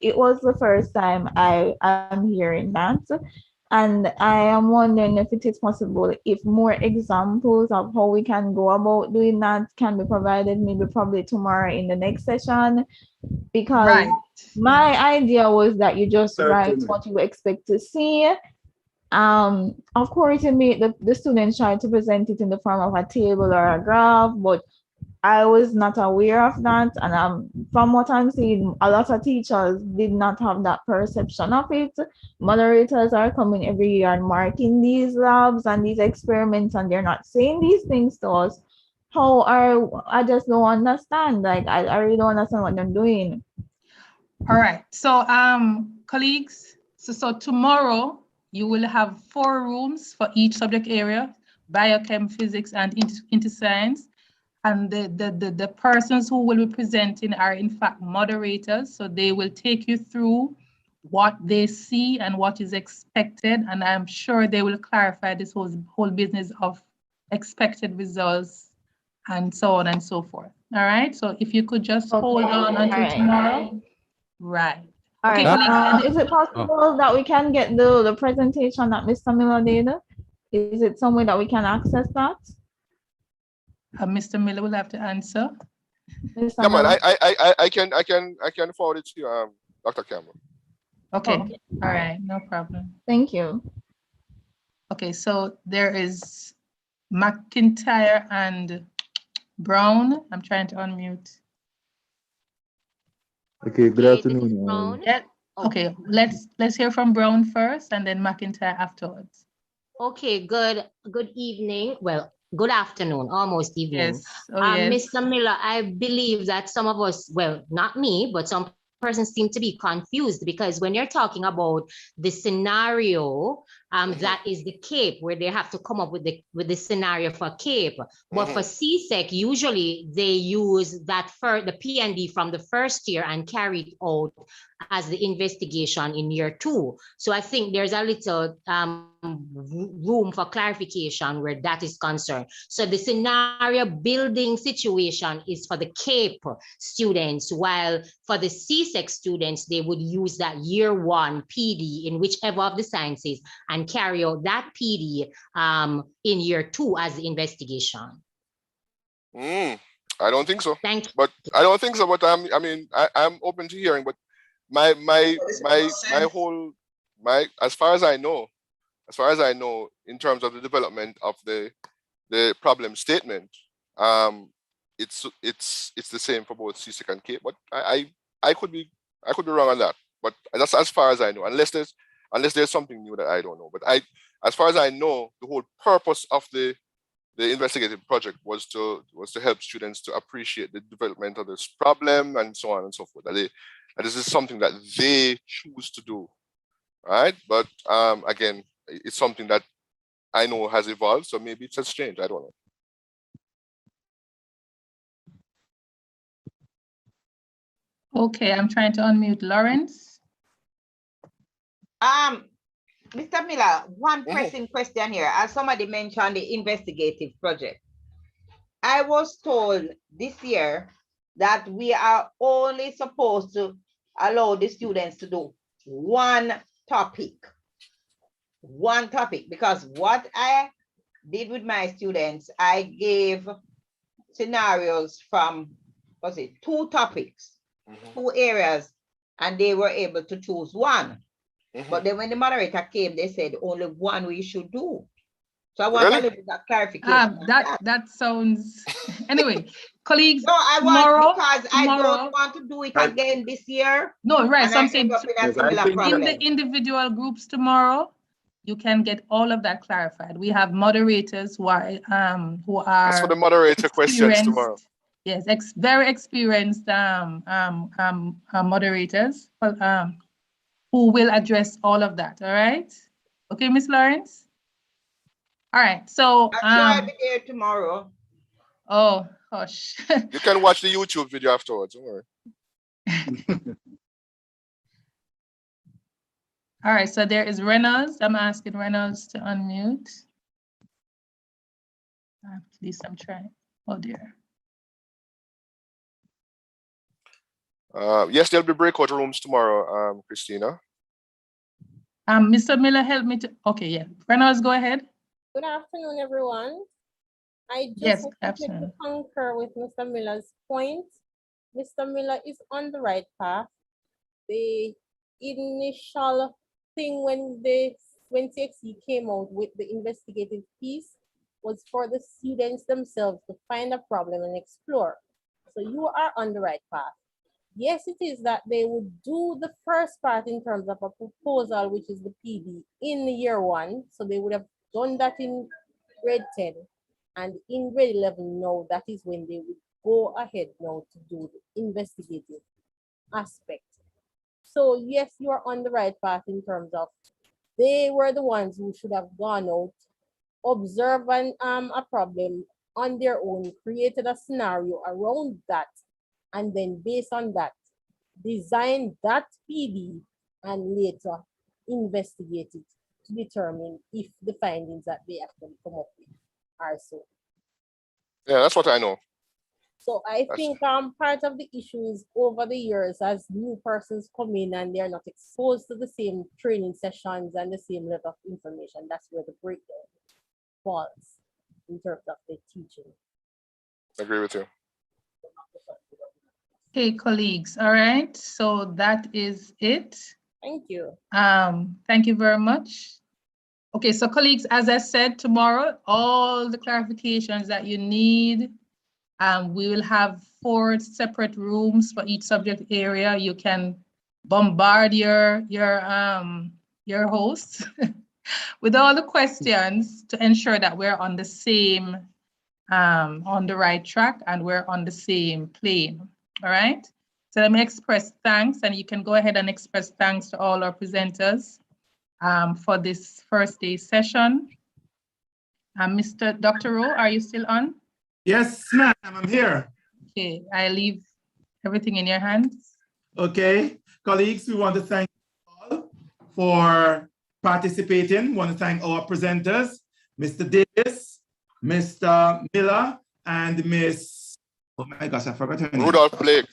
it was the first time I am hearing that. And I am wondering if it is possible, if more examples of how we can go about doing that can be provided, maybe probably tomorrow in the next session. Because my idea was that you just write what you expect to see. Of course, you make the students try to present it in the form of a table or a graph, but I was not aware of that. And from what I'm seeing, a lot of teachers did not have that perception of it. Moderators are coming every year and marking these labs and these experiments, and they're not saying these things to us. I just don't understand. Like, I really don't understand what they're doing. All right, so colleagues, so tomorrow you will have 4 rooms for each subject area: biochem, physics, and interscience. And the persons who will be presenting are in fact moderators. So they will take you through what they see and what is expected. And I'm sure they will clarify this whole business of expected results and so on and so forth. All right. So if you could just hold on until tomorrow. Right. All okay, right. Is it possible that we can get the presentation that Mr. Miller did? Is it some way that we can access that? Mr. Miller will have to answer. Yeah, man, I can forward it to you, Dr. Campbell. Okay. All right, no problem. Thank you. Okay, so there is McIntyre and Brown. I'm trying to unmute. Okay, good afternoon. Yeah. Okay, let's hear from Brown first and then McIntyre afterwards. Okay, good evening. Well, good afternoon, almost evening. Yes. Yes. Mr. Miller, I believe that some of us, well, not me, but some persons seem to be confused, because when you're talking about the scenario, that is the CAPE, where they have to come up with the scenario for CAPE. But for CSEC, usually they use that for the P&D from the first year and carry it out as the investigation in year 2. So I think there's a little room for clarification where that is concerned. So the scenario building situation is for the CAPE students, while for the CSEC students, they would use that year 1 PD in whichever of the sciences and carry out that PD in year 2 as the investigation. I don't think so. Thank you. But I don't think so. But I'm open to hearing. But as far as I know, in terms of the development of the problem statement, it's the same for both CSEC and CAPE. But I could be wrong on that. But that's as far as I know, unless there's something new that I don't know. But as far as I know, the whole purpose of the investigative project was to help students to appreciate the development of this problem and so on and so forth. That this is something that they choose to do, right? But again, it's something that I know has evolved, so maybe it's just changed. I don't know. Okay, I'm trying to unmute Lawrence. Mr. Miller, one pressing question here. As somebody mentioned the investigative project. I was told this year that we are only supposed to allow the students to do one topic, because what I did with my students, I gave scenarios from, was it 2 topics, 2 areas, and they were able to choose one. But then when the moderator came, they said only one we should do. So I want a little bit of clarification. That sounds, anyway, colleagues, No, I tomorrow, want, because I don't want to do it again this year. No, right, so I'm saying in the individual groups tomorrow, you can get all of that clarified. We have moderators who are That's for the moderator questions tomorrow. Yes, very experienced moderators who will address all of that. All right. Okay, Miss Lawrence. All right. So I'll be there tomorrow. Oh, hush. You can watch the YouTube video afterwards. Don't worry. All right. So there is Reynolds. I'm asking Reynolds to unmute. At least I'm trying. Oh dear. Yes, there'll be breakout rooms tomorrow, Christina. Mr. Miller, help me to. Okay, yeah. Reynolds, go ahead. Good afternoon, everyone. I just wanted to concur with Mr. Miller's point. Mr. Miller is on the right path. The initial thing when CSEC came out with the investigative piece was for the students themselves to find a problem and explore. So you are on the right path. Yes, it is that they would do the first part in terms of a proposal, which is the PD, in year 1. So they would have done that in grade 10. And in grade 11, now that is when they would go ahead now to do the investigative aspect. So yes, you are on the right path in terms of they were the ones who should have gone out, observed a problem on their own, created a scenario around that, and then based on that, design that PD and later investigate it to determine if the findings that they actually come up with are so. Yeah, that's what I know. So I think part of the issue is over the years as new persons come in and they're not exposed to the same training sessions and the same level of information. That's where the breakdown falls in terms of the teaching. I agree with you. Okay, colleagues. All right. So that is it. Thank you. Thank you very much. Okay, so colleagues, as I said, tomorrow, all the clarifications that you need, we will have 4 separate rooms for each subject area. You can bombard your hosts with all the questions to ensure that we're on the same, on the right track and we're on the same plane. All right. So let me express thanks, and you can go ahead and express thanks to all our presenters for this first day session. Mr. Dr. Rowe, are you still on? Yes, ma'am, I'm here. Okay, I leave everything in your hands. Okay, colleagues, we want to thank you all for participating. We want to thank our presenters, Mr. Davis, Mr. Miller, and Miss, oh my gosh, I forgot her name. Rudolph Blake.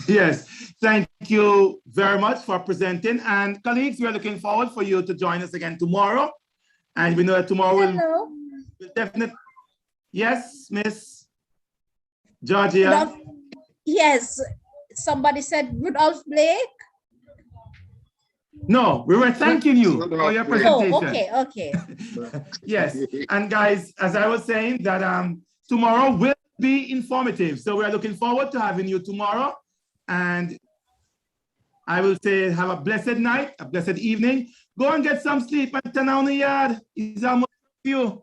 Yes, thank you very much for presenting. And colleagues, we are looking forward for you to join us again tomorrow. And we know that tomorrow will definitely. Yes, Miss Georgia. Yes, somebody said Rudolph Blake. No, we were thanking you for your presentation. Oh, okay. Yes, and guys, as I was saying, that tomorrow will be informative. So we are looking forward to having you tomorrow. And I will say, have a blessed night, a blessed evening. Go and get some sleep and turn on the yard. It's almost you.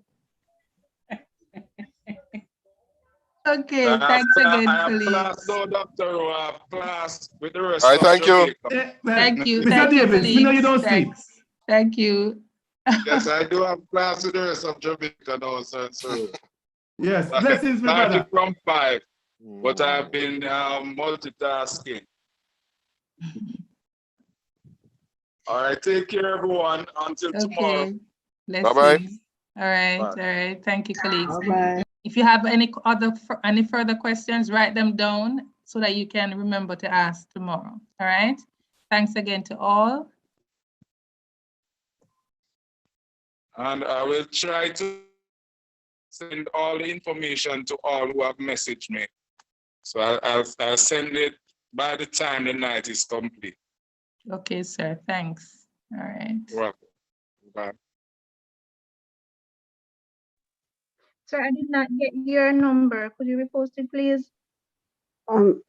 Okay, thanks again, colleagues. Class, no, Dr. Rowe, I have class with the rest. All right, thank you. Thank you. Mr. Davis, we know you don't sleep. Thank you. Yes, I do have class with the rest of Jamaica now, sir. Yes, blessings, my brother. From 5. but I've been multitasking. All right, take care, everyone. Until tomorrow. Bye-bye. All right. Thank you, colleagues. Bye-bye. If you have any further questions, write them down so that you can remember to ask tomorrow. All right. Thanks again to all. And I will try to send all the information to all who have messaged me. So I'll send it by the time the night is complete. Okay, sir. Thanks. All right. You're welcome. Bye. Sir, I did not get your number. Could you repost it, please? Good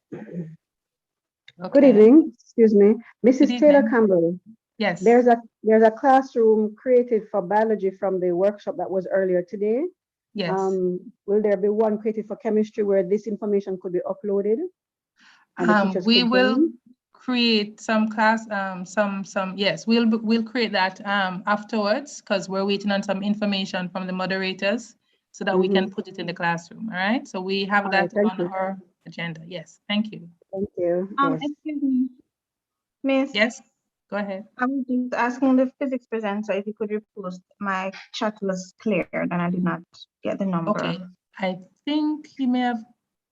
evening. Excuse me, Mrs. Taylor Campbell. Yes. There's a classroom created for biology from the workshop that was earlier today. Yes. Will there be one created for chemistry where this information could be uploaded? We will create some class, yes, we'll create that afterwards because we're waiting on some information from the moderators so that we can put it in the classroom. All right. So we have that on our agenda. Yes. Thank you. Thank you. Excuse me, Miss. Yes. Go ahead. I'm just asking the physics presenter if you could repost. My chat was cleared and I did not get the number. Okay. I think he may have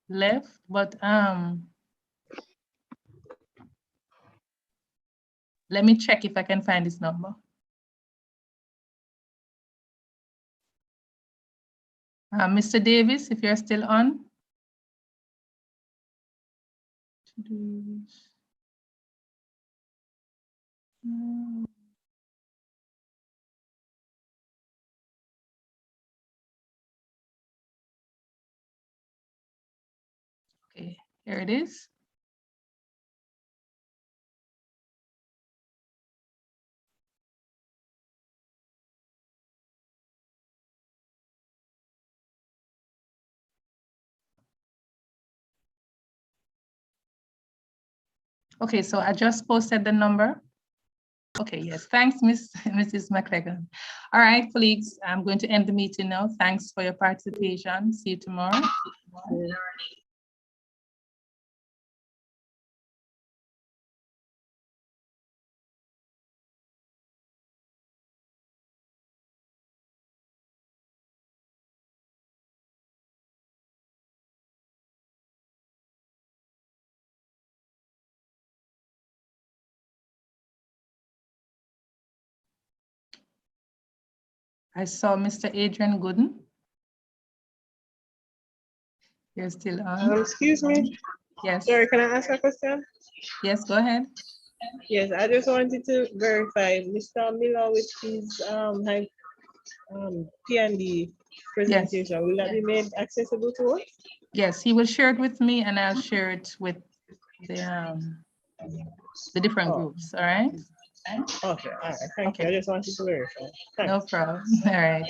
left, but let me check if I can find his number. Mr. Davis, if you're still on. Okay, here it is. Okay, so I just posted the number. Okay, yes, thanks, Mrs. McLagan. All right, colleagues, I'm going to end the meeting now. Thanks for your participation. See you tomorrow. I saw Mr. Adrian Gooden. You're still on. Excuse me. Yes. Sorry, can I ask a question? Yes, go ahead. Yes, I just wanted to verify Mr. Miller with his P&D presentation. Will that be made accessible to us? Yes, he will share it with me and I'll share it with the different groups, all right? Okay, all right, thank you. I just wanted to verify. Thanks. No problem. All right.